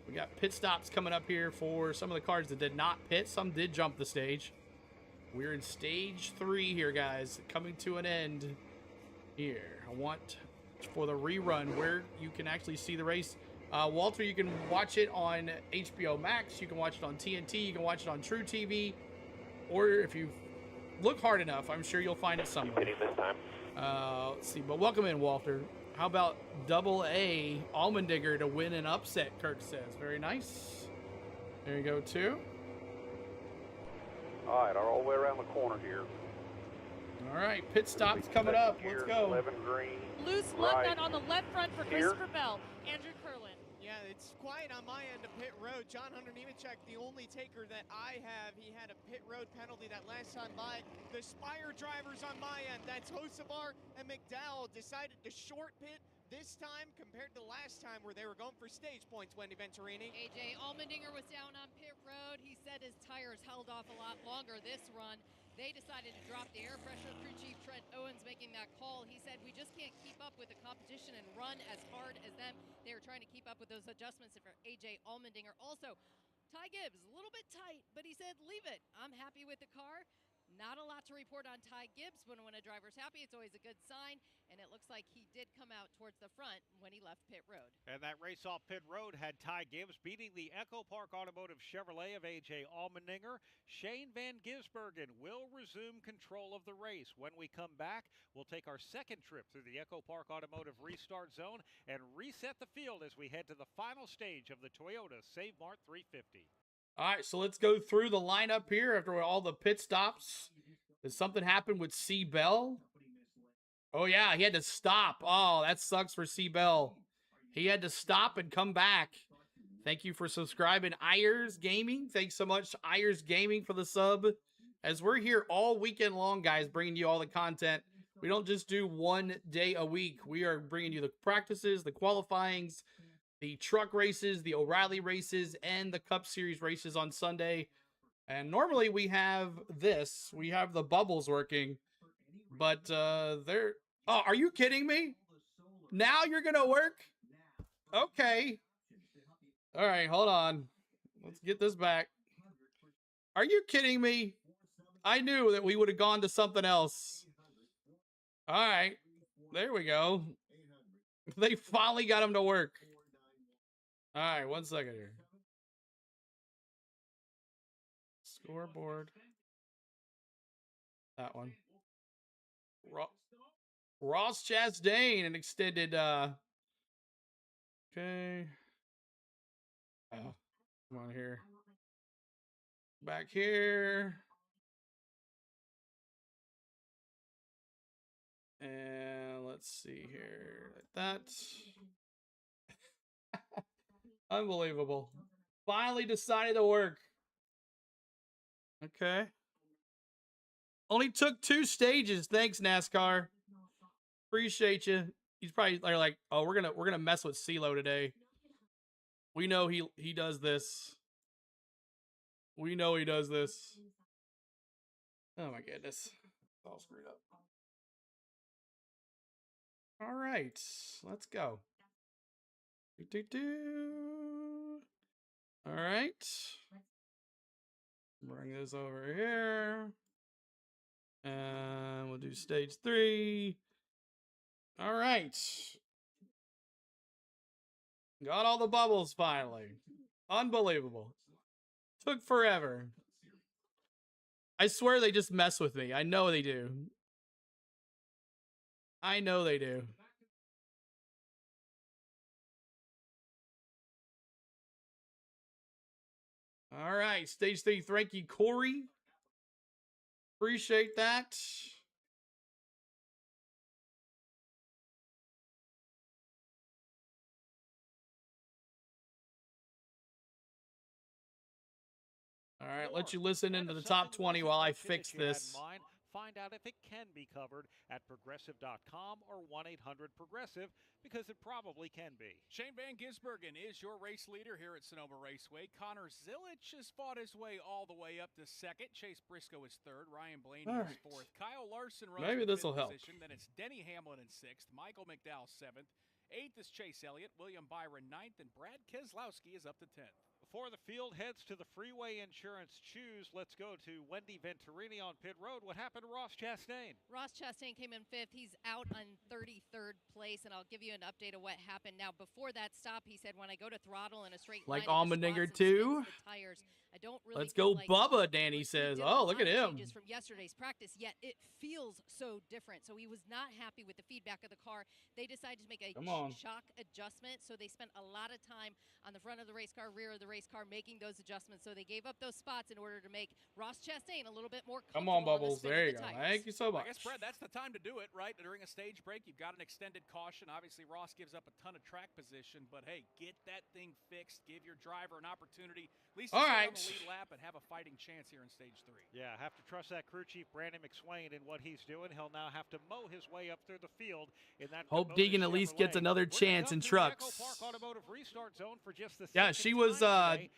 We got pit stops coming up here for some of the cars that did not pit. Some did jump the stage. We're in stage 3 here, guys. Coming to an end here. I want for the rerun where you can actually see the race. Walter, you can watch it on HBO Max. You can watch it on TNT. You can watch it on True TV. Or if you look hard enough, I'm sure you'll find it somewhere. Let's see. But welcome in, Walter. How about double A Allmendinger to win an upset, Kirk says. Very nice. There you go, too. All right, all the way around the corner here. All right, pit stops coming up. Let's go. 11 green. Loose left nut on the left front for Christopher Bell. Andrew Curlin. Yeah, it's quiet on my end of pit road. John Hunter Nemechek, the only taker that I have. He had a pit road penalty that last time by. The Spire drivers on my end, that's Hocevar and McDowell, decided to short pit this time compared to last time where they were going for stage points, Wendy Venturini. AJ Allmendinger was down on pit road. He said his tires held off a lot longer this run. They decided to drop the air pressure. Crew Chief Trent Owens making that call. He said, we just can't keep up with the competition and run as hard as them. They were trying to keep up with those adjustments for AJ Allmendinger. Also, Ty Gibbs, a little bit tight, but he said, leave it. I'm happy with the car. Not a lot to report on Ty Gibbs, but when a driver's happy, it's always a good sign. And it looks like he did come out towards the front when he left pit road. And that race off pit road had Ty Gibbs beating the Echo Park Automotive Chevrolet of A.J. Allmendinger. Shane Van Gisbergen will resume control of the race. When we come back, we'll take our second trip through the Echo Park Automotive restart zone and reset the field as we head to the final stage of the Toyota Save Mart 350. All right, so let's go through the lineup here after all the pit stops. Did something happen with C. Bell? Oh, yeah, he had to stop. Oh, that sucks for C. Bell. He had to stop and come back. Thank you for subscribing, Ayers Gaming. Thanks so much, Ayers Gaming, for the sub. As we're here all weekend long, guys, bringing you all the content. We don't just do one day a week. We are bringing you the practices, the qualifyings, the truck races, the O'Reilly races, and the Cup Series races on Sunday. And normally we have this. We have the bubbles working. But they're... Oh, are you kidding me? Now you're going to work? Okay. All right, hold on. Let's get this back. Are you kidding me? I knew that we would have gone to something else. All right. There we go. They finally got him to work. All right, 1 second here. Scoreboard. That one. Ross Chastain, an extended, okay. Oh, come on here. Back here. And let's see here. Like that. Unbelievable. Finally decided to work. Okay. Only took 2 stages. Thanks, NASCAR. Appreciate you. He's probably like, oh, we're gonna mess with CeeLo today. We know he does this. We know he does this. Oh my goodness. It's all screwed up. All right, let's go. All right. Bring this over here. And we'll do stage 3. All right. Got all the bubbles finally. Unbelievable. Took forever. I swear they just mess with me. I know they do. I know they do. All right, stage 3. Thank you, Corey. Appreciate that. All right, let you listen into the top 20 while I fix this. Find out if it can be covered at progressive.com or 1-800-PROGRESSIVE, because it probably can be. Shane Van Gisbergen is your race leader here at Sonoma Raceway. Connor Zilich has fought his way all the way up to second. Chase Briscoe is third. Ryan Blaney is fourth. Kyle Larson runs Maybe in this will fifth help. position. Then it's Denny Hamlin in sixth. Michael McDowell seventh. Eighth is Chase Elliott. William Byron ninth. And Brad Keselowski is up to 10th. Before the field heads to the Freeway Insurance Choose, let's go to Wendy Venturini on pit road. What happened to Ross Chastain? Ross Chastain came in fifth. He's out on 33rd place, and I'll give you an update of what happened. Now, before that stop, he said, when I go to throttle in a straight Like line, Allmendinger too. tires, I don't really Let's go, like Bubba. Danny says, "Oh, look at him." From yesterday's practice, yet it feels so different. So he was not happy with the feedback of the car. They decided to make a shock adjustment. So they spent a lot of time on the front of the race car, rear of the race car, making those adjustments. So they gave up those spots in order to make Ross Chastain a little bit more Come on, comfortable Bubbles. There you go. Thank you so much. I guess, Brad, that's the time to do it, right? During a stage break, you've got an extended caution. Obviously, Ross gives up a ton of track position, but hey, get that thing fixed. Give your driver an opportunity, at least to stay on the lead lap and have a fighting chance here in stage 3. Yeah, have to trust that crew chief, Brandon McSwain, in what he's doing. He'll now have to mow his way up through the field in that. Hope Deegan at least gets another chance in trucks. Yeah, she was.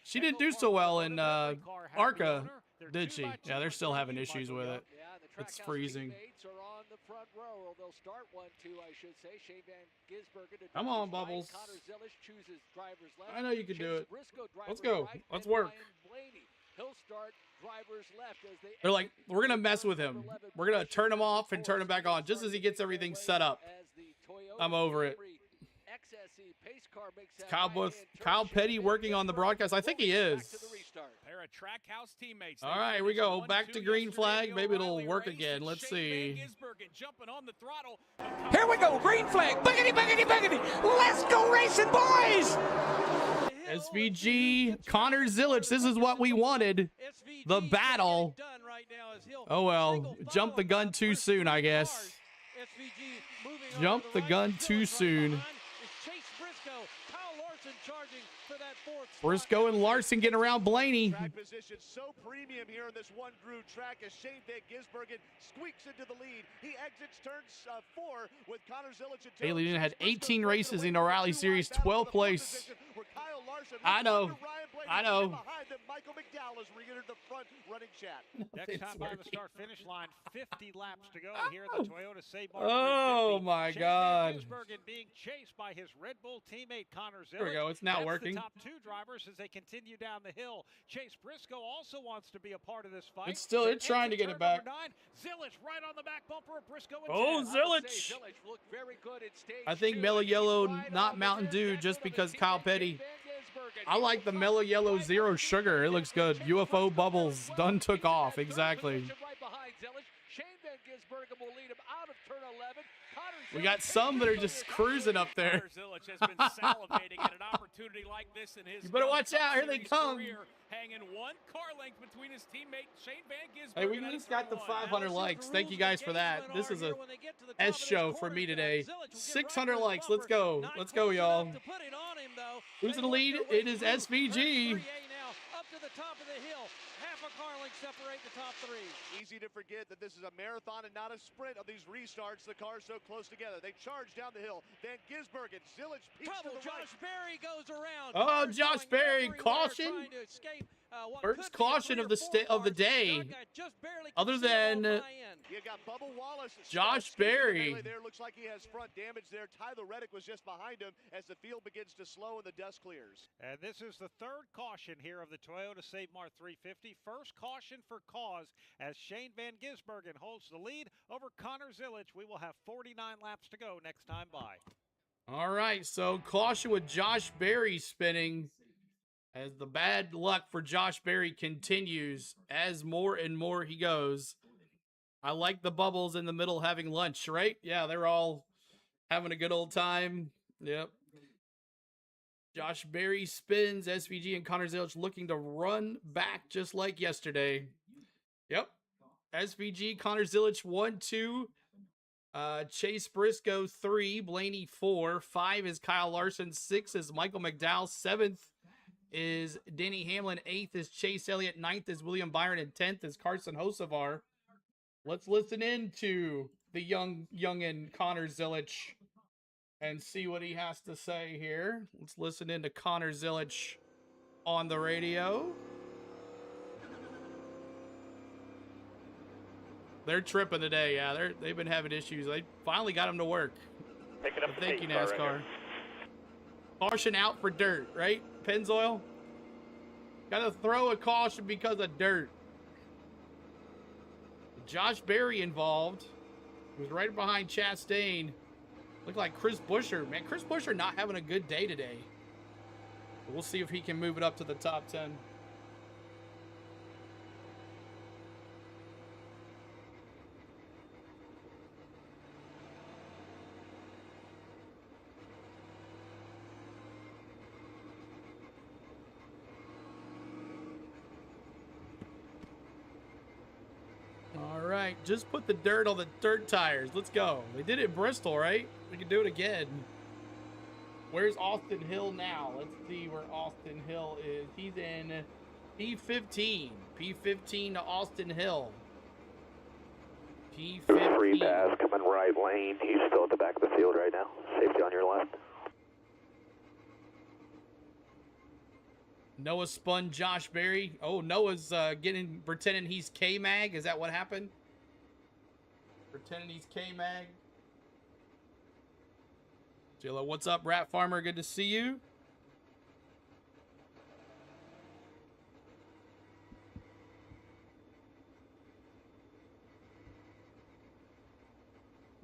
She didn't do so well in ARCA, did she? Yeah, they're still having issues with it. It's freezing. Are on the front row. They'll start 1-2, I should say. Shane Van Gisbergen to Come on, Bubbles. Connor Zilich chooses drivers left. I know you can do it. Briscoe, Let's go. right, Let's work. He'll start drivers left as they They're like, we're gonna mess with him. We're gonna turn him off and turn him back on just as he gets everything set up. I'm over it. Kyle Petty working on the broadcast. I think he is. They're a Trackhouse teammates. All right, here we go. Back to green flag. Maybe it'll work again. Let's see. Here we go. Green flag. Boogity, boogity, boogity. Let's go racing, boys. SVG, Connor Zilich. This is what we wanted. The battle. Oh, well. Jump the gun too soon, I guess. Jump the gun too soon. Briscoe and Larson getting around Blaney. Track position so premium here in this one groove track as Shane Van Gisbergen squeaks into the lead. He exits turns 4 with Connor Zilich and Haley Newton had 18 races in the Rally Series, 12th place. I know. I know. Michael McDowell has re-entered the front running chat. Next time by the start-finish line, 50 laps to go here in the Toyota Save Mart. Oh my God! Gisbergen being chased by his Red Bull teammate Connor Zilich. There we go. It's now working. The top 2 drivers as they continue down the hill. Chase Briscoe also wants to be a part of this fight. It's trying to get it back. 9, Zilich right on the back bumper of Briscoe. Oh, Zilich! I think mellow yellow, not Mountain Dew, just because Kyle Petty. I like the mellow yellow zero sugar. It looks good. UFO bubbles done took off. Exactly. We got some that are just cruising up there. You better watch out. Here they come. Hanging 1 car length between his teammate Shane Van Gisbergen. Hey, we just got the 500 likes. Thank you guys for that. This is a S show for me today. 600 likes. Let's go. Let's go, y'all. Who's in the lead? It is SVG. Up to the top of the hill. Half a car length separate the top 3. Easy to forget that this is a marathon and not a sprint of these restarts. The cars so close together. They charge down the hill. Van Gisbergen, Zilich peeks to the Josh Berry goes around. Oh, Josh Berry, caution. First caution of the day. Other than Josh Berry. There looks like he has front damage there. Tyler Reddick was just behind him as the field begins to slow and the dust clears. And this is the 3rd caution here of the Toyota Save Mart 350. First caution for cause as Shane Van Gisbergen holds the lead over Connor Zilich. We will have 49 laps to go next time by. All right, so caution with Josh Berry spinning as the bad luck for Josh Berry continues as more and more he goes. I like the bubbles in the middle having lunch, right? Yeah, they're all having a good old time. Yep. Josh Berry spins, SVG and Connor Zilich looking to run back just like yesterday. Yep. SVG, Connor Zilich 1, 2. Chase Briscoe 3, Blaney 4, 5 is Kyle Larson, 6 is Michael McDowell, 7th is Denny Hamlin, 8th is Chase Elliott, 9th is William Byron, and 10th is Carson Hocevar. Let's listen in to the youngin' Connor Zilich and see what he has to say here. Let's listen in to Connor Zilich on the radio. They're tripping today, yeah. They've been having issues. They finally got them to work. Picking up Thank you, the pace car NASCAR. right Caution out for dirt, right? Pennzoil? Gotta throw a caution because of dirt. Josh Berry involved. He was right behind Chastain. Looked like Chris Buescher. Man, Chris Buescher not having a good day today. But we'll see if he can move it up to the top 10. All right, just put the dirt on the dirt tires. Let's go. They did it in Bristol, right? We can do it again. Where's Austin Hill now? Let's see where Austin Hill is. He's in P15. P15 to Austin Hill. P15. Free pass coming right lane. He's still at the back of the field right now. Safety on your left. Noah spun Josh Berry. Oh, Noah's pretending he's K-Mag. Is that what happened? Pretending he's K-Mag. Jilla, what's up, Rat Farmer? Good to see you.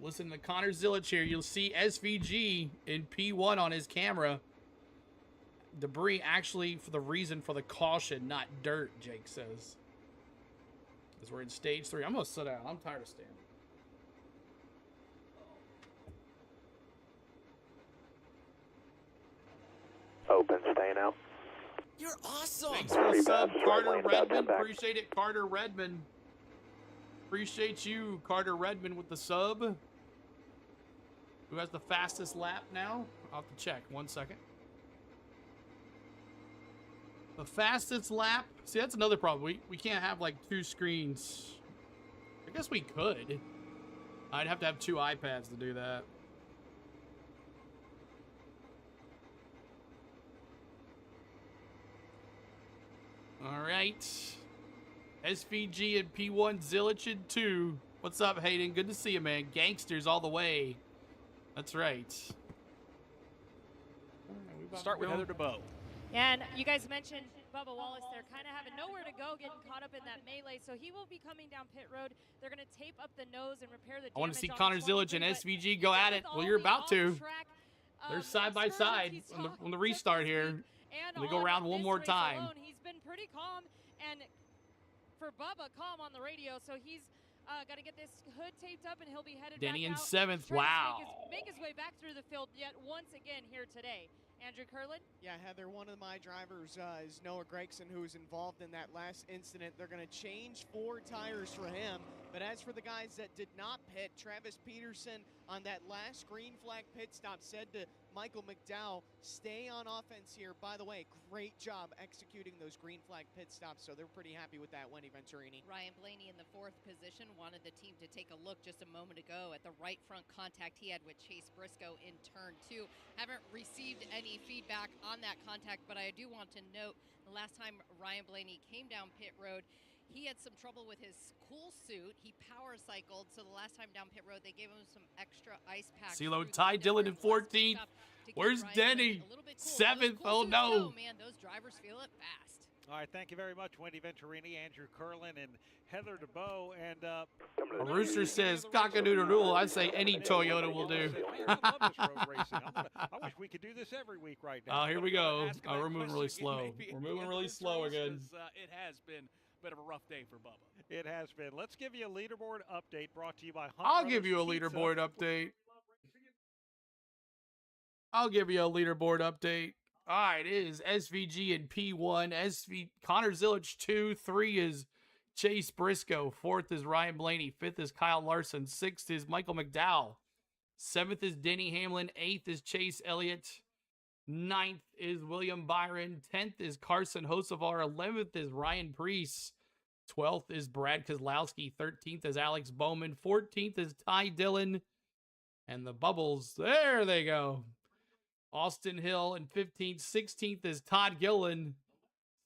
Listen to Connor Zilich here. You'll see SVG in P1 on his camera. Debris actually for the reason for the caution, not dirt, Jake says. Because we're in stage 3. I'm going to sit down. I'm tired of standing. Open, staying out. You're awesome. Thanks for the sub, Carter Redmond. Appreciate it, Carter Redmond. Appreciate you, Carter Redmond, with the sub. Who has the fastest lap now? I'll have to check. 1 second. The fastest lap. See, that's another problem. We can't have like 2 screens. I guess we could. I'd have to have 2 iPads to do that. All right. SVG and P1 Zilich in 2. What's up, Hayden? Good to see you, man. Gangsters all the way. That's right. Start with Heather DeBow. And you guys mentioned Bubba Wallace. They're kind of having nowhere to go, getting caught up in that melee. So he will be coming down pit road. They're going to tape up the nose and repair the damage. I want to see Connor Zilich and SVG go at it. Well, you're about to. They're side by side on the restart here. And they go around one more time. He's been pretty calm, and for Bubba, calm on the radio. So he's got to get this hood taped up, and he'll be headed Denny in back out. 7th. Wow. Make his way back through the field yet once again here today. Andrew Curlin? Yeah, Heather, one of my drivers is Noah Gregson, who was involved in that last incident. They're going to change 4 tires for him. But as for the guys that did not pit, Travis Peterson on that last green flag pit stop said to Michael McDowell, stay on offense here. By the way, great job executing those green flag pit stops, so they're pretty happy with that, Wendy Venturini. Ryan Blaney in the 4th position wanted the team to take a look just a moment ago at the right front contact he had with Chase Briscoe in turn 2. Haven't received any feedback on that contact, but I do want to note the last time Ryan Blaney came down pit road, he had some trouble with his cool suit. He power cycled, so the last time down pit road, they gave him some extra ice packs. CeeLo Ty Dillon in 14th. Where's Denny? 7th. Oh, no. Man, those drivers feel it fast. All right, thank you very much, Wendy Venturini, Andrew Curlin, and Heather DeBow. And a rooster says cock-a-doodle-doodle. I say any Toyota will do. I love this road racing. I wish we could do this every week right now. Oh, here we go. Oh, we're moving really slow. We're moving really slow again. It has been a bit of a rough day for Bubba. It has been. Let's give you a leaderboard update brought to you by Hunt I'll give you a leaderboard update. I'll give you a leaderboard update. All right, it is SVG and P1. Connor Zilich 2. 3 is Chase Briscoe. 4th is Ryan Blaney. 5th is Kyle Larson. 6th is Michael McDowell. 7th is Denny Hamlin. 8th is Chase Elliott. 9th is William Byron. 10th is Carson Hocevar. 11th is Ryan Preece. 12th is Brad Kozlowski. 13th is Alex Bowman. 14th is Ty Dillon. And the bubbles, there they go. Austin Hill in 15th. 16th is Todd Gillen.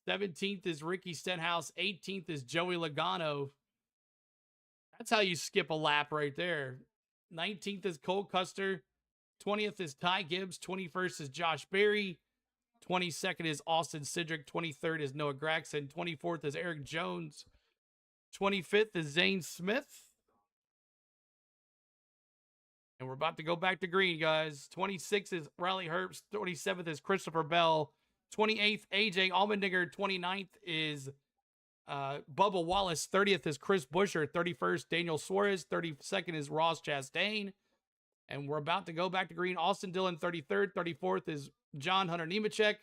17th is Ricky Stenhouse. 18th is Joey Logano. That's how you skip a lap right there. 19th is Cole Custer. 20th is Ty Gibbs. 21st is Josh Berry. 22nd is Austin Cindric. 23rd is Noah Gragson. 24th is Eric Jones. 25th is Zane Smith. And we're about to go back to green, guys. 26th is Riley Herbst. 27th is Christopher Bell. 28th, AJ Allmendinger. 29th is Bubba Wallace. 30th is Chris Buescher. 31st, Daniel Suarez. 32nd is Ross Chastain. And we're about to go back to green. Austin Dillon, 33rd. 34th is John Hunter Nemechek.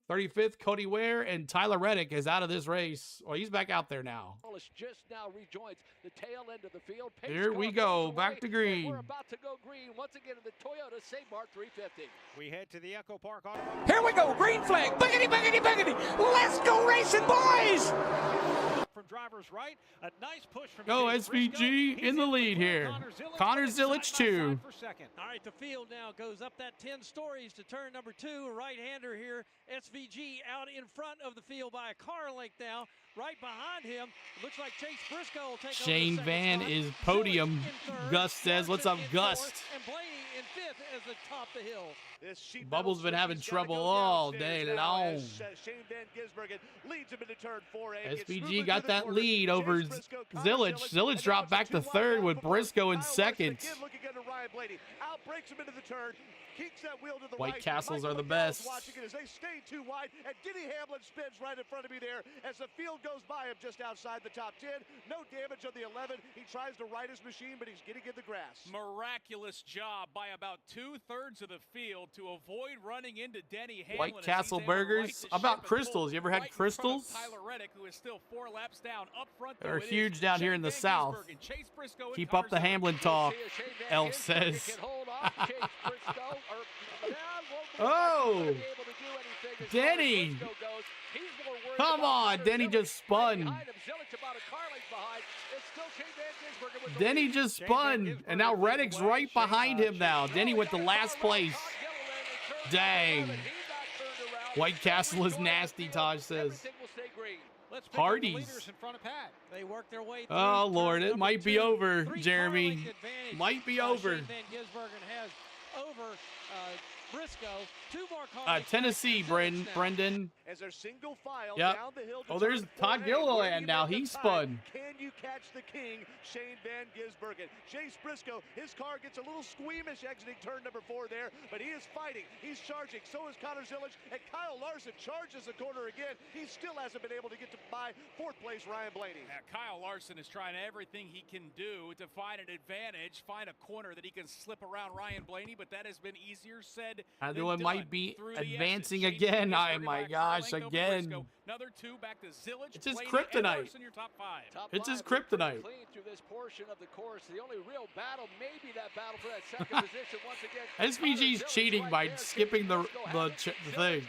35th, Cody Ware. And Tyler Reddick is out of this race. Well, he's back out there now. Just now rejoins the tail end of the field. Pace Here we go, back to green. We're about to go green once again in the Toyota Save Mart 350. We head to the Echo Park Auto. Here we go, green flag. Boogity, boogity, boogity. Let's go racing, boys. From driver's right, a nice push from Go SVG in the lead here. Connor Zilic 2. All right, the field now goes up that 10 stories to turn number 2. A right-hander here. SVG out in front of the field by a car length now. Right behind him, looks like Chase Briscoe will take Shane over the Van spot. is podium. Gus says, what's up, Gus? And Blaney in 5th as they top the hill. Bubbles been having trouble all day long. Shane Van Gisbergen leads him into turn 4A. SVG got that lead over Zilic. Zilic dropped back to 3rd with Briscoe in 2nd. Looking into Ryan Blaney. Outbreaks him into the turn. Keeps that wheel to the White right. Castles Michael are the McDowell's best. Watching it as they stay too wide, and Denny Hamlin spins right in front of me there as the field goes by him just outside the top 10. No damage on the 11. He tries to right his machine, but he's getting in the grass. Miraculous job by about 2/3 of the field to avoid running into Denny Hamlin. White Castle Burgers. About Crystals. You ever had Crystals? Tyler Reddick, who is still 4 laps down up front. They're huge down here in the south. Keep up the Hamlin talk, Elf says. Oh, Denny. Come on, Denny just spun. Denny just spun, and now Reddick's right behind him now. Denny went to last place. Dang. White Castle is nasty, Taj says. Hardee's. They work their way through. Oh, Lord, it might be over, Jeremy. Might be over. Van Gisbergen has over Briscoe. 2 more cars. Tennessee, Brendan. As their single file Yep. down the hill to Oh, there's turn Todd 4A. Gilliland now. He spun. Can you catch the king, Shane Van Gisbergen? Chase Briscoe, his car gets a little squeamish exiting turn number 4 there, but he is fighting. He's charging. So is Connor Zilic, and Kyle Larson charges the corner again. He still hasn't been able to get to by 4th place Ryan Blaney. Kyle Larson is trying everything he can do to find an advantage, find a corner that he can slip around Ryan Blaney, but that has been easier said than done. Might be advancing again. Oh my gosh, again. Another 2 back to Zilic. It's his Blaney, kryptonite. and Larson, your top 5. It's his kryptonite. Clean through this portion of the course. The only real battle, maybe that battle for that 2nd position once again. SVG's cheating by skipping the thing.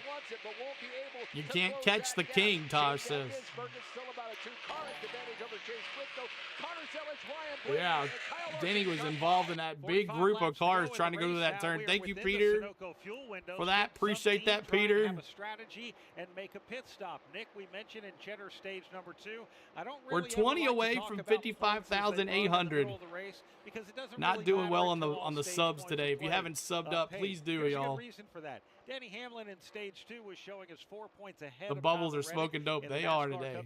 You can't catch the king, Tosh says. Yeah, Denny was involved in that big group of cars trying to go to that turn. Thank you, Peter, for that. Appreciate that, Peter. Have a strategy and make a pit stop. Nick, we mentioned in Cheddar stage number 2. I don't really We're 20 away from 55,800. Not doing well on the subs today. If you haven't subbed up, please do, y'all. Reason for that. Denny Hamlin in stage 2 was showing us 4 points ahead. The bubbles are smoking dope. They are today.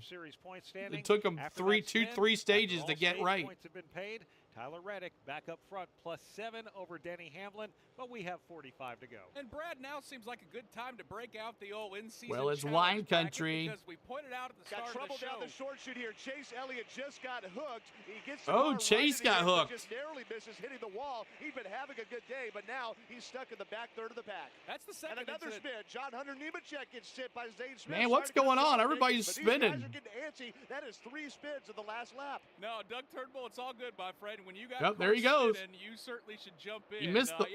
It took them three stages to get right. Points have been paid Tyler Reddick back up front, +7 over Denny Hamlin, but we have 45 to go. And Brad, now seems like a good time to break out the old in-season Well, it's challenge wine bracket country. because we pointed out at the start Got trouble of the show. down the short shoot here. Chase Elliott just got hooked. He gets Oh, Chase got hooked. Just narrowly misses hitting the wall. He's been having a good day, but now he's stuck in the back third of the pack. That's the second. And another spin. John Hunter Nemechek gets hit by Zane Smith. Man, what's going on? Everybody's spinning. These guys are getting antsy. That is 3 spins in the last lap. No, Doug Turnbull, it's all good, my friend. When you got Yep, there he goes. spinning, you certainly should jump in. He missed the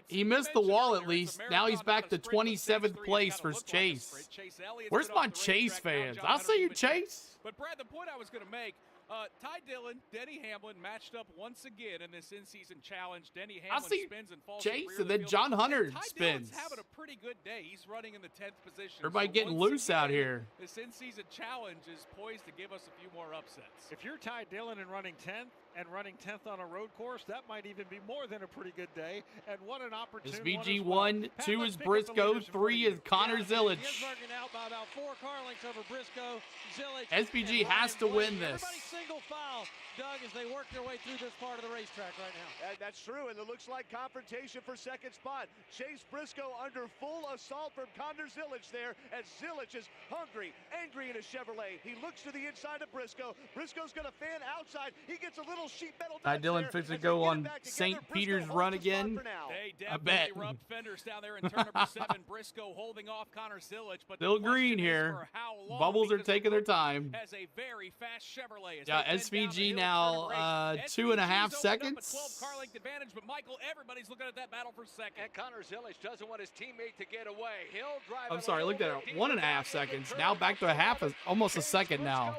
he you missed the mentioned wall earlier, at least. it's a Now he's marathon, back to not a sprint, but 27th 6-3, place it's for gotta look like a Chase. sprint. Chase Elliott's Where's been my off the Chase racetrack now, fans? John I'll Hunter see you, Nemechek. Chase. But Brad, the point I was going to make, Ty Dillon, Denny Hamlin matched up once again in this in-season challenge. Denny I'll Hamlin see spins and falls Chase, to the rear and of the then field. John Hunter And Ty spins. Dillon's having a pretty good day. He's running in the 10th position. Everybody So getting once loose out again, here. This in-season challenge is poised to give us a few more upsets. If you're Ty Dillon and running 10th and running 10th on a road course, that might even be more than a pretty good day. And what an opportunity. SVG 1, 2 is Briscoe, 3 is Connor Zillage. Gisbergen out by about 4 car lengths over Briscoe. Zillage. SVG and has Ryan to win Blaney. this. Everybody single file, Doug, as they work their way through this part of the racetrack right now. And that's true, and it looks like confrontation for second spot. Chase Briscoe under full assault from Connor Zillage there, as Zillage is hungry, angry in a Chevrolet. He looks to the inside of Briscoe. Briscoe's going to fan outside. He gets a little sheet metal. Ty Dillon fixing to go on St. Peter's run again. They I bet. definitely rubbed fenders down there in turn number 7. Briscoe holding off Connor Zillage, but Still the question green is here. for how long, Bubbles are because taking their time. has a very fast Chevrolet. As Yeah, they bend down the SVG hill now turn race. 2.5 SVG's opened up a seconds. 12 car length advantage, but Michael, everybody's looking at that battle for second. And Connor Zillage doesn't want his teammate to get away. He'll drive. I'm sorry, I looked at it. 1.5 seconds. Now back to almost a second now.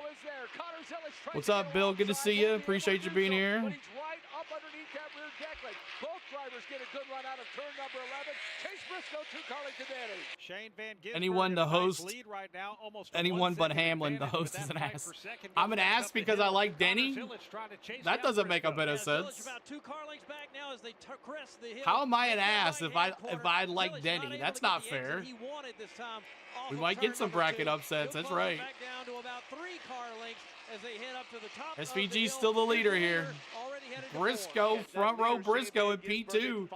What's up, Bill? Good to see you. Appreciate you being here. But he's right up underneath that rear deck lane. Both drivers get a good run out of turn number 11. Chase Briscoe, 2 car length advantage. Shane Van Gisbergen, Anyone to host, nice lead right now, almost a anyone but 1 second Hamlin to advantage, host but is that an fight ass. for second I'm goes an back ass up the because hill. I like Denny. Connor Zillage trying to chase That down doesn't make a Briscoe. bit of Zillage sense. about 2 car lengths back now as they crest the hill. How am I an Into the ass if right-hand corner. I like Zillage Denny? not able That's to get not the fair. exit he wanted this time off We of might turn get some number bracket 2. upsets. He'll That's fall right. back down to about 3 car lengths as they head up to the top of the SVG's hill. still the leader His here. leader already headed to Briscoe, 4. front row Briscoe in P2.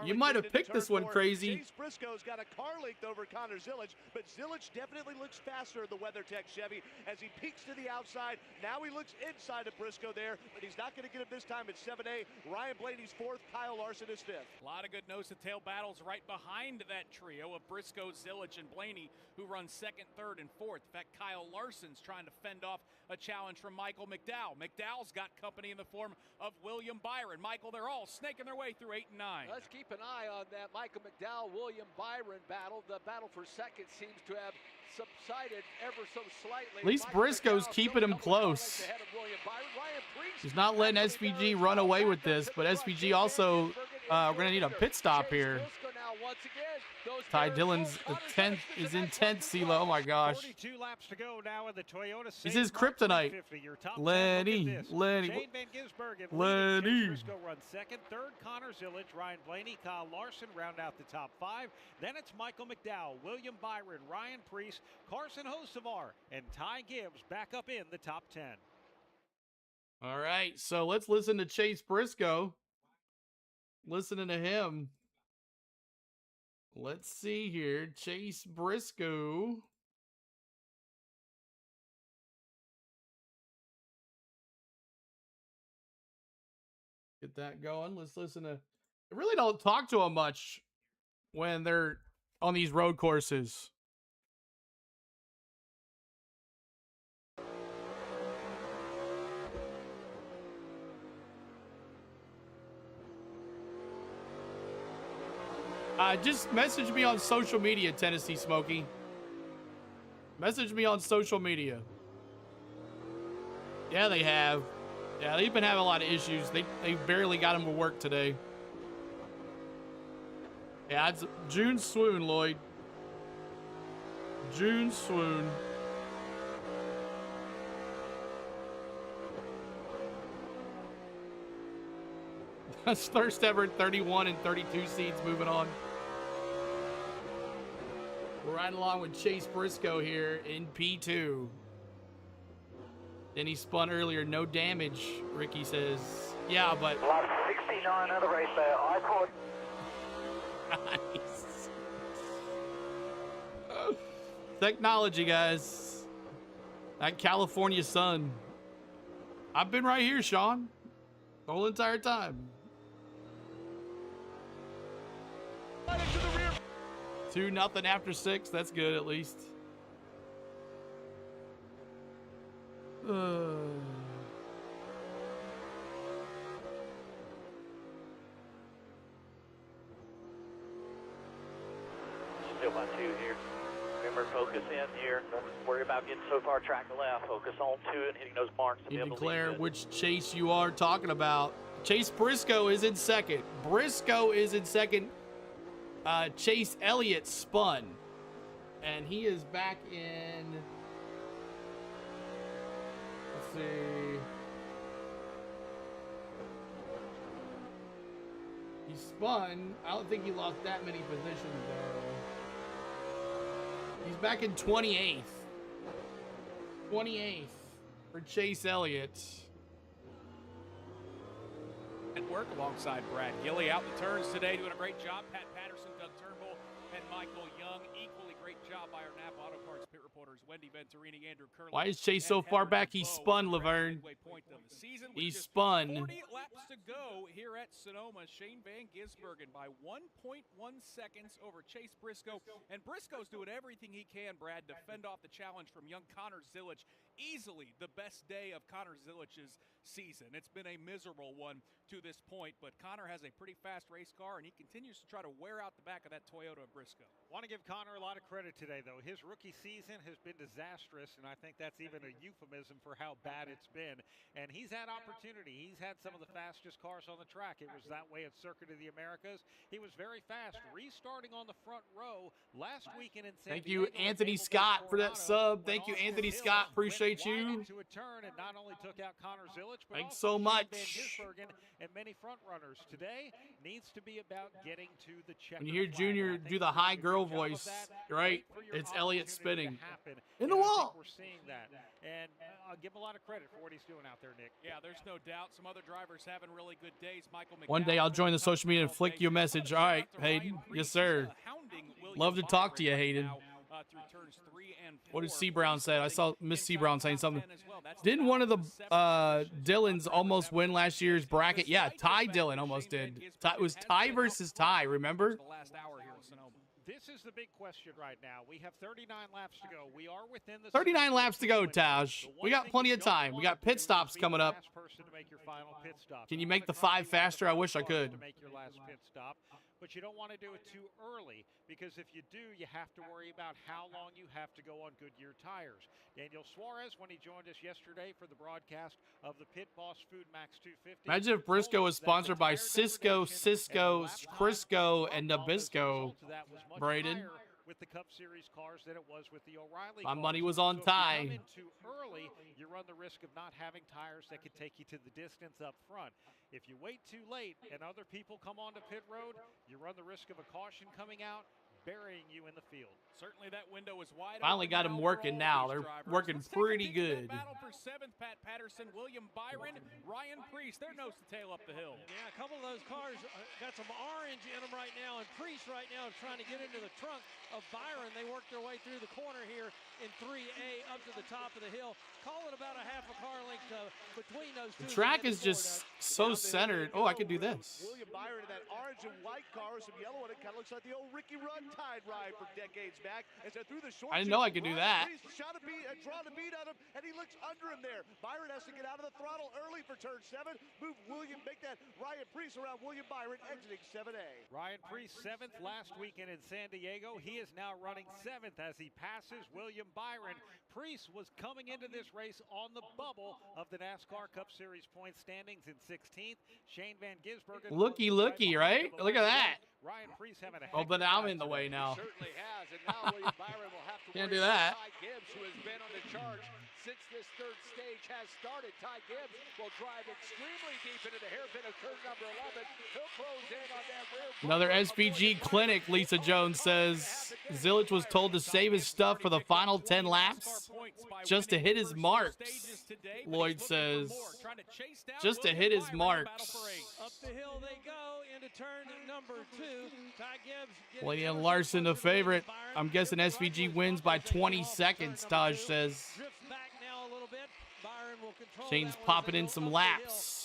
You might have picked this one crazy. Chase Briscoe's got a car length over Connor Zillage, but Zillage definitely looks faster in the WeatherTech Chevy as he peeks to the outside. Now he looks inside of Briscoe there, but he's not going to get him this time at 7A. Ryan Blaney's 4th, Kyle Larson is 5th. A lot of good nose-to-tail battles right behind that trio of Briscoe, Zillage, and Blaney, who run 2nd, 3rd, and 4th. In fact, Kyle Larson's trying to fend off a challenge from Michael McDowell. McDowell's got company in the form of William Byron. Michael, they're all snaking their way through 8 and 9. Let's keep an eye on that Michael McDowell, William Byron battle. The battle for second seems to have subsided ever so slightly. At least Briscoe's keeping him close. He's not letting SVG run away with this, but SVG also, we're going to need a pit stop here. Ty Dillon's 10th is in 10th, CeeLo. Oh my gosh. 42 laps to go now in the Toyota This is kryptonite. Lenny. Shane Van Gisbergen, Lenny. Briscoe runs 2nd, 3rd Connor Zillage, Ryan Blaney, Kyle Larson round out the top 5. Then it's Michael McDowell, William Byron, Ryan Preece, Carson Hocevar, and Ty Gibbs back up in the top 10. All right, so let's listen to Chase Briscoe. Listening to him. Let's see here. Chase Briscoe. Get that going. Let's listen to. I really don't talk to them much when they're on these road courses. Just message me on social media, Tennessee Smokey. Message me on social media. Yeah, they have. Yeah, they've been having a lot of issues. They barely got him to work today. Yeah, it's June swoon, Lloyd. June swoon. That's first ever 31 and 32 seeds moving on. We're riding along with Chase Briscoe here in P2. Then he spun earlier, no damage, Ricky says. Yeah, but... Lap 69 of the race there. I caught. Nice. Technology, guys. That California sun. I've been right here, Sean. The whole entire time. 2-0 after 6. That's good, at least. Still by 2 here. Remember, focus in here. Don't worry about getting so far track left. Focus on 2 and hitting those marks. You declare which Chase you are talking about. Chase Briscoe is in second. Briscoe is in second. Chase Elliott spun. And he is back in... Let's see. He spun. I don't think he lost that many positions, though. He's back in 28th. 28th for Chase Elliott. And work alongside Brad Gilly out the turns today, doing a great job. Pat Patterson, Doug Turnbull, and Michael Young. Equally great job by our Napa Auto Parts pit reporters, Wendy Venturini, Andrew Curley. Why is Chase so far back? He spun, Laverne. He spun. 40 laps to go here at Sonoma. Shane Van Gisbergen by 1.1 seconds over Chase Briscoe. And Briscoe's doing everything he can, Brad, to fend off the challenge from young Connor Zilic. Easily the best day of Connor Zilic's season. It's been a miserable one to this point, but Connor has a pretty fast race car, and he continues to try to wear out the back of that Toyota of Briscoe. Want to give Connor a lot of credit today, though. His rookie season has been disastrous, and I think that's even a euphemism for how bad it's been. And he's had opportunity. He's had some of the fastest cars on the track. It was that way at Circuit of the Americas. He was very fast, restarting on the front row last weekend in San Diego. Thank you, Anthony Scott, for that sub. Thank you, Anthony Scott. Appreciate you. To a turn and not only took out Connor Zilic, but thanks so much. And many front runners today needs to be about getting to the check. When you hear Junior do the high girl voice, right? It's Elliott spinning in the wall. We're seeing that, and I'll give him a lot of credit for what he's doing out there, Nick. Yeah, there's no doubt. Some other drivers having really good days. Michael McDowell. One day I'll join the social media and flick you a message. All right, Hayden. Yes, sir. Love to talk to you, Hayden. Through turns 3 and 4. What did C. Brown say? I saw Miss C. Brown saying something. Didn't one of the Dillons almost win last year's bracket? Yeah, Ty Dillon almost did. It was Ty versus Ty, remember? This is the big question right now. We have 39 laps to go. We are within the 39 laps to go, Taj. We got plenty of time. We got pit stops coming up. Can you make the 5 faster? I wish I could. To make your last pit stop. But you don't want to do it too early, because if you do, you have to worry about how long you have to go on Goodyear tires. Daniel Suarez, when he joined us yesterday for the broadcast of the Pit Boss Food Max 250. Imagine if Briscoe was sponsored by Cisco, Crisco, and Nabisco, Braden. With the Cup Series cars than it was with the O'Reilly My cars. money was on so Ty. If you come in too early, you run the risk of not having tires that could take you to the distance up front. If you wait too late and other people come onto pit road, you run the risk of a caution coming out, burying you in the field. Certainly that window is wide. Finally got them working now. They're working pretty good. Battle for 7th, Pat Patterson, William Byron, Ryan Priest. They're nose to tail up the hill. Yeah, a couple of those cars got some orange in them right now, and Priest right now is trying to get into the trunk of Byron. They work their way through the corner here in 3A up to the top of the hill. Call it about a half a car length between those two. The track is just so centered. Oh, I could do this. William Byron in that orange and white car, some yellow, and it kind of looks like the old Ricky Rudd Tide ride from decades back. And so through the short I didn't know I could do that. Shot a beat, drawn a beat on him, and he looks under him there. Byron has to get out of the throttle early for turn 7. Move William, make that Ryan Priest around William Byron exiting 7A. Ryan Priest 7th last weekend in San Diego. He is now running 7th as he passes William Byron. Priest was coming into this race on the bubble of the NASCAR Cup Series point standings in 16th. Shane Van Gisbergen. Looky, right? Look at that. Ryan Priest having a oh, but I'm in the way now. Certainly has, and now William Byron will have to Can't worry do that. about Ty Gibbs, who has been on the charge since this third stage has started. Ty Gibbs will drive extremely deep into the hairpin of turn number 11. He'll close in on that rear. Another SVG clinic, Lisa Jones says. Zilic was told to save his stuff for the final 10 laps. Just to hit his marks, Lloyd says. Just to hit his marks. Up the hill they go into turn number 2. Ty Gibbs. Blaney and Larson, the favorite. I'm guessing SVG wins by 20 seconds, Taj says. Shane's popping in some laps.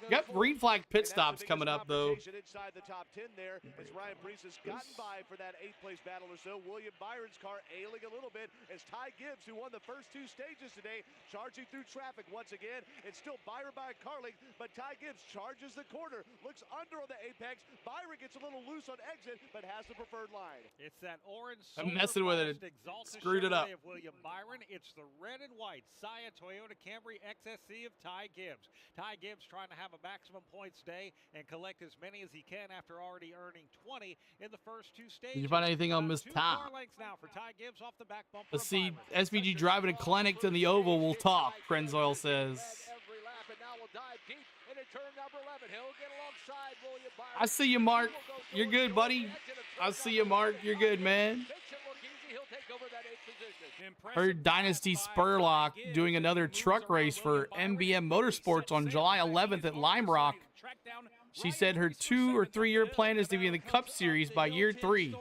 Got green flag pit stops coming up, though. Inside the top 10 there, as Ryan Preece has gotten by for that 8th place battle or so. William Byron's car ailing a little bit as Ty Gibbs, who won the first 2 stages today, charging through traffic once again. It's still Byron by a car length, but Ty Gibbs charges the corner, looks under on the apex. Byron gets a little loose on exit, but has the preferred line. It's that orange. I'm messing with it. Screwed it up. Of William Byron. It's the red and white Saya Toyota Camry XSC of Ty Gibbs. Ty Gibbs trying to have a maximum points day and collect as many as he can after already earning 20 in the first 2 stages. Did you find anything on Miss Tom? Now for Ty Gibbs off the back bumper. Let's see. SVG driving a clinic in the oval. We'll talk, Krenzoil says. I see you, Mark. You're good, buddy. I see you, Mark. You're good, man. Heard Dynasty Spurlock doing another truck race for MBM Motorsports on July 11th at Lime Rock. She said her 2 or 3 year plan is to be in the Cup Series by year 3.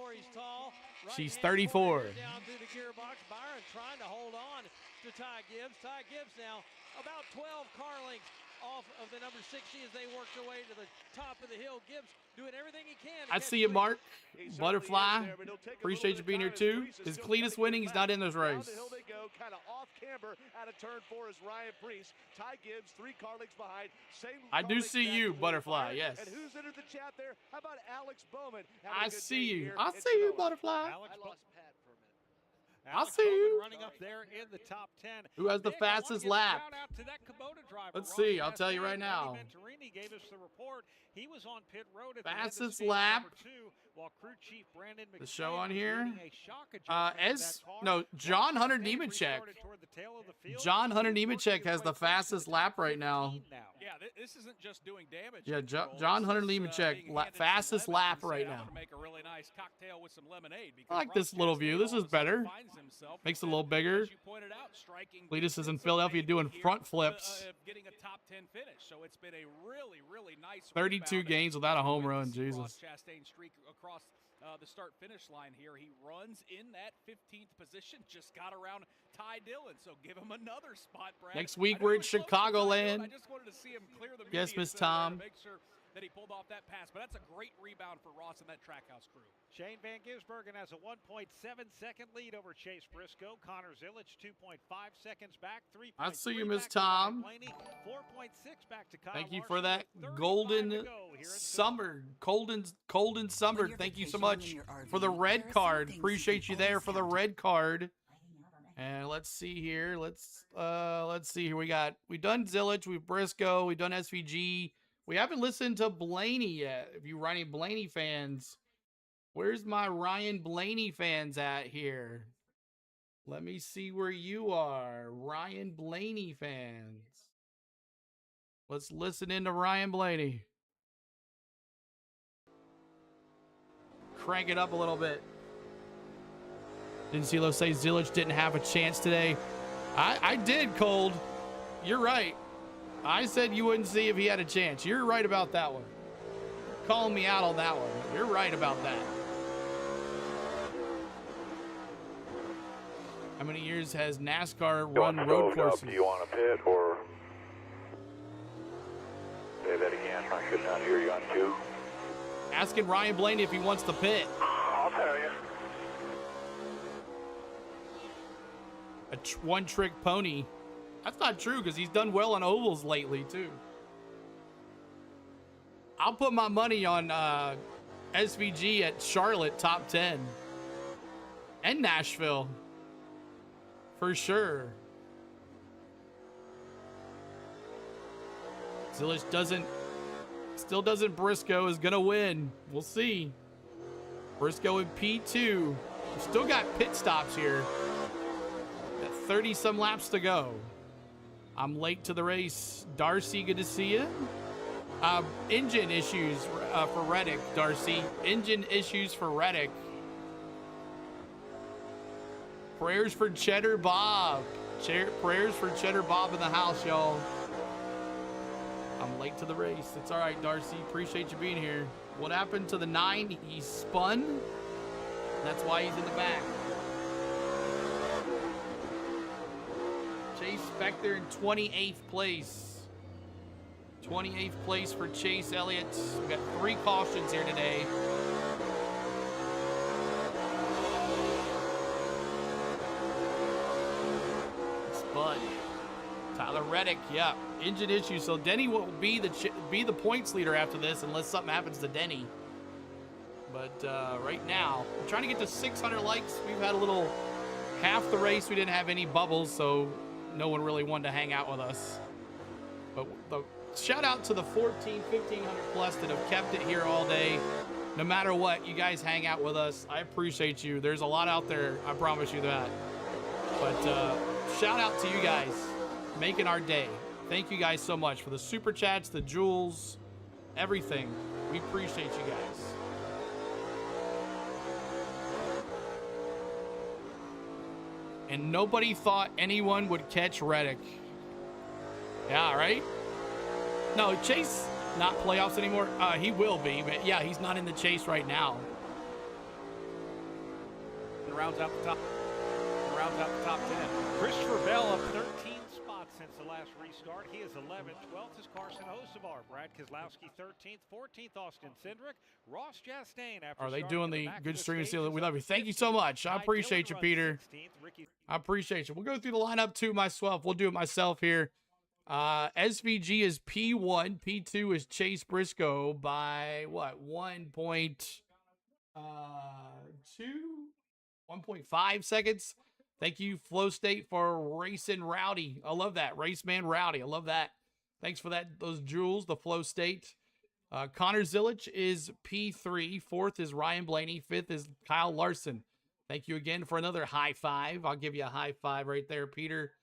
She's 34. Down through the gearbox. Byron trying to hold on to Ty Gibbs. Ty Gibbs now about 12 car lengths off of the number 60 as they work their way to the top of the hill. Gibbs doing everything he can. I see you, Mark. Butterfly. Appreciate you being here too. Is Cletus winning? He's not in this race. Down the hill they go, kind of off camber out of turn 4 is Ryan Preece. Ty Gibbs 3 car lengths behind. Same I do see you, Butterfly. Yes. And who's entered the chat there? How about Alex Bowman? I see you. I see you, Butterfly. I lost Pat for a minute. I see you. Running up there in the top 10. Who has the fastest lap? Let's see. I'll tell you right now. Gave us the report. He was on pit road at fastest lap. While crew chief Brandon the show on here. John Hunter Nemechek. John Hunter Nemechek has the fastest lap right now. Yeah, this isn't just doing damage. Yeah, John Hunter Nemechek, fastest lap right now. Make a really nice cocktail with some lemonade. I like this little view. This is better. Makes it a little bigger. Cletus is in Philadelphia doing front flips. Getting a top 10 finish, so it's been a really, really nice 32 games without a home run. Jesus. Chastain streak across the start-finish line here. He runs in that 15th position. Just got around Ty Dillon, so give him another spot, Brad. Next week we're in Chicagoland. I just wanted to see him clear the yes, Miss Tom. Make sure that he pulled off that pass, but that's a great rebound for Ross and that Trackhouse crew. Shane Van Gisbergen has a 1.7-second lead over Chase Briscoe. Connor Zilic 2.5 seconds back. 3. I see you, Miss Tom. 4.6 back to Kyle Thank you for that golden summer. Golden summer. Thank you so much for the red card. Appreciate you there for the red card. And let's see here. Let's see here. We done Zilic, we've Briscoe, we've done SVG. We haven't listened to Blaney yet. If you Ryan Blaney fans, where's my Ryan Blaney fans at here? Let me see where you are, Ryan Blaney fans. Let's listen into Ryan Blaney. Crank it up a little bit. Didn't CeeLo say Zilic didn't have a chance today? I did, Cold. You're right. I said you wouldn't see if he had a chance. You're right about that one. Calling me out on that one. You're right about that. How many years has NASCAR run road courses? Do you want to pit or say that again? I could not hear you on 2. Asking Ryan Blaney if he wants to pit. I'll tell you. A one-trick pony. That's not true because he's done well on ovals lately too. I'll put my money on SVG at Charlotte top 10 and Nashville for sure. Zilic still doesn't. Briscoe is gonna win. We'll see. Briscoe in P2. We've still got pit stops here. Got 30 some laps to go. I'm late to the race. Darcy, good to see you. Engine issues for Reddick, Darcy. Engine issues for Reddick. Prayers for Cheddar Bob. Prayers for Cheddar Bob in the house, y'all. I'm late to the race. It's all right, Darcy. Appreciate you being here. What happened to the 9? He spun. That's why he's in the back. Chase Spector in 28th place. 28th place for Chase Elliott. We got 3 cautions here today. Spud. Tyler Reddick, yeah, engine issue. So Denny will be the points leader after this, unless something happens to Denny. But right now, we're trying to get to 600 likes. We've had a little half the race. We didn't have any bubbles, so no one really wanted to hang out with us. But the shout out to the 1,500 plus that have kept it here all day. No matter what, you guys hang out with us. I appreciate you. There's a lot out there. I promise you that. But shout out to you guys. Making our day. Thank you guys so much for the super chats, the jewels, everything. We appreciate you guys. And nobody thought anyone would catch Reddick. Yeah, right? No, Chase not playoffs anymore. He will be, but yeah, he's not in the chase right now. And rounds out the top. Rounds out the top 10. Christopher Bell up 13 spots since the last restart. He is 11th. 12th is Carson Hocevar. Brad Keselowski 13th. 14th, Austin Cindric. Ross Chastain. After Are they doing the good streaming seal? We love you. Thank you so much. I appreciate you, Peter. I appreciate you. We'll go through the lineup too myself. We'll do it myself here. SVG is P1. P2 is Chase Briscoe by what? 1.5 seconds. Thank you, Flow State, for racing Rowdy. I love that. Raceman Rowdy. I love that. Thanks for that. Those jewels, the Flow State. Connor Zilich is P3. 4th is Ryan Blaney. 5th is Kyle Larson. Thank you again for another high five. I'll give you a high five right there, Peter.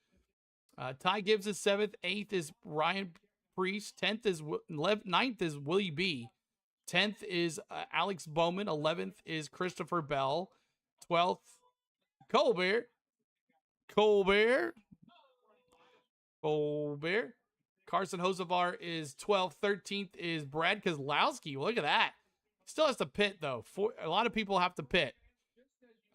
Ty Gibbs is 7th. 8th is Ryan Priest. 10th is 9th is Willie B. 10th is Alex Bowman. 11th is Christopher Bell. 12th, Colbert. Carson Hocevar is 12th. 13th is Brad Keselowski. Look at that. Still has to pit, though. A lot of people have to pit.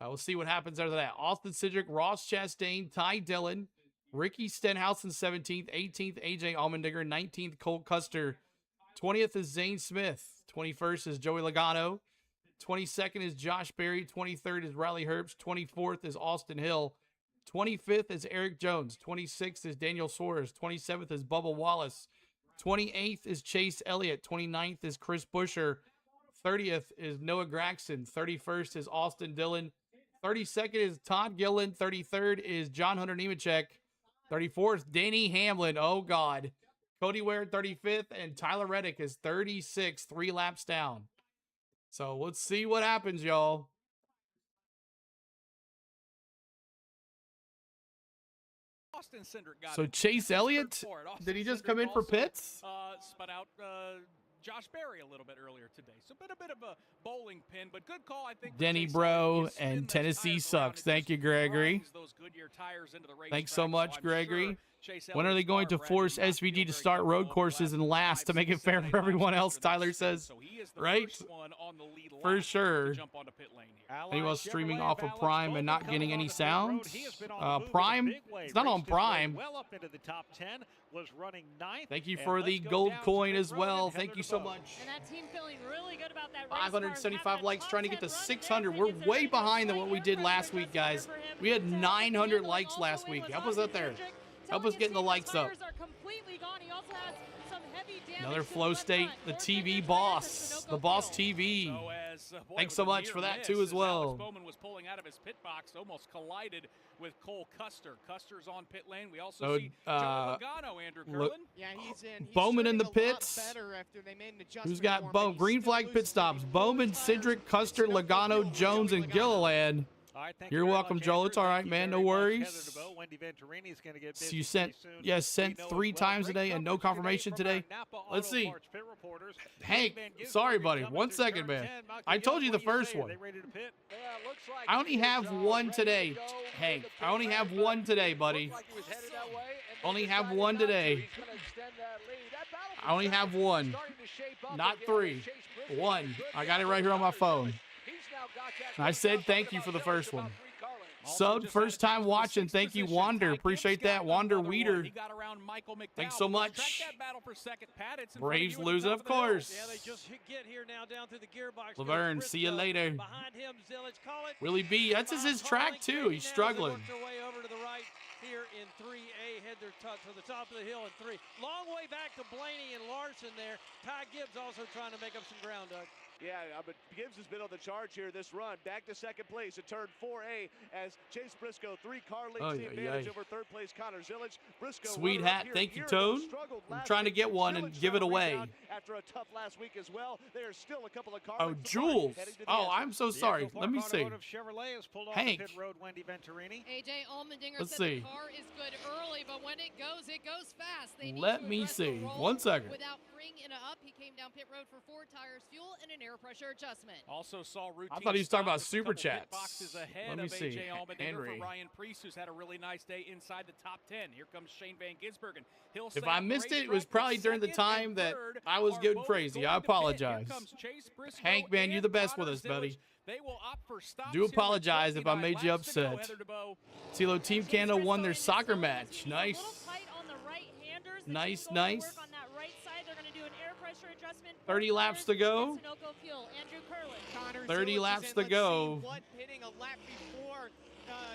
We'll see what happens after that. Austin Cindric, Ross Chastain, Ty Dillon, Ricky Stenhouse in 17th. 18th, AJ Allmendinger. 19th, Cole Custer. 20th is Zane Smith. 21st is Joey Logano. 22nd is Josh Berry. 23rd is Riley Herbst. 24th is Austin Hill. 25th is Eric Jones. 26th is Daniel Suarez. 27th is Bubba Wallace. 28th is Chase Elliott. 29th is Chris Buescher. 30th is Noah Gragson. 31st is Austin Dillon. 32nd is Todd Gillen. 33rd is John Hunter Nemechek. 34th, Danny Hamlin. Oh, God. Cody Ware, 35th, and Tyler Reddick is 36th, 3 laps down. So let's see what happens, y'all. Austin Cindric got So Chase Elliott, did he just come in for pits? Spun out Josh Berry a little bit earlier today. So a bit of a bowling pin, but good call, I think. Denny Bro and Tennessee sucks. Thank you, Gregory. Thanks so much, Gregory. When are they going to force SVG to start road courses and last to make it fair for everyone else, Tyler says. Right? For sure. Anyone streaming off of Prime and not getting any sound? Prime? It's not on Prime. Thank you for the gold coin as well. Thank you so much. And that team feeling really good about that 575 likes, trying to get to 600. We're way behind than what we did last week, guys. We had 900 likes last week. Help us out there. Help us getting the likes up. Another Flow State, the TV boss, the Boss TV. Thanks so much for that too as well. Alex Bowman was pulling out of his pit box, almost collided with Cole Custer. Custer's on pit lane. We also see Joey Logano, Andrew Curlin. Yeah, he's in. Bowman in the pits. Who's got Green flag pit stops? Bowman, Cindric, Custer, Logano, Jones, and Gilliland. right. Thank You're you very welcome, much, Joel. Andrew. It's all Thank right, you man. No very much. worries. Heather DeBow, Wendy Venturini is going to get So busy you pretty sent, soon. yes, sent We know 3 as well. times Great today and no coverage confirmation from our today. Napa Let's Auto see. Parts pit reporters. Hank, Van Gisbergen sorry, buddy. coming 1 to second, turn man. 10. Michael I told Young, you what the do you first say? Are one. they ready to pit? Yeah, looks like I only he is, have one ready today, to go in Hank. the I only pit have lane, one but today, buddy. looked like he was headed that way, and then Only have decided one not to. today. He's gonna extend that lead. That battle for I only second have one, starting to shape up not again. 3. Chase Briscoe 1. did a good I got it job right here on my with phone. He's now got that I close said up, thank talking you for about the first Phillies, one. about 3 Carlins. Sub, first time watching. Thank you, Wander. Appreciate that. Wander Weeder. He got around Michael McDowell. Thanks so much. Track that battle for second. Pat, it's in front Braves of you at the lose, top of the hill. course. Yeah, they just get here now down through the gearbox. Laverne, see you later. Behind him, Zillage, call it. Willie B, that's his track too. He's struggling. Work their way over to the right here in 3A. Head their to the top of the hill in 3. Long way back to Blaney and Larson there. Ty Gibbs also trying to make up some ground, Doug. Yeah, but Gibbs has been on the charge here this run. Back to second place at turn 4A as Chase Briscoe, 3-car leads the advantage over third place Connor Zillage. Briscoe, Sweet hat, thank you, Toad. I'm trying to get one and give it away. After a tough last week as well, there are still a couple of cars. Oh, Jules. Oh, I'm so sorry. Let me see. Hank. AJ Allmendinger Let's said see. the car is good early, but when it goes fast. They need Let to me address the see. roll 1 second. Without freeing it up, he came down pit road for 4 tires, fuel, and an air pressure adjustment. Also saw routine. I thought he was talking about stops, super just a couple pit chats. boxes ahead Let me of see. AJ Allmendinger Henry. for Ryan Priest, who's had a really nice day inside the top 10. Here comes Shane Van Gisbergen. He'll If I missed it, it was probably during the time that I was getting crazy. I apologize. Hank, man, you're the best with us, buddy. They will opt for stops Do apologize if I made you upset. CeeLo Team Canada won their soccer match. Nice. Nice, nice. 30 laps to go. 30 laps to go. What hitting a lap before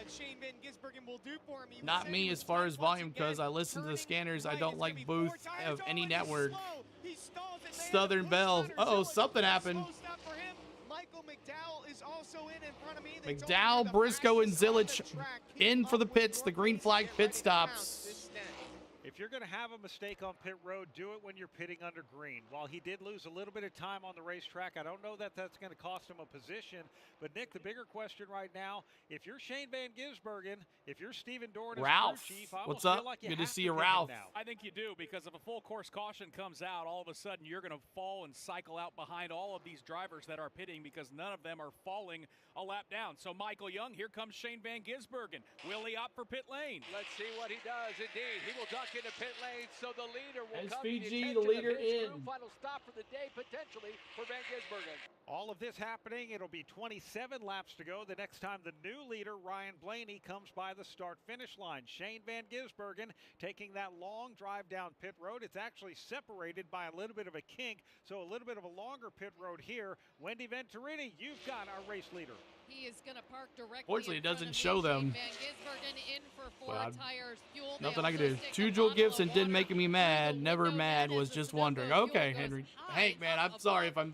Shane Van Gisbergen will do for him. Not me as far as volume, because I listen to the scanners. I don't like booth of any network. Southern Bell. Uh-oh, something happened. Michael McDowell is also in front of me. McDowell, Briscoe, and Zillage in for the pits. The green flag pit stops. If you're going to have a mistake on pit road, do it when you're pitting under green. While he did lose a little bit of time on the racetrack, I don't know that that's going to cost him a position. But, Nick, the bigger question right now, if you're Shane Van Gisbergen, if you're Steven Doran as Ralph, crew chief, I what's almost up? feel like you Good to have see to you, give him Ralph. now. I think you do, because if a full course caution comes out, all of a sudden you're going to fall and cycle out behind all of these drivers that are pitting, because none of them are falling a lap down. So Michael Young, here comes Shane Van Gisbergen. Will he opt for pit lane? Let's see what he does. Indeed, he will duck into pit lane, so the leader will come to SVG, the the leader pit in. crew. Final stop for the day, potentially, for Van Gisbergen. All of this happening, it'll be 27 laps to go the next time the new leader, Ryan Blaney, comes by the start-finish line. Shane Van Gisbergen taking that long drive down pit road. It's actually separated by a little bit of a kink, so a little bit of a longer pit road here. Wendy Venturini, you've got our race leader. He is going to park directly. Fortunately, it doesn't show them. Van Gisbergen in for 4 Well, tires, fuel. Nothing I can do. 2 Jewel Gibson didn't make me mad. Never mad. Was just wondering. Okay, Henry. Hank, man, I'm sorry if I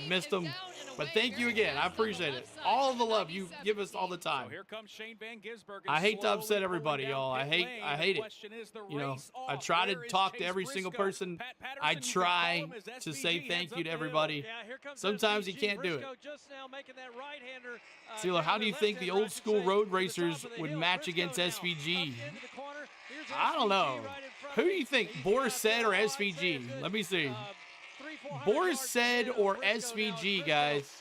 missed him. But thank you again. I appreciate it. All the love you give us all the time. So here comes Shane Van Gisbergen. I hate to slowly upset everybody, pulling y'all. down I pit hate lane. The it. question is the You know, race I off. try to Where is talk to Chase every single Briscoe? person. Pat Patterson, I you can try call him as to SVG say heads thank you up to the hill. everybody. Yeah, here comes Sometimes you SVG. can't do it. Briscoe just now making that right-hander, CeeLo, how do you think the old school road racers would match against SVG? I don't know. Who do you think, Boris said or SVG? Let me see. Boris said or SVG, guys.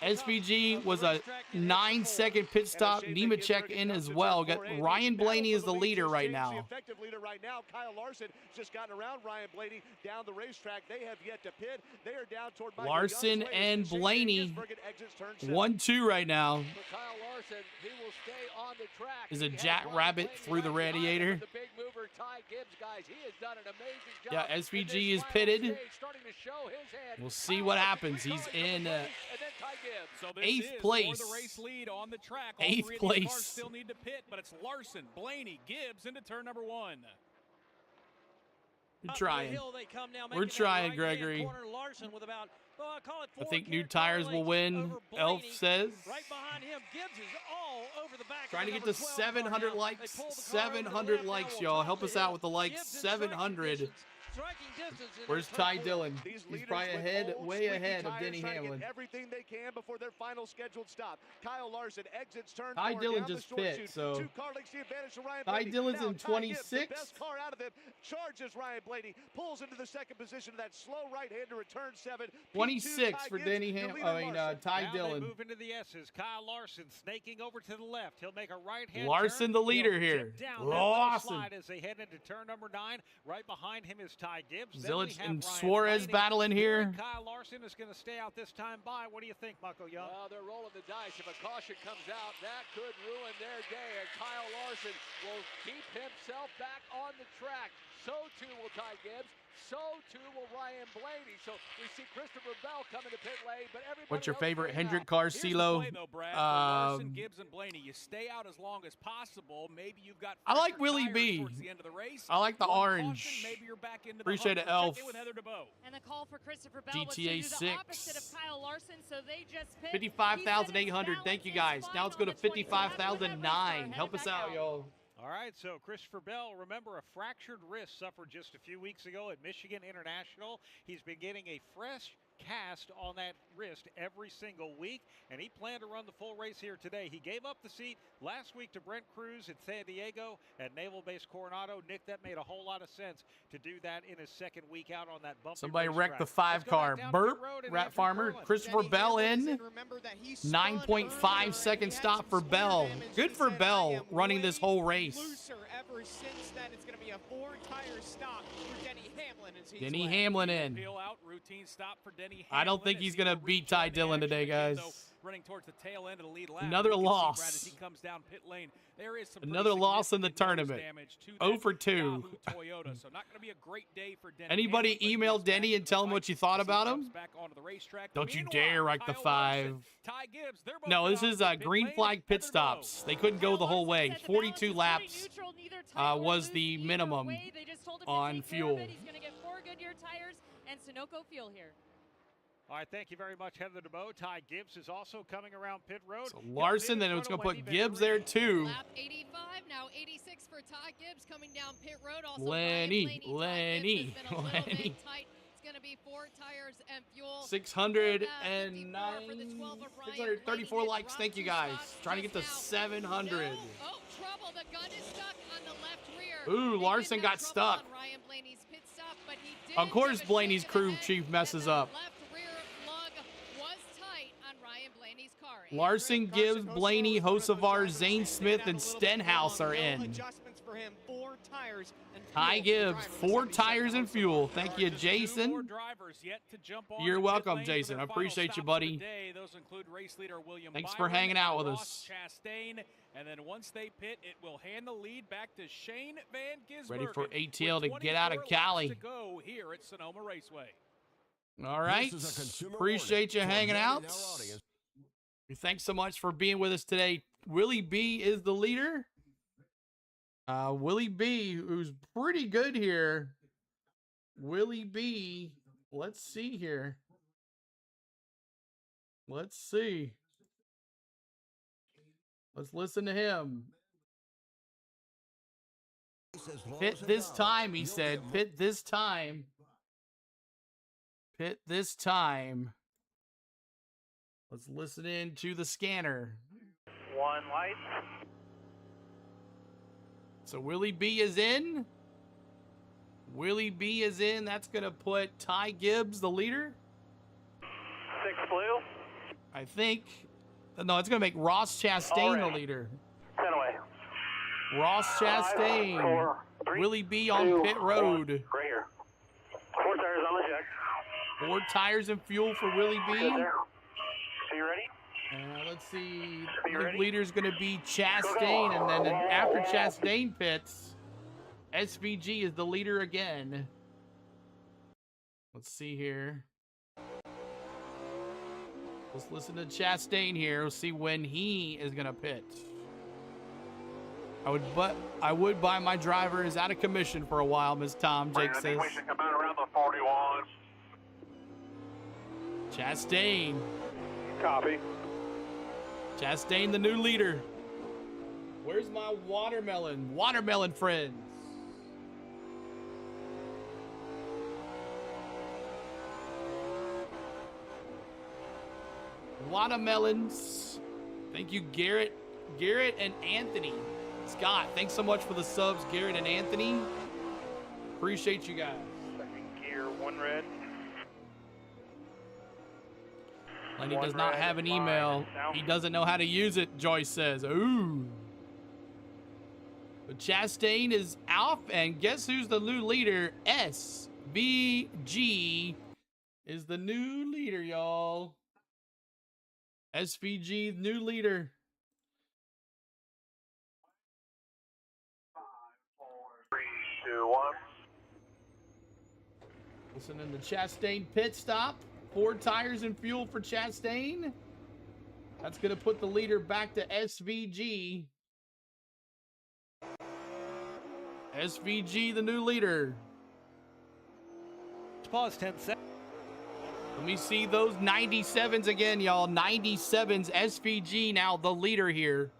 SVG was a 9-second pit stop. Nemechek in as well. Got Ryan Blaney is the leader right now. Effective leader right now. Kyle Larson just gotten around Ryan Blaney down the racetrack. They have yet to pit. They are down toward Michael Larson Young's and lane. Blaney, exits turn 7. 1-2 right now. For Kyle Larson, he will stay on the track. Is a He has jackrabbit Ryan through the Blaney right radiator. behind him. The big mover, Ty Gibbs, guys. He has done an amazing job. Yeah, in SVG this is final pitted. stage, starting to show his hand. We'll see what happens. He's in And then Ty Gibbs. So this 8th is place. For the race lead on the track. All 8th 3 of these place. cars still need to pit, but it's Larson, Blaney, Gibbs into turn number 1. We're trying. They come now, We're making that trying, right-hand Gregory. corner. Larson with about, call it I 4 think new car tires will lengths win, over Elf Blaney. says. Right behind him, Gibbs is all over the back. Trying to get to to 700 likes. 700 likes, y'all. Help us out with the likes. 700. striking distance. Where's Ty Dillon? He's probably ahead, way ahead of Denny Hamlin. Everything they can before their final scheduled stop. Kyle Larson exits turn Ty 4 Dillon down just the short pit, chute. so 2 car lengths the advantage to Ryan Ty Blaney. Dillon's Now in Ty Gibbs, 26. the best car out of them, charges Ryan Blaney, pulls into the second position of that slow right-hander at turn 7. 26 for Denny Hamlin. Ty Dillon. Move into the S's. Kyle Larson snaking over to the left. He'll make a right-hand Larson, turn. the leader He'll here. down Larson. slide as they head into turn number 9. Right behind him is Ty Gibbs. Zillage and Suarez battling here. Kyle Larson is going to stay out this time by. What do you think, Mucko Young? Well, they're rolling the dice. If a caution comes out, that could ruin their day. And Kyle Larson will keep himself back on the track. So too will Ty Gibbs. So too will Ryan Blaney. So we see Christopher Bell coming to pit lane, but everybody. What's your else favorite right Hendrick now. car, CeeLo? Larson, Gibbs, and Blaney. You stay out as long as possible. Maybe you've got. I like Willie B. The end of the race. I like the One orange. caution, maybe you're back into Appreciate the it, Elf. Check in with Heather DeBow. And the call for Christopher Bell was to GTA do the 6. opposite of Kyle Larson, so they just picked. 55,800. Thank you guys. Now let's go to 55,009. Help us out, y'all. All right, so Christopher Bell, remember a fractured wrist suffered just a few weeks ago at Michigan International. He's been getting a fresh cast on that wrist every single week, and he planned to run the full race here today. He gave up the seat last week to Brent Cruz at San Diego at Naval Base Coronado. Nick, that made a whole lot of sense to do that in his second week out on that bumpy Somebody racetrack. wrecked the 5-car. Burp, Rat Farmer. Christopher Bell in. 9.5 second stop for Bell. Good for Bell running this whole race. Ever since then, it's going to be a 4-tire stop for Denny Hamlin. Denny Hamlin in. Routine stop for Denny I don't think he's going to beat Ty Dillon today, guys. Running towards the tail end of the lead lap. Another loss. As he comes down pit lane. There is some Another loss in the tournament. 0 for 2. Toyota, so not going to be a great day for Denny. Anybody email Denny and tell him what you thought about him? Don't you dare wrake the 5. No, this is green flag pit stops. They couldn't go the whole way. 42 laps was the minimum on fuel. He's going to get 4 Goodyear tires and Sunoco fuel here. All right, thank you very much, Heather DeBow. Ty Gibbs is also coming around pit road. So Larson, then it's going to put Gibbs there too. Lap 85, now 86 for Ty Gibbs coming down pit road. Also Lenny. It's going to be 4 tires and fuel. 634 likes. Thank you guys. Trying to get to 700. Oh, trouble. The gun is stuck on the left rear. Ooh, Larson got stuck. Ryan Blaney's pit stop, but he did of course, Blaney's crew chief messes up. Larson, Gibbs, Blaney, Hocevar, Zane Smith, and Stenhouse are in. Ty Gibbs, 4 tires and fuel. Thank you, Jason. You're welcome, Jason. I appreciate you, buddy. Those include race leader William Thanks for hanging out with us. Chastain, and then once they pit, it will hand the lead back to Shane Van Gisbergen. Ready for ATL to get out of Cali. To go here at Sonoma Raceway. All right. Appreciate you hanging out. Thanks so much for being with us today. Willie B is the leader. Willie B, who's pretty good here. Willie B, let's see here. Let's see. Let's listen to him. Pit this time, he said. Pit this time. Pit this time. Let's listen in to the scanner. 1 light. So Willie B is in. Willie B is in. That's going to put Ty Gibbs, the leader. 6 blue. I think. No, it's going to make Ross Chastain the leader. 10 away. Ross Chastain. 5, 4, 3, Willie B on pit road. 1. Right here. 4 tires on the check. 4 tires and fuel for Willie B. Are you ready? Let's see. The leader's going to be Chastain, and then after Chastain pits, SVG is the leader again. Let's see here. Let's listen to Chastain here. We'll see when he is going to pit. I would buy my driver is out of commission for a while, Ms. Tom, Jake says. We should come out around the 41. Chastain. Copy. Chastain, the new leader. Where's my watermelon? Watermelon friends. Watermelons. Thank you, Garrett and Anthony. Scott, thanks so much for the subs, Garrett and Anthony. Appreciate you guys. Second gear, 1 red. Lenny does not have an email. He doesn't know how to use it, Joyce says. Ooh. But Chastain is off, and guess who's the new leader? SVG is the new leader, y'all. SVG, new leader. 3, 2, 1. Listening to Chastain pit stop. 4 tires and fuel for Chastain. That's going to put the leader back to SVG. SVG, the new leader. Pause 10 seconds. Let me see those 97s again, y'all. 97s, SVG now the leader here.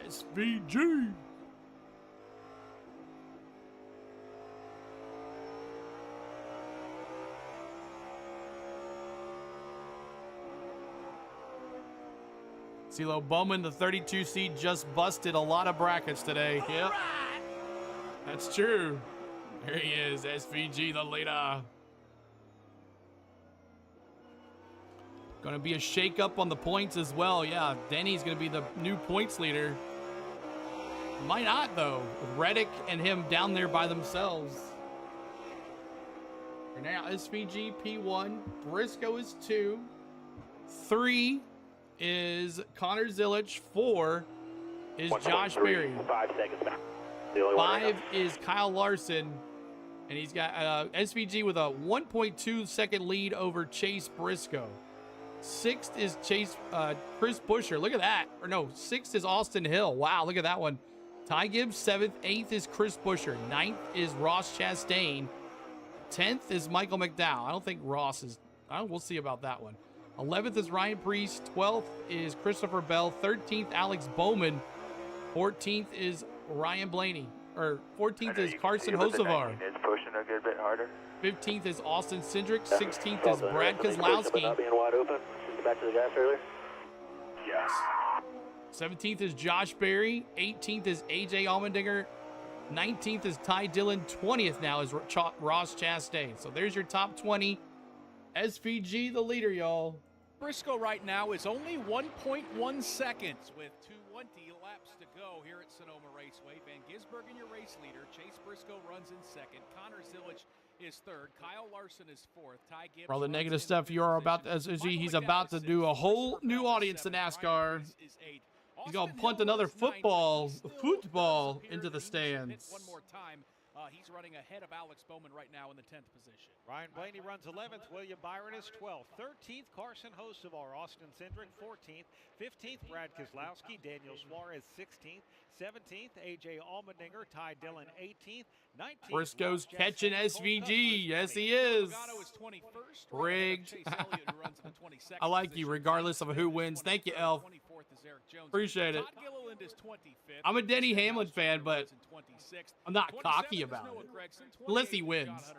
SVG. CeeLo Bowman, the 32 seed, just busted a lot of brackets today. Yep. That's true. There he is, SVG, the leader. Going to be a shake-up on the points as well. Yeah, Denny's going to be the new points leader. Might not, though. With Reddick and him down there by themselves. And now SVG P1. Briscoe is 2. 3 is Connor Zilic. 4 is Josh Berry. 5 seconds back. 5 is Kyle Larson. And he's got SVG with a 1.2 second lead over Chase Briscoe. 6th is Chris Buescher. Look at that. Or no, 6th is Austin Hill. Wow, look at that one. Ty Gibbs, 7th. 8th is Chris Buescher. 9th is Ross Chastain. 10th is Michael McDowell. I don't think Ross is... we'll see about that one. 11th is Ryan Priest. 12th is Christopher Bell. 13th, Alex Bowman. 14th is Ryan Blaney. Or 14th is Carson Hocevar. It's pushing a good bit harder. 15th is Austin Cindric. 16th is Brad Kozlowski. Not being wide open. Back to the gas earlier. Yes. 17th is Josh Berry. 18th is AJ Allmendinger. 19th is Ty Dillon. 20th now is Ross Chastain. So there's your top 20. SVG, the leader, y'all. Briscoe right now is only 1.1 seconds with 220 laps to go here at Sonoma Raceway. Van Gisbergen, your race leader. Chase Briscoe runs in 2nd. Connor Zilic is 3rd. Kyle Larson is 4th. Ty Gibbs. For all the negative stuff you are about, he's about to do a whole new audience to NASCAR. He's going to punt another football into the stands. One more time. He's running ahead of Alex Bowman right now in the 10th position. Ryan Blaney runs 11th. William Byron is 12th. 13th, Carson Hocevar. Austin Cindric, 14th. 15th, Brad Kozlowski. Daniel Suarez, 16th. 17th, AJ Allmendinger. Ty Dillon, 18th. 19th, Briscoe's catching SVG. Yes, he is. Rigged. I like you regardless of who wins. Thank you, Elf. Appreciate it. I'm a Denny Hamlin fan, but I'm not cocky about it. Unless he wins.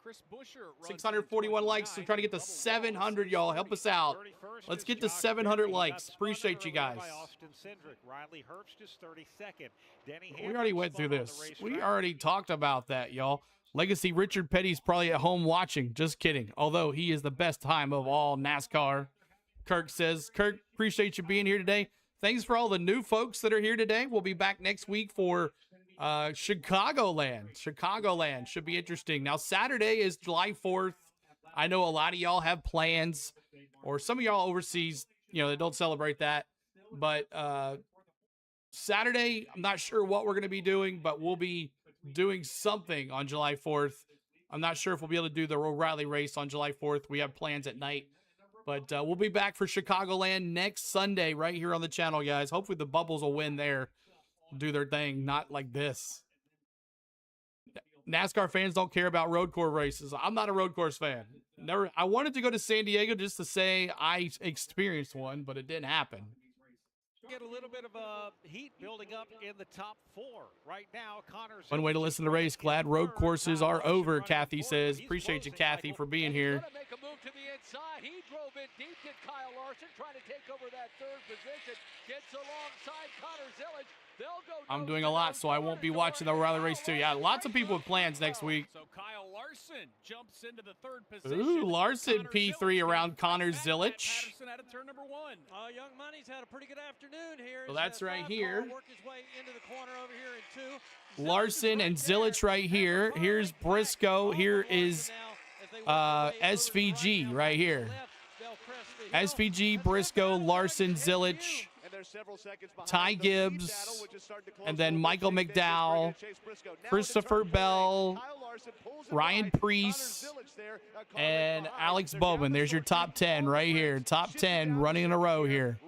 641 likes. We're trying to get to 700, y'all. Help us out. Let's get to 700 likes. Appreciate you guys. We already went through this. We already talked about that, y'all. Legacy Richard Petty's probably at home watching. Just kidding. Although he is the best time of all NASCAR. Kirk says, Kirk, appreciate you being here today. Thanks for all the new folks that are here today. We'll be back next week for Chicagoland. Chicagoland should be interesting. Now, Saturday is July 4th. I know a lot of y'all have plans, or some of y'all overseas, that don't celebrate that. But Saturday, I'm not sure what we're going to be doing, but we'll be doing something on July 4th. I'm not sure if we'll be able to do the O'Reilly race on July 4th. We have plans at night. But we'll be back for Chicagoland next Sunday right here on the channel, guys. Hopefully the Bubbles will win there. Do their thing, not like this. NASCAR fans don't care about road course races. I'm not a road course fan. Never. I wanted to go to San Diego just to say I experienced one, but it didn't happen. Get a little bit of heat building up in the top 4 right now. Connor's One way to listen to the race. Glad road courses are over, Kathy says. Appreciate you, Kathy, for being here. He's going to make a move to the inside. He drove in deep, did Kyle Larson, trying to take over that 3rd position. Gets alongside Connor Zillage. They'll go. I'm doing a lot, so I won't be watching the rally race too. Yeah, lots of people with plans next week. So Kyle Larson jumps into the 3rd position. Ooh, Larson P3 around Connor Zillage. Patterson out of turn number 1. Young Money's had a pretty good afternoon here. So that's right here. Work his way into the corner over here in 2. Larson and Zillage right here. Here's Briscoe. Here is SVG right here. SVG, Briscoe, Larson, Zillage, Ty Gibbs, and then Michael McDowell, Christopher Bell, Ryan Priest, and Alex Bowman. There's your top 10 right here. Top 10 running in a row here.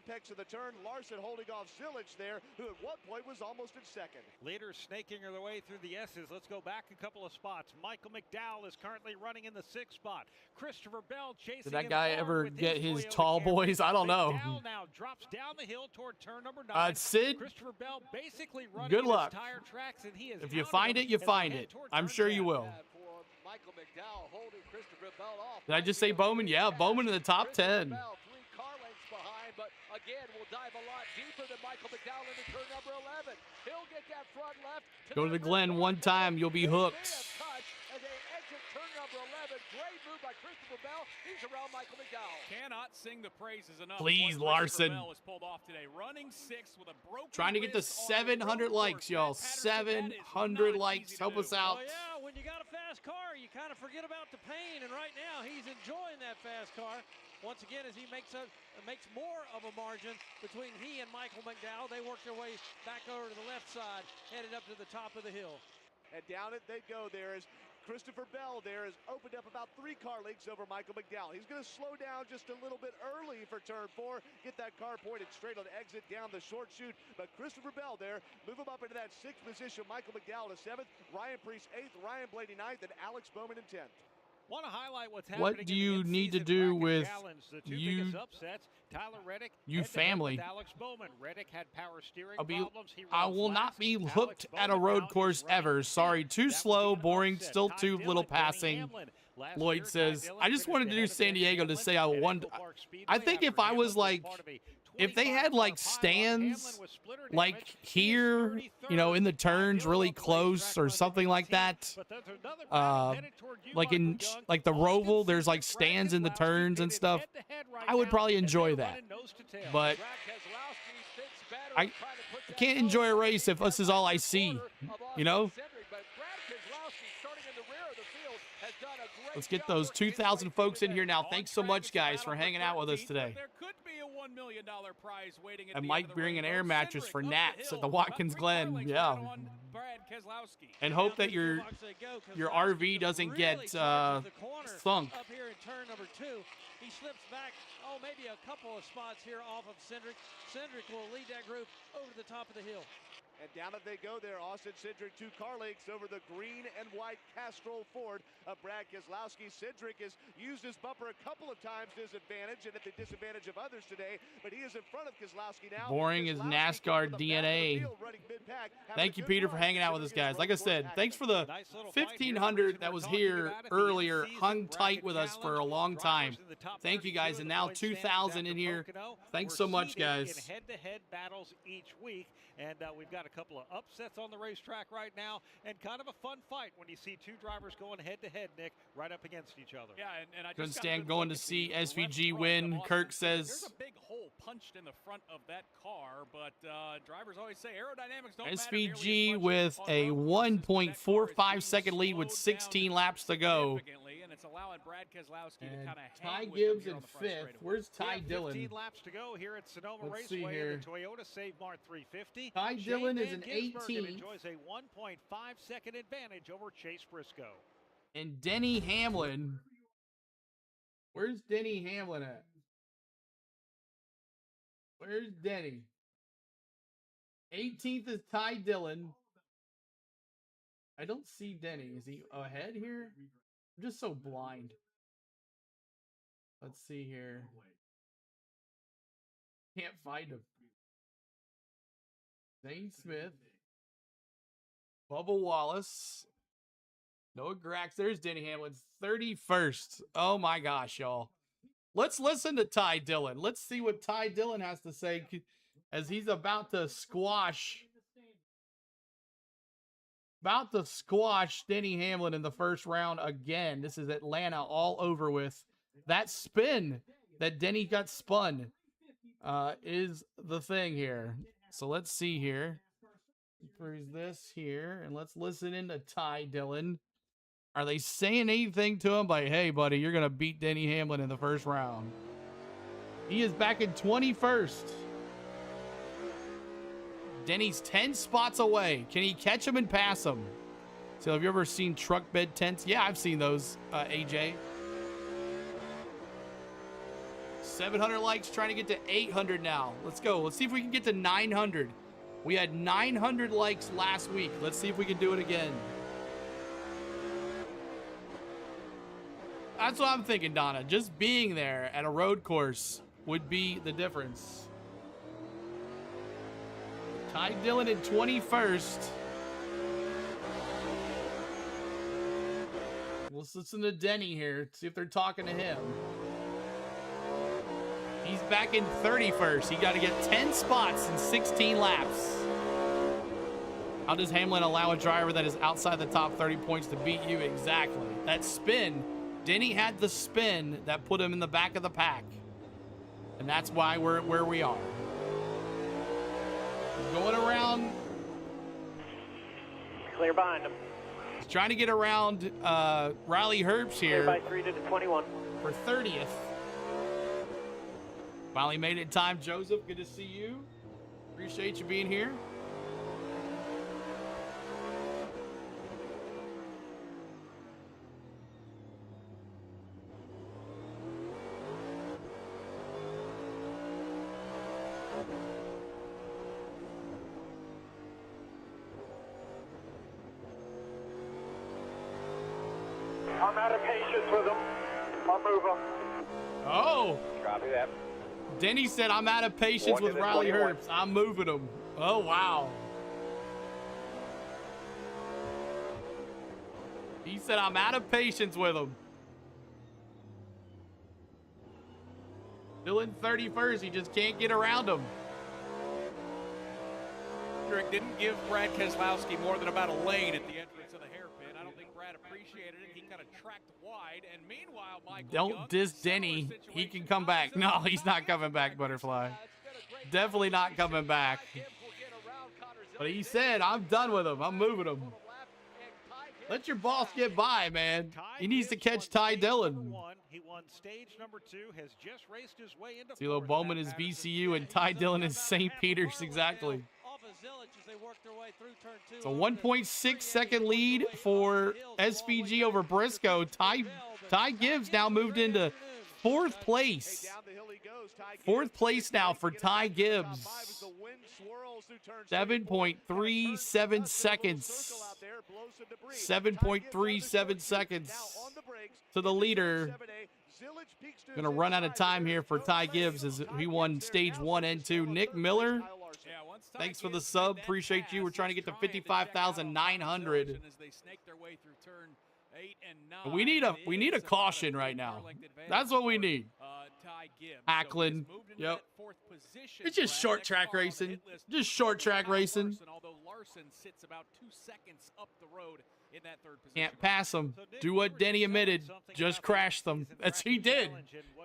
Apex of the turn, Larson holding off Zillage there, who at one point was almost in 2nd. Leaders snaking their way through the S's. Let's go back a couple of spots. Michael McDowell is currently running in the 6th spot. Christopher Bell chasing. Did that guy ever get his tall boys? I don't know. McDowell now drops down the hill toward turn number 9. Sid, Christopher Bell basically running good luck. Tire tracks, and he is if you find it, you find it. I'm sure you will. Michael McDowell holding Christopher Bell off. Did I just say Bowman? Yeah, Bowman in the top 10. But again, we'll dive a lot deeper than Michael McDowell into turn number 11. He'll get that front left. Go to the Glen one time, you'll be hooked. As they exit turn number 11, great move by Christopher Bell. He's around Michael McDowell. Cannot sing the praises enough. Please, Larson. Bell was pulled off today, running 6th with a broken Trying to get to 700 likes, y'all. 700 likes. Help us out. Oh, yeah, when you got a fast car, you kind of forget about the pain, and right now he's enjoying that fast car. Once again, as he makes more of a margin between he and Michael McDowell, they work their way back over to the left side, headed up to the top of the hill. And down it they go. There is Christopher Bell there has opened up about 3 car lengths over Michael McDowell. He's going to slow down just a little bit early for turn 4. Get that car pointed straight on exit down the short chute. But Christopher Bell there, move him up into that 6th position. Michael McDowell to 7th, Ryan Priest 8th, Ryan Blaney 9th, and Alex Bowman in 10th. Want to highlight what's happening. What do you need to do with you upsets, Tyler Reddick, you family? Alex Bowman. Reddick had power steering I will not be hooked at a road course ever. Sorry, too slow, boring, still too little passing. Lloyd says, I just wanted to do San Diego to say I won. I think if I was like, if they had like stands like here, you know, in the turns really close or something like that, like in like the Roval, there's like stands in the turns and stuff, I would probably enjoy that. But I can't enjoy a race if this is all I see, you know? Let's get those 2,000 folks in here now. Thanks so much, guys, for hanging out with us today. There could be a $1 million prize waiting at And the Mike bring an air mattress for Nats at the Watkins Glen. Yeah. And hope that your RV doesn't get sunk. Up here in turn number 2, he slips back, maybe a couple of spots here off of Cindric. Cindric will lead that group over to the top of the hill. And down it they go there. Austin Cindric, 2 car lengths over the green and white Castrol Ford of Brad Keselowski. Cindric has used his bumper a couple of times to his advantage and at the disadvantage of others today, but he is in front of Keselowski now. Boring is NASCAR DNA. Thank you, Peter, for hanging out with us, guys. Like I said, thanks for the 1,500 that was here earlier, hung tight with us for a long time. Thank you, guys. And now 2,000 in here. Thanks so much, guys. Head-to-head battles each week, and we've got a couple of upsets on the racetrack right now, and kind of a fun fight when you see 2 drivers going head-to-head, Nick, right up against each other. Yeah, and I couldn't stand going to see SVG win. Kirk says there's a big hole punched in the front of that car, but drivers always say aerodynamics don't matter. SVG with a 1.45 second lead with 16 laps to go. And it's allowing Brad Keselowski to kind of Ty Gibbs in 5th. Where's Ty Dillon? 15 laps to go here at Sonoma Raceway in the Toyota Save Mart 350. Ty Dillon is an 18. Enjoys a 1.5-second advantage over Chase Briscoe. And Denny Hamlin. Where's Denny Hamlin at? Where's Denny? 18th is Ty Dillon. I don't see Denny. Is he ahead here? I'm just so blind. Let's see here. Can't find him. Zane Smith. Bubba Wallace. Noah Grax. There's Denny Hamlin. 31st. Oh my gosh, y'all. Let's listen to Ty Dillon. Let's see what Ty Dillon has to say as he's about to squash Denny Hamlin in the first round again. This is Atlanta all over with. That spin that Denny got spun is the thing here. So let's see here. Freeze this here, and let's listen into Ty Dillon. Are they saying anything to him like, hey, buddy, you're going to beat Denny Hamlin in the first round? He is back in 21st. Denny's 10 spots away. Can he catch him and pass him? So have you ever seen truck bed tents? Yeah, I've seen those, AJ. 700 likes, trying to get to 800 now. Let's go. Let's see if we can get to 900. We had 900 likes last week. Let's see if we can do it again. That's what I'm thinking, Donna. Just being there at a road course would be the difference. Ty Dillon in 21st. Let's listen to Denny here. See if they're talking to him. He's back in 31st. He got to get 10 spots in 16 laps. How does Hamlin allow a driver that is outside the top 30 points to beat you? Exactly. That spin, Denny had the spin that put him in the back of the pack. And that's why we're where we are. He's going around. Clear behind him. He's trying to get around Riley Herbst here. Clear by 3 to the 21. For 30th. Finally made it in time, Joseph. Good to see you. Appreciate you being here. I'm out of patience with him. I'll move him. Oh. Copy that. Denny said, I'm out of patience with Riley Herbst. I'm moving him. Oh, wow. He said, I'm out of patience with him. Still in 31st. He just can't get around him. Hendrick didn't give Brad Keselowski more than about a lane at the entrance of the hairpin. I don't think Brad appreciated it. He kind of tracked wide. And meanwhile, Michael Don't diss Denny. He can come back. No, he's not coming back, Butterfly. Definitely not coming back. But he said, I'm done with him. I'm moving him. Let your boss get by, man. He needs to catch Ty Dillon. He won stage number 2, has just raced his way into CeeLo Bowman is VCU and Ty Dillon is St. Peter's. Exactly. It's a 1.6 second lead for SVG over Briscoe. Ty Gibbs now moved into 4th place. 4th place now for Ty Gibbs. 7.37 seconds. 7.37 seconds to the leader. Gonna run out of time here for Ty Gibbs as he won stage 1 and 2. Nick Miller, thanks for the sub. Appreciate you. We're trying to get to 55,900. We need a caution right now. That's what we need. Ackland. Yep. It's just short track racing. Just short track racing. Sits about 2 seconds up the road in that 3rd position. Can't pass them. Do what Denny admitted. Just crash them. That's he did.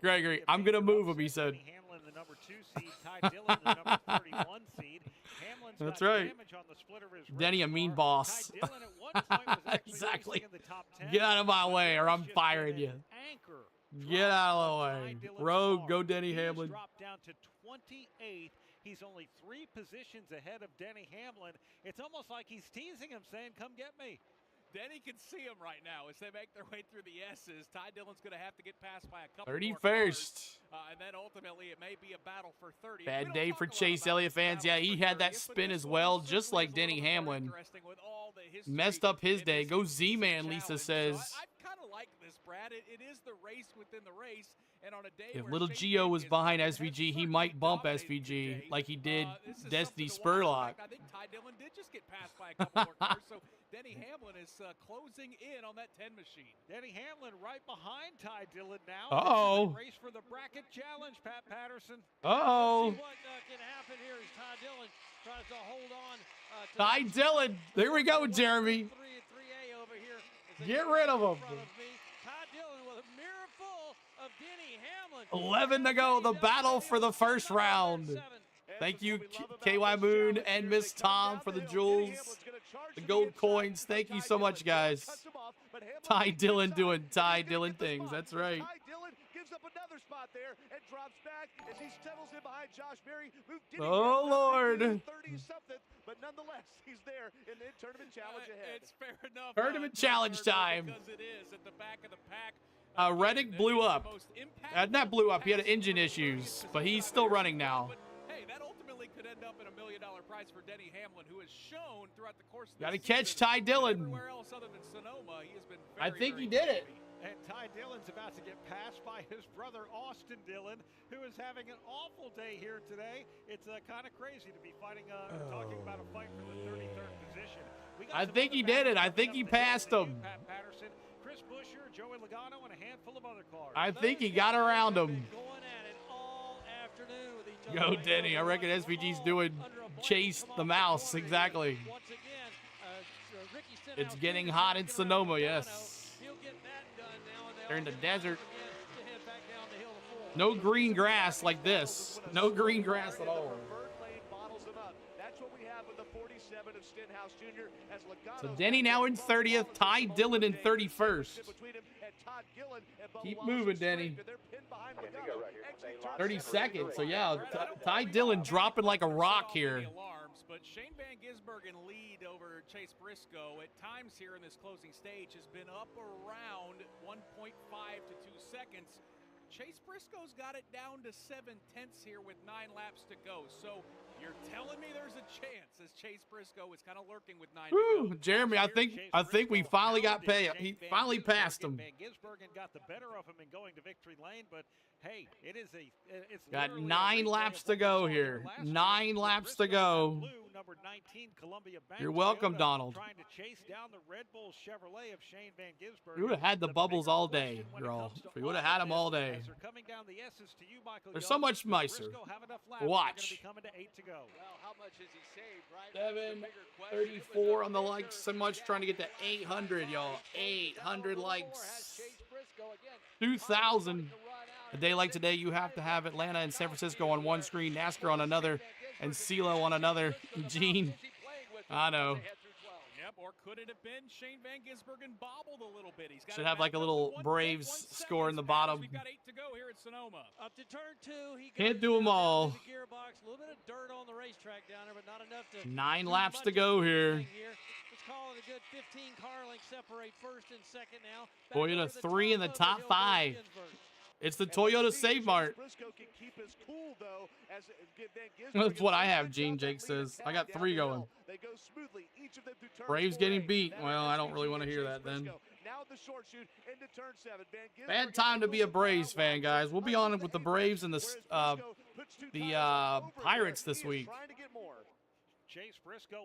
Gregory, I'm gonna move him. He said. Hamlin, the number 2 seed. Ty Dillon, the number 31 seed. Hamlin's That's got right. damage on the split of his Denny, a mean boss. Ty Dillon at one point was actually Exactly. racing in the top 10. Get out of my way, or I'm firing you. Anchor. Get out of the way. Rogue, go Denny Hamlin. Dropped down to 28th. He's only 3 positions ahead of Denny Hamlin. It's almost like he's teasing him, saying, come get me. Denny can see him right now as they make their way through the S's. Ty Dillon's going to have to get past by a couple 31st. more cars, and then ultimately it may be a battle for 30. Bad day for Chase Elliott fans. Yeah, he had that spin as well, just like Denny Hamlin. Messed up his day. Go Z-Man, Lisa says. I kind of like this, Brad. It is the race within the race. And on a day If where little Shane Gio Van was behind Gisbergen has SVG, he might bump SVG like he did this is Destiny something to watch. In Spurlock. fact, I think Ty Dillon did just get passed by a couple more cars, so Denny Hamlin is closing in on that 10 machine. Denny Hamlin right behind Ty Dillon now. Uh-oh. This is a race for the bracket challenge, Pat Patterson. Uh-oh. See what can happen here as Ty Dillon tries to hold on. Ty Dillon. There we go, Jeremy. 3A over here. Get rid of him. Ty Dillon with a mirror full of Denny Hamlin. 11 to go. The battle for the first round. Thank you, KY Moon and Miss Tom, for the jewels, the gold coins. Thank you so much, guys. Ty Dillon doing Ty Dillon things. That's right. Ty Dillon gives up another spot there and drops back as he settles in behind Josh Berry. Oh, Lord. 30-something, but nonetheless, he's there in the tournament challenge ahead. It's fair enough. Tournament challenge time. Because it is at the back of the pack. Reddick blew up. Not blew up. He had engine issues, but he's still running now. Hey, that ultimately could end up in $1 million prize for Denny Hamlin, who has shown throughout the course of Got to this catch season, Ty Dillon. everywhere else other than Sonoma, he has been I very, think very he did it. And Ty Dillon's about to get passed by his brother Austin Dillon, who is having an awful day here today. It's kind of crazy to be fighting, talking about a fight for the 33rd position. I think he did it. I think he passed him. Pat Patterson, Chris Buescher, Joey Logano, and a handful of other cars. I think he got around him. Going at it all afternoon with each Go, Denny. I reckon SVG's doing Chase the Mouse. Exactly. Once again, Ricky sent It's out getting Peterson hot in to get Sonoma, around yes. Logano. He'll get that done now, and They're in the they'll desert. again to head back down the hill to 4. No green grass like this. No green grass at all. That's what we have with the 47 of Stenhouse Jr. as Logano. So Denny now in 30th. Ty Dillon in 31st. Keep moving, Denny. 32nd. So yeah, Ty Dillon dropping like a rock here. But Shane Van Gisbergen lead over Chase Briscoe at times here in this closing stage has been up around 1.5 to 2 seconds. Chase Briscoe's got it down to 7/10 here with 9 laps to go. So you're telling me there's a chance as Chase Briscoe is kind of lurking with 9 to go. Jeremy, I think we finally got paid. He finally passed him. Van Gisbergen got the better of him in going to victory lane, but hey, it's Got 9 laps to go here. 9 laps to go. Number 19, Columbia Bank You're welcome, Toyota, Donald. Trying to chase down the Red Bull Chevrolet of Shane Van Gisbergen. We would have had the bubbles all day, girl. We would have had them all day. They're so much nicer. Watch. 734 on the likes. So much trying to get to 800, y'all. 800 likes. 2,000. A day like today, you have to have Atlanta and San Francisco on one screen, NASCAR on another, and CeeLo on another. Gene, I know. Yep, or could it have been Shane Van Gisbergen bobbled a little bit? He's got Should have like a little Braves score in the bottom. We've got 8 to go here at Sonoma. Up to turn 2, he Can't do them all. the gearbox. A little bit of dirt on the racetrack down there, but not enough to 9 do laps much to of go anything here. Let's call it a good 15 car length separate first and second now. Back Toyota over the 3 in the of top hill 5. goes Ginsburg. It's the Toyota Save Mart. That's what I have, Gene. Jake says. I got 3 going. Braves getting beat. Well, I don't really want to hear that then. Bad time to be a Braves fan, guys. We'll be on with the Braves and the Pirates this week.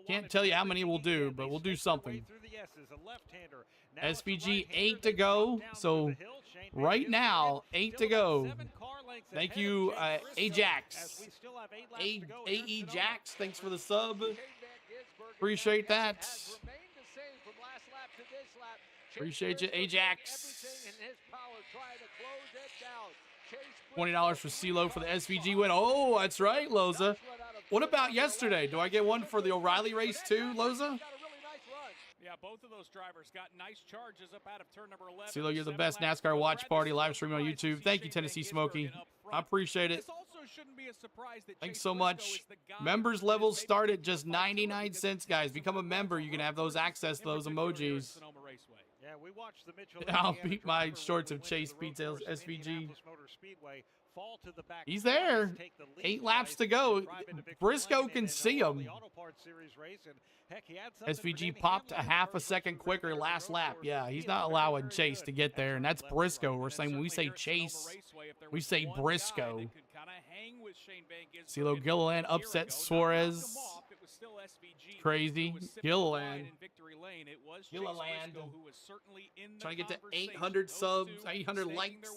Can't tell you how many we'll do, but we'll do something. SVG 8 to go. So right now, 8 to go. Thank you, Ajax. AE Jax, thanks for the sub. Appreciate that. Appreciate you, Ajax. $20 for CeeLo for the SVG win. Oh, that's right, Loza. What about yesterday? Do I get one for the O'Reilly race too, Loza? Yeah, both of those drivers got nice charges up out of turn number 11. CeeLo, you're the best NASCAR watch party live stream on YouTube. Thank you, Tennessee Smokey. I appreciate it. Thanks so much. Members levels start at just 99 cents, guys. Become a member. You can have those access to those emojis. Yeah, we watched the Mitchell. I'll beat my shorts of Chase beats SVG. He's there. 8 laps to go. Briscoe can see him. SVG popped a half a second quicker last lap. Yeah, he's not allowing Chase to get there, and that's Briscoe. We're saying when we say Chase, we say Briscoe. CeeLo Gilliland upset Suarez. Crazy. Gilliland. Trying to get to 800 subs, 800 likes.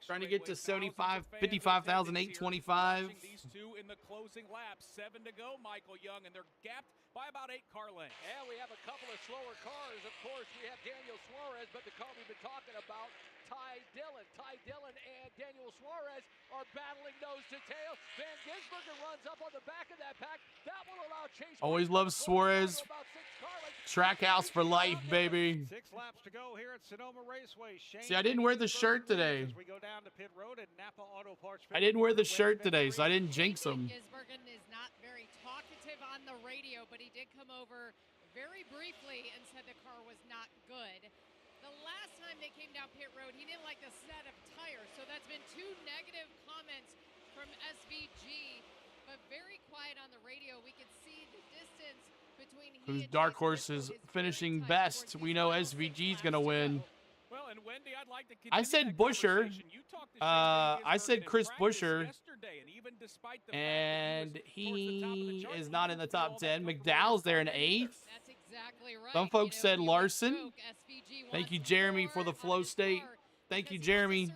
Trying to get to 55,825. These two in the closing laps. 7 to go, Michael Young, and they're gapped by about 8 car lengths. Yeah, we have a couple of slower cars. Of course, we have Daniel Suarez, but the car we've been talking about, Ty Dillon. Ty Dillon and Daniel Suarez are battling nose to tail. Van Gisbergen runs up on the back of that pack. That will allow Chase. Always love Suarez. Trackhouse for life, baby. 6 laps to go here at Sonoma Raceway. See, I didn't wear the shirt today. I didn't wear the shirt today, so I didn't jinx him. Gisbergen is not very talkative on the radio, but he did come over very briefly and said the car was not good. The last time they came down pit road, he didn't like the set of tires, so that's been 2 negative comments from SVG, but very quiet on the radio. We could see the distance between Whose dark horse is finishing best. We know SVG's going to win. Well, and Wendy, I'd like to I said Busher. I said Chris Busher. And he is not in the top 10. McDowell's there in 8th. That's exactly right. Some folks said Larson. Thank you, Jeremy, for the flow state. Thank you, Jeremy.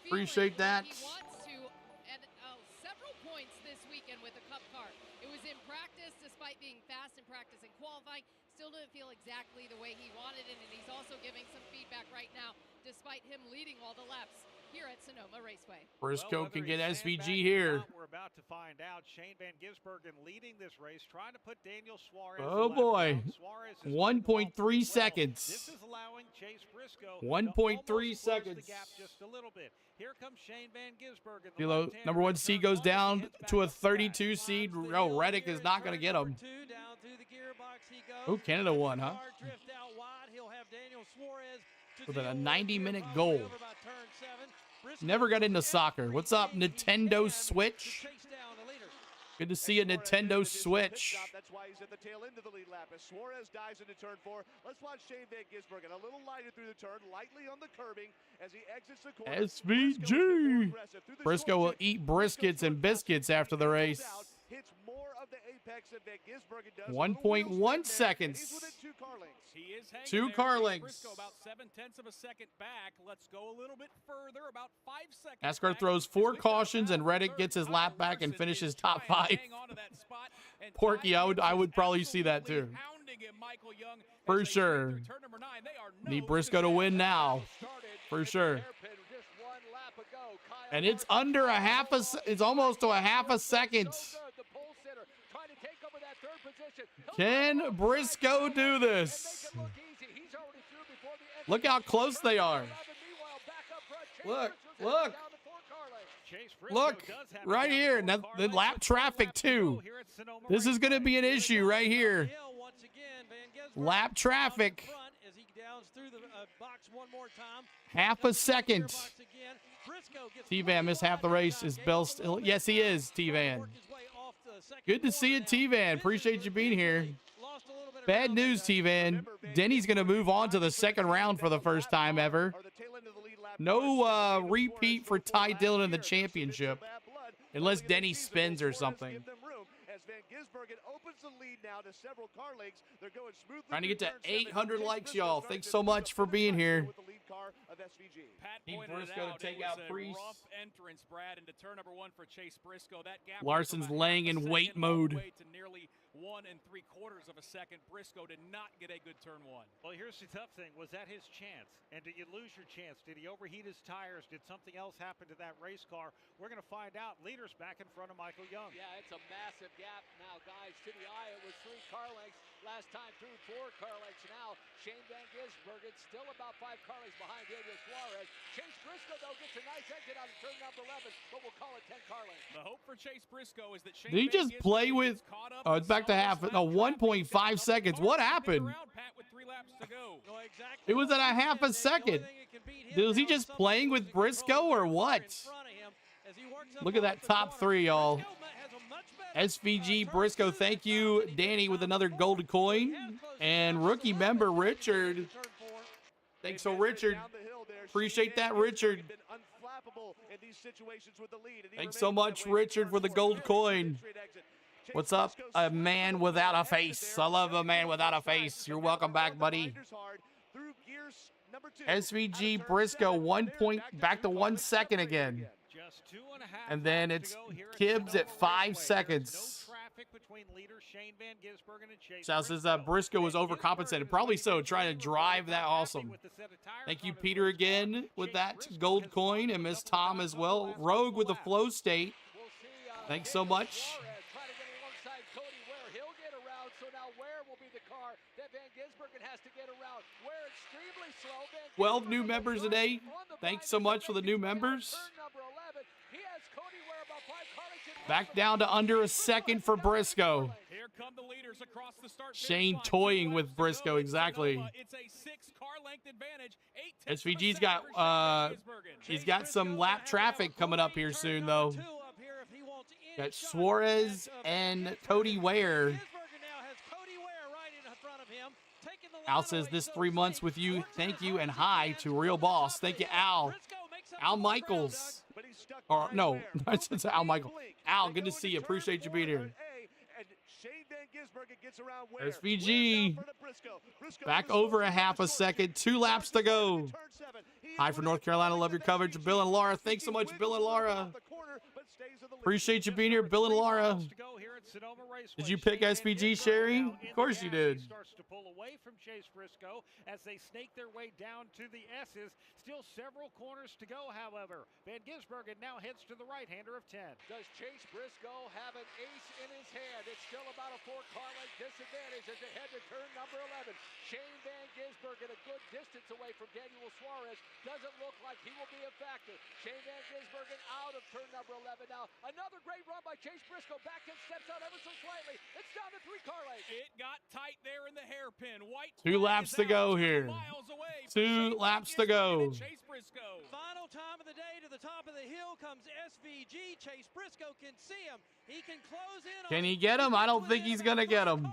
Appreciate that. He wants to, and several points this weekend with the Cup car. It was in practice, despite being fast in practice and qualifying. Still didn't feel exactly the way he wanted it, and he's also giving some feedback right now, despite him leading all the laps here at Sonoma Raceway. Briscoe can get SVG here. We're about to find out. Shane Van Gisbergen leading this race, trying to put Daniel Suarez. Oh boy, 1.3 seconds. This is allowing Chase Briscoe 1.3 seconds. Gap just a little bit. Here comes Shane Van Gisbergen. CeeLo, number 1 seed goes down to a 32 seed. Oh, Reddick is not going to get him. Oh, Canada won, huh? With a 90-minute goal. Never got into soccer. What's up, Nintendo Switch? Good to see a Nintendo Switch. That's why he's at the tail end of the lead lap. As Suarez dives into turn 4, let's watch Shane Van Gisbergen a little lighter through the turn, lightly on the curbing as he exits the corner. SVG. Briscoe will eat briskets and biscuits after the race. 1.1 seconds. 2 car lengths. About 0.7 of a second back. Let's go a little bit further, about 5 seconds. NASCAR throws 4 cautions and Reddick gets his lap back and finishes top 5. Porky, I would probably see that too. For sure. Need Briscoe to win now. For sure. And it's under a half a, it's almost to a half a second. Can Briscoe do this? Look how close they are. Look, look. Look, right here. Now, the lap traffic, too. This is going to be an issue right here. Lap traffic. Half a second. T-Van missed half the race. Is Bell still? Yes, he is, T-Van. Good to see you, T-Van. Appreciate you being here. Bad news, T-Van. Denny's going to move on to the second round for the first time ever. No repeat for Ty Dillon in the championship. Unless Denny spins or something. Trying to get to 800 likes, y'all. Thanks so much for being here. Need Briscoe to take out Priest. Entrance, Brad, into turn number 1 for Chase Briscoe. That gap Larson's laying in wait mode. To nearly 1 3/4 of a second. Briscoe did not get a good turn 1. Well, here's the tough thing. Was that his chance? And did you lose your chance? Did he overheat his tires? Did something else happen to that race car? We're going to find out. Leaders back in front of Michael Young. Yeah, it's a massive gap now, guys. To the eye, it was 3 car lengths. Last time through 4 car lengths. Now, Shane Van Gisbergen still about 5 car lengths behind Daniel Suarez. Chase Briscoe, though, gets a nice exit out of turn number 11, but we'll call it 10 car lengths. The hope for Chase Briscoe is that Shane Did he just play with... Oh, it's back to half. No, 1.5 seconds. What happened? laps to go. No, exactly. It was at a half a second. Dude, was he just playing with Briscoe or what? Look at that top three, y'all. SVG, Briscoe, thank you. Danny with another golden coin. And rookie member, Richard. Thanks, so Richard. Appreciate that, Richard. Thanks so much, Richard, for the gold coin. What's up? A man without a face. I love a man without a face. You're welcome back, buddy. SVG, Briscoe, 1 point, back to 1 second again. And then it's Gibbs at 5 seconds. South says Briscoe was overcompensated. Probably so, trying to drive that awesome. Thank you, Peter, again, with that gold coin. And Miss Tom as well. Rogue with the flow state. Thanks so much. 12 new members today. Thanks so much for the new members. Back down to under a second for Briscoe. Here come the leaders across the start. Shane toying with Briscoe, exactly. It's a 6-car length advantage. SVG's got he's got some lap traffic coming up here soon though. Got Suarez and Cody Ware. Al says this 3 months with you. Thank you and hi to Real Boss. Thank you, Al. Al Michaels. Or no, it's Al Michael. Al, good to see you. Appreciate you being here. SVG back over a half a second. 2 laps to go. Hi from North Carolina. Love your coverage. Bill and Laura. Thanks so much, Bill and Laura. Appreciate you being here, Bill and Laura. Did you pick SVG, Sherry? Of course you did. Starts to pull away from Chase Briscoe as they snake their way down to the S's. Still several corners to go, however. Van Gisbergen now heads to the right-hander of 10. Does Chase Briscoe have an ace in his hand? It's still about a 4-car length disadvantage as they head to turn number 11. Shane Van Gisbergen a good distance away from Daniel Suarez. Doesn't look like he will be a factor. Shane Van Gisbergen out of turn number 11 now. Another great run by Chase Briscoe. Back and steps out ever so slightly. It's down to 3-car lengths. It got tight there in the hairpin. White 2 laps to go here. 2 laps to go. Chase Briscoe. Final time of the day, to the top of the hill comes SVG. Chase Briscoe can see him. He can close in. Can he get him? I don't think he's gonna get him.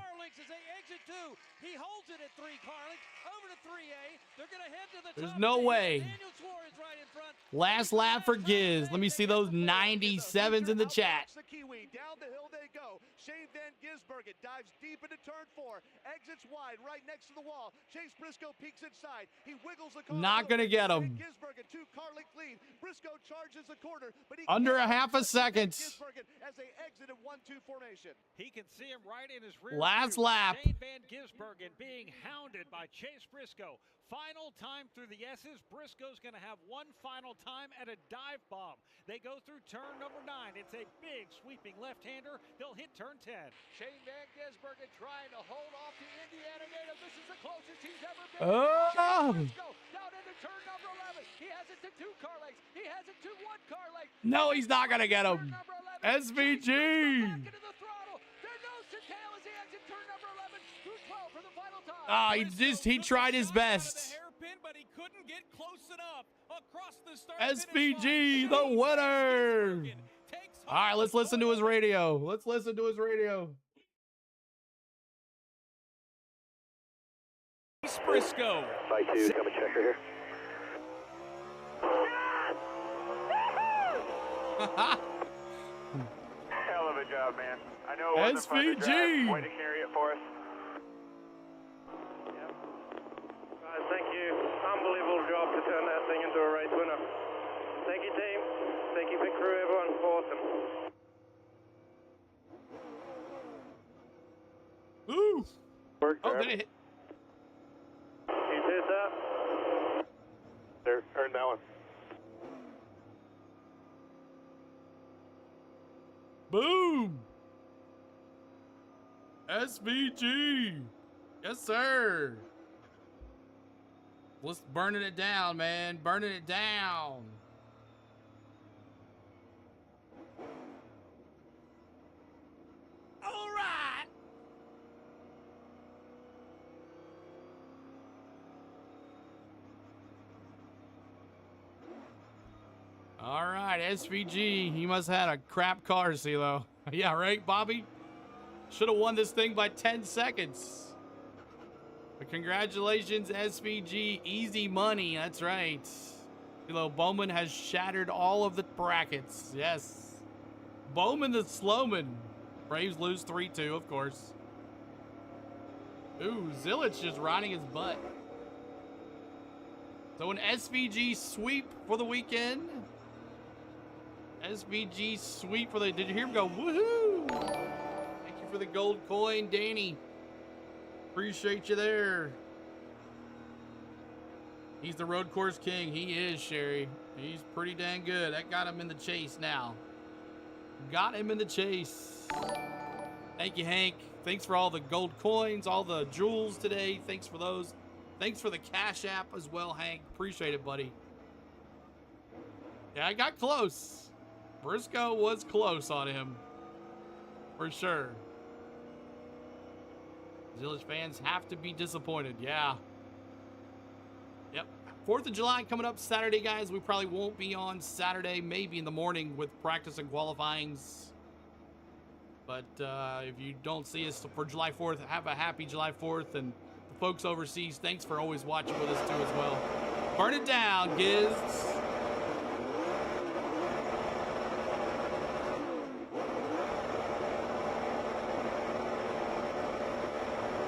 He holds it at 3-car lengths over to 3A. They're gonna head to the There's top no of the way. hill. Daniel Suarez right in front. Last lap for Giz. Let me see those 97s in the chat. The Kiwi. Down the hill they go. Shane Van Gisbergen dives deep into turn 4. Exits wide right next to the wall. Chase Briscoe peeks inside. He wiggles the car. Not gonna get him. Gisbergen 2-car length lead. Briscoe charges the corner, but he Under a half a second. Gisbergen as they exit in 1-2 formation. He can see him right in his rear. Last view. lap. Shane Van Gisbergen being hounded by Chase Briscoe. Final time through the S's. Briscoe's going to have one final time at a dive bomb. They go through turn number 9. It's a big sweeping left-hander. They'll hit turn 10. Shane Van Gisbergen trying to hold off the Indiana native. This is the closest he's ever been. Oh. Shane Briscoe down into turn number 11. He has it to 2-car lengths. He has it to 1-car lengths. No, he's not gonna get him. SVG. Back into the throttle. Their nose to tail as he exits turn number 11 through 12 for the final time. Oh, he tried his best. But he couldn't get close enough across the start. SVG, the winner. All right, let's listen to his radio. Let's listen to his radio. Briscoe. Fight 2, coming checker here. Hell of a job, man. I know it wasn't fun to drive. SVG. Way to carry it for us. Thank you. Unbelievable job to turn that thing into a race winner. Thank you, team. Thank you, pit crew, everyone. Awesome. Ooh. Work, oh, did it hit? You did that? There, earned that one. Boom. SVG. Yes, sir. Let's burning it down, man. Burning it down. All right. All right, SVG. He must have had a crap car, CeeLo. Yeah, right, Bobby? Should have won this thing by 10 seconds. But congratulations, SVG. Easy money. That's right. CeeLo, Bowman has shattered all of the brackets. Yes. Bowman the Slowman. Braves lose 3-2, of course. Ooh, Zilich just riding his butt. So an SVG sweep for the weekend. SVG sweep for the... Did you hear him go, woohoo? Thank you for the gold coin, Danny. Appreciate you there. He's the road course king. He is, Sherry. He's pretty dang good. That got him in the chase now. Got him in the chase. Thank you, Hank. Thanks for all the gold coins, all the jewels today. Thanks for those. Thanks for the Cash App as well, Hank. Appreciate it, buddy. Yeah, I got close. Briscoe was close on him. For sure. Zilich fans have to be disappointed. Yeah. Yep. 4th of July coming up Saturday, guys. We probably won't be on Saturday, maybe in the morning with practice and qualifyings. But if you don't see us for July 4th, have a happy July 4th. And the folks overseas, thanks for always watching with us too as well. Burn it down, Gibbs.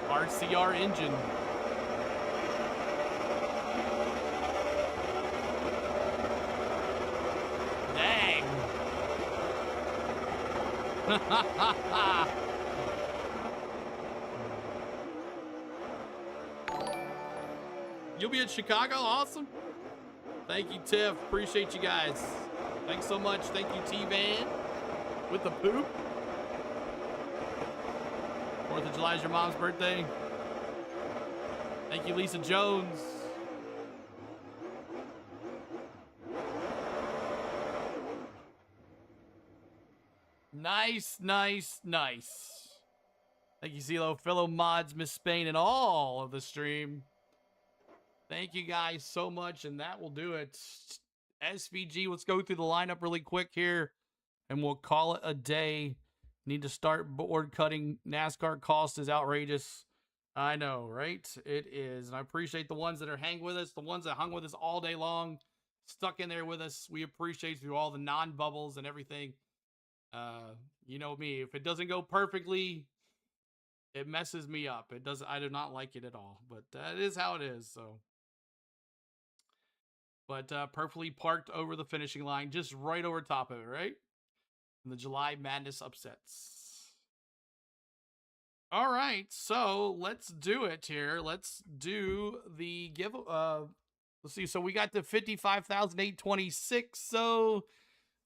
RCR engine. Dang. You'll be at Chicago? Awesome. Thank you, Tiff. Appreciate you guys. Thanks so much. Thank you, T-Van. With the poop. 4th of July is your mom's birthday. Thank you, Lisa Jones. Nice, nice, nice. Thank you, CeeLo, fellow mods, Miss Spain, and all of the stream. Thank you guys so much, and that will do it. SVG, let's go through the lineup really quick here, and we'll call it a day. Need to start board cutting. NASCAR cost is outrageous. I know, right? It is. And I appreciate the ones that are hanging with us, the ones that hung with us all day long, stuck in there with us. We appreciate through all the non-bubbles and everything. You know me, if it doesn't go perfectly, it messes me up. It does. I do not like it at all, but that is how it is. So, but perfectly parked over the finishing line, just right over top of it, right? And the July Madness upsets. All right, so let's do it here. Let's do the give. Let's see. So we got to 55,826. So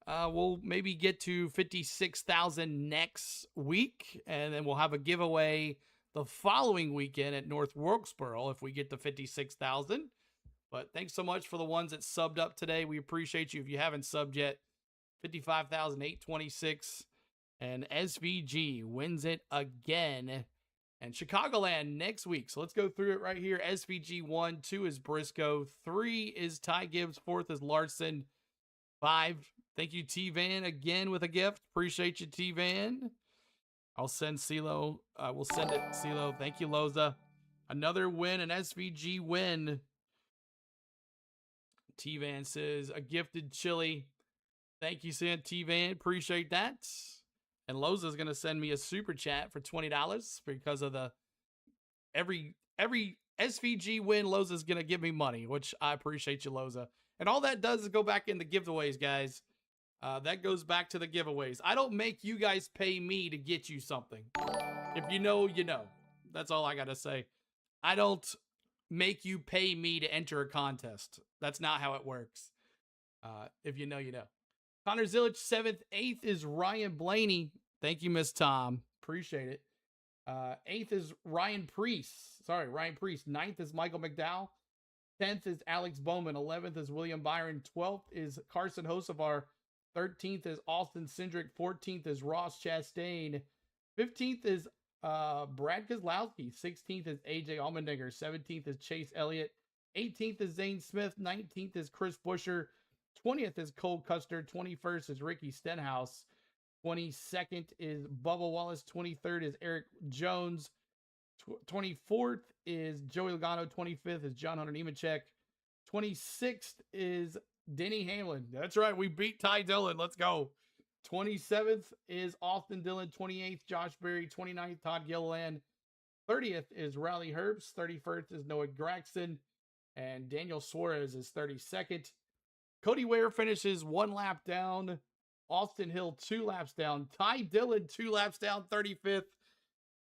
we'll maybe get to 56,000 next week, and then we'll have a giveaway the following weekend at North Wilkesboro if we get to 56,000. But thanks so much for the ones that subbed up today. We appreciate you. If you haven't subbed yet, 55,826, and SVG wins it again. And Chicagoland next week. So let's go through it right here. SVG 1, 2 is Briscoe, 3 is Ty Gibbs, 4th is Larson, 5. Thank you, T-Van, again with a gift. Appreciate you, T-Van. I'll send CeeLo. We'll send it, CeeLo. Thank you, Loza. Another win, an SVG win. T-Van says, a gifted chili. Thank you, T-Van. Appreciate that. And Loza's going to send me a super chat for $20 because of the every SVG win, Loza's going to give me money, which I appreciate you, Loza. And all that does is go back in the giveaways, guys. That goes back to the giveaways. I don't make you guys pay me to get you something. If you know, you know. That's all I got to say. I don't make you pay me to enter a contest. That's not how it works. If you know, you know. Connor Zilich, 7th. 8th is Ryan Blaney. Thank you, Miss Tom. Appreciate it. 8th is Ryan Priest. Sorry, Ryan Priest. 9th is Michael McDowell. 10th is Alex Bowman. 11th is William Byron. 12th is Carson Hocevar. 13th is Austin Cindric. 14th is Ross Chastain. 15th is Brad Keselowski. 16th is AJ Allmendinger. 17th is Chase Elliott. 18th is Zane Smith. 19th is Chris Buescher. 20th is Cole Custer. 21st is Ricky Stenhouse. 22nd is Bubba Wallace. 23rd is Eric Jones. 24th is Joey Logano. 25th is John Hunter Nemechek. 26th is Denny Hamlin. That's right. We beat Ty Dillon. Let's go. 27th is Austin Dillon. 28th, Josh Berry. 29th, Todd Gilliland. 30th is Riley Herbst. 31st is Noah Gregson. And Daniel Suarez is 32nd. Cody Ware finishes 1 lap down. Austin Hill 2 laps down. Ty Dillon 2 laps down, 35th.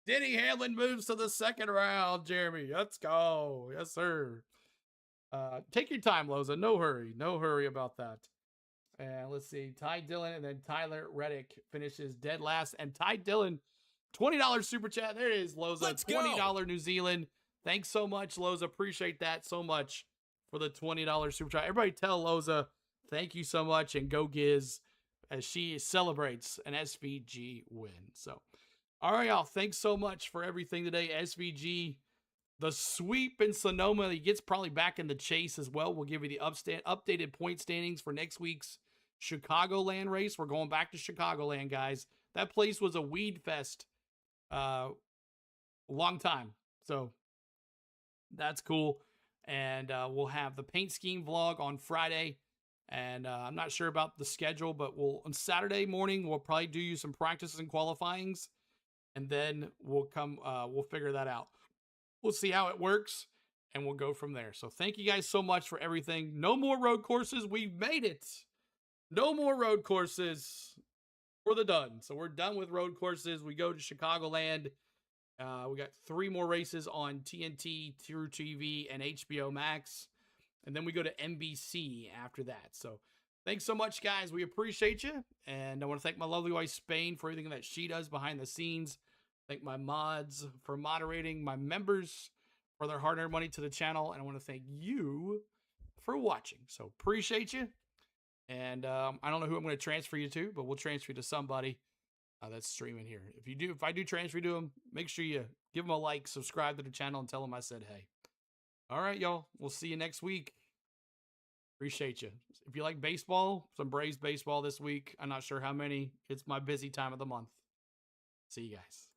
Denny Hamlin moves to the 2nd round, Jeremy. Let's go. Yes, sir. Take your time, Loza. No hurry. No hurry about that. And let's see. Ty Dillon and then Tyler Reddick finishes dead last. And Ty Dillon, $20 super chat. There it is, Loza. Let's $20 New Zealand. Thanks so much, Loza. Appreciate that so much for the $20 super chat. Everybody tell Loza thank you so much and go Giz as she celebrates an SVG win. So, all right, y'all. Thanks so much for everything today. SVG, the sweep in Sonoma. He gets probably back in the chase as well. We'll give you the updated point standings for next week's Chicagoland race. We're going back to Chicagoland, guys. That place was a weed fest long time. So that's cool. And we'll have the paint scheme vlog on Friday. And I'm not sure about the schedule, but on Saturday morning, we'll probably do you some practices and qualifyings. And then we'll figure that out. We'll see how it works, and we'll go from there. So thank you guys so much for everything. No more road courses. We've made it. No more road courses. We're done. So we're done with road courses. We go to Chicagoland. We got 3 more races on TNT, True TV, and HBO Max. And then we go to NBC after that. So thanks so much, guys. We appreciate you. And I want to thank my lovely wife, Spain, for everything that she does behind the scenes. Thank my mods for moderating, my members for their hard-earned money to the channel. And I want to thank you for watching. So appreciate you. And I don't know who I'm going to transfer you to, but we'll transfer you to somebody that's streaming here. If I do transfer you to them, make sure you give them a like, subscribe to the channel, and tell them I said hey. All right, y'all. We'll see you next week. Appreciate you. If you like baseball, some Braves baseball this week. I'm not sure how many. It's my busy time of the month. See you guys.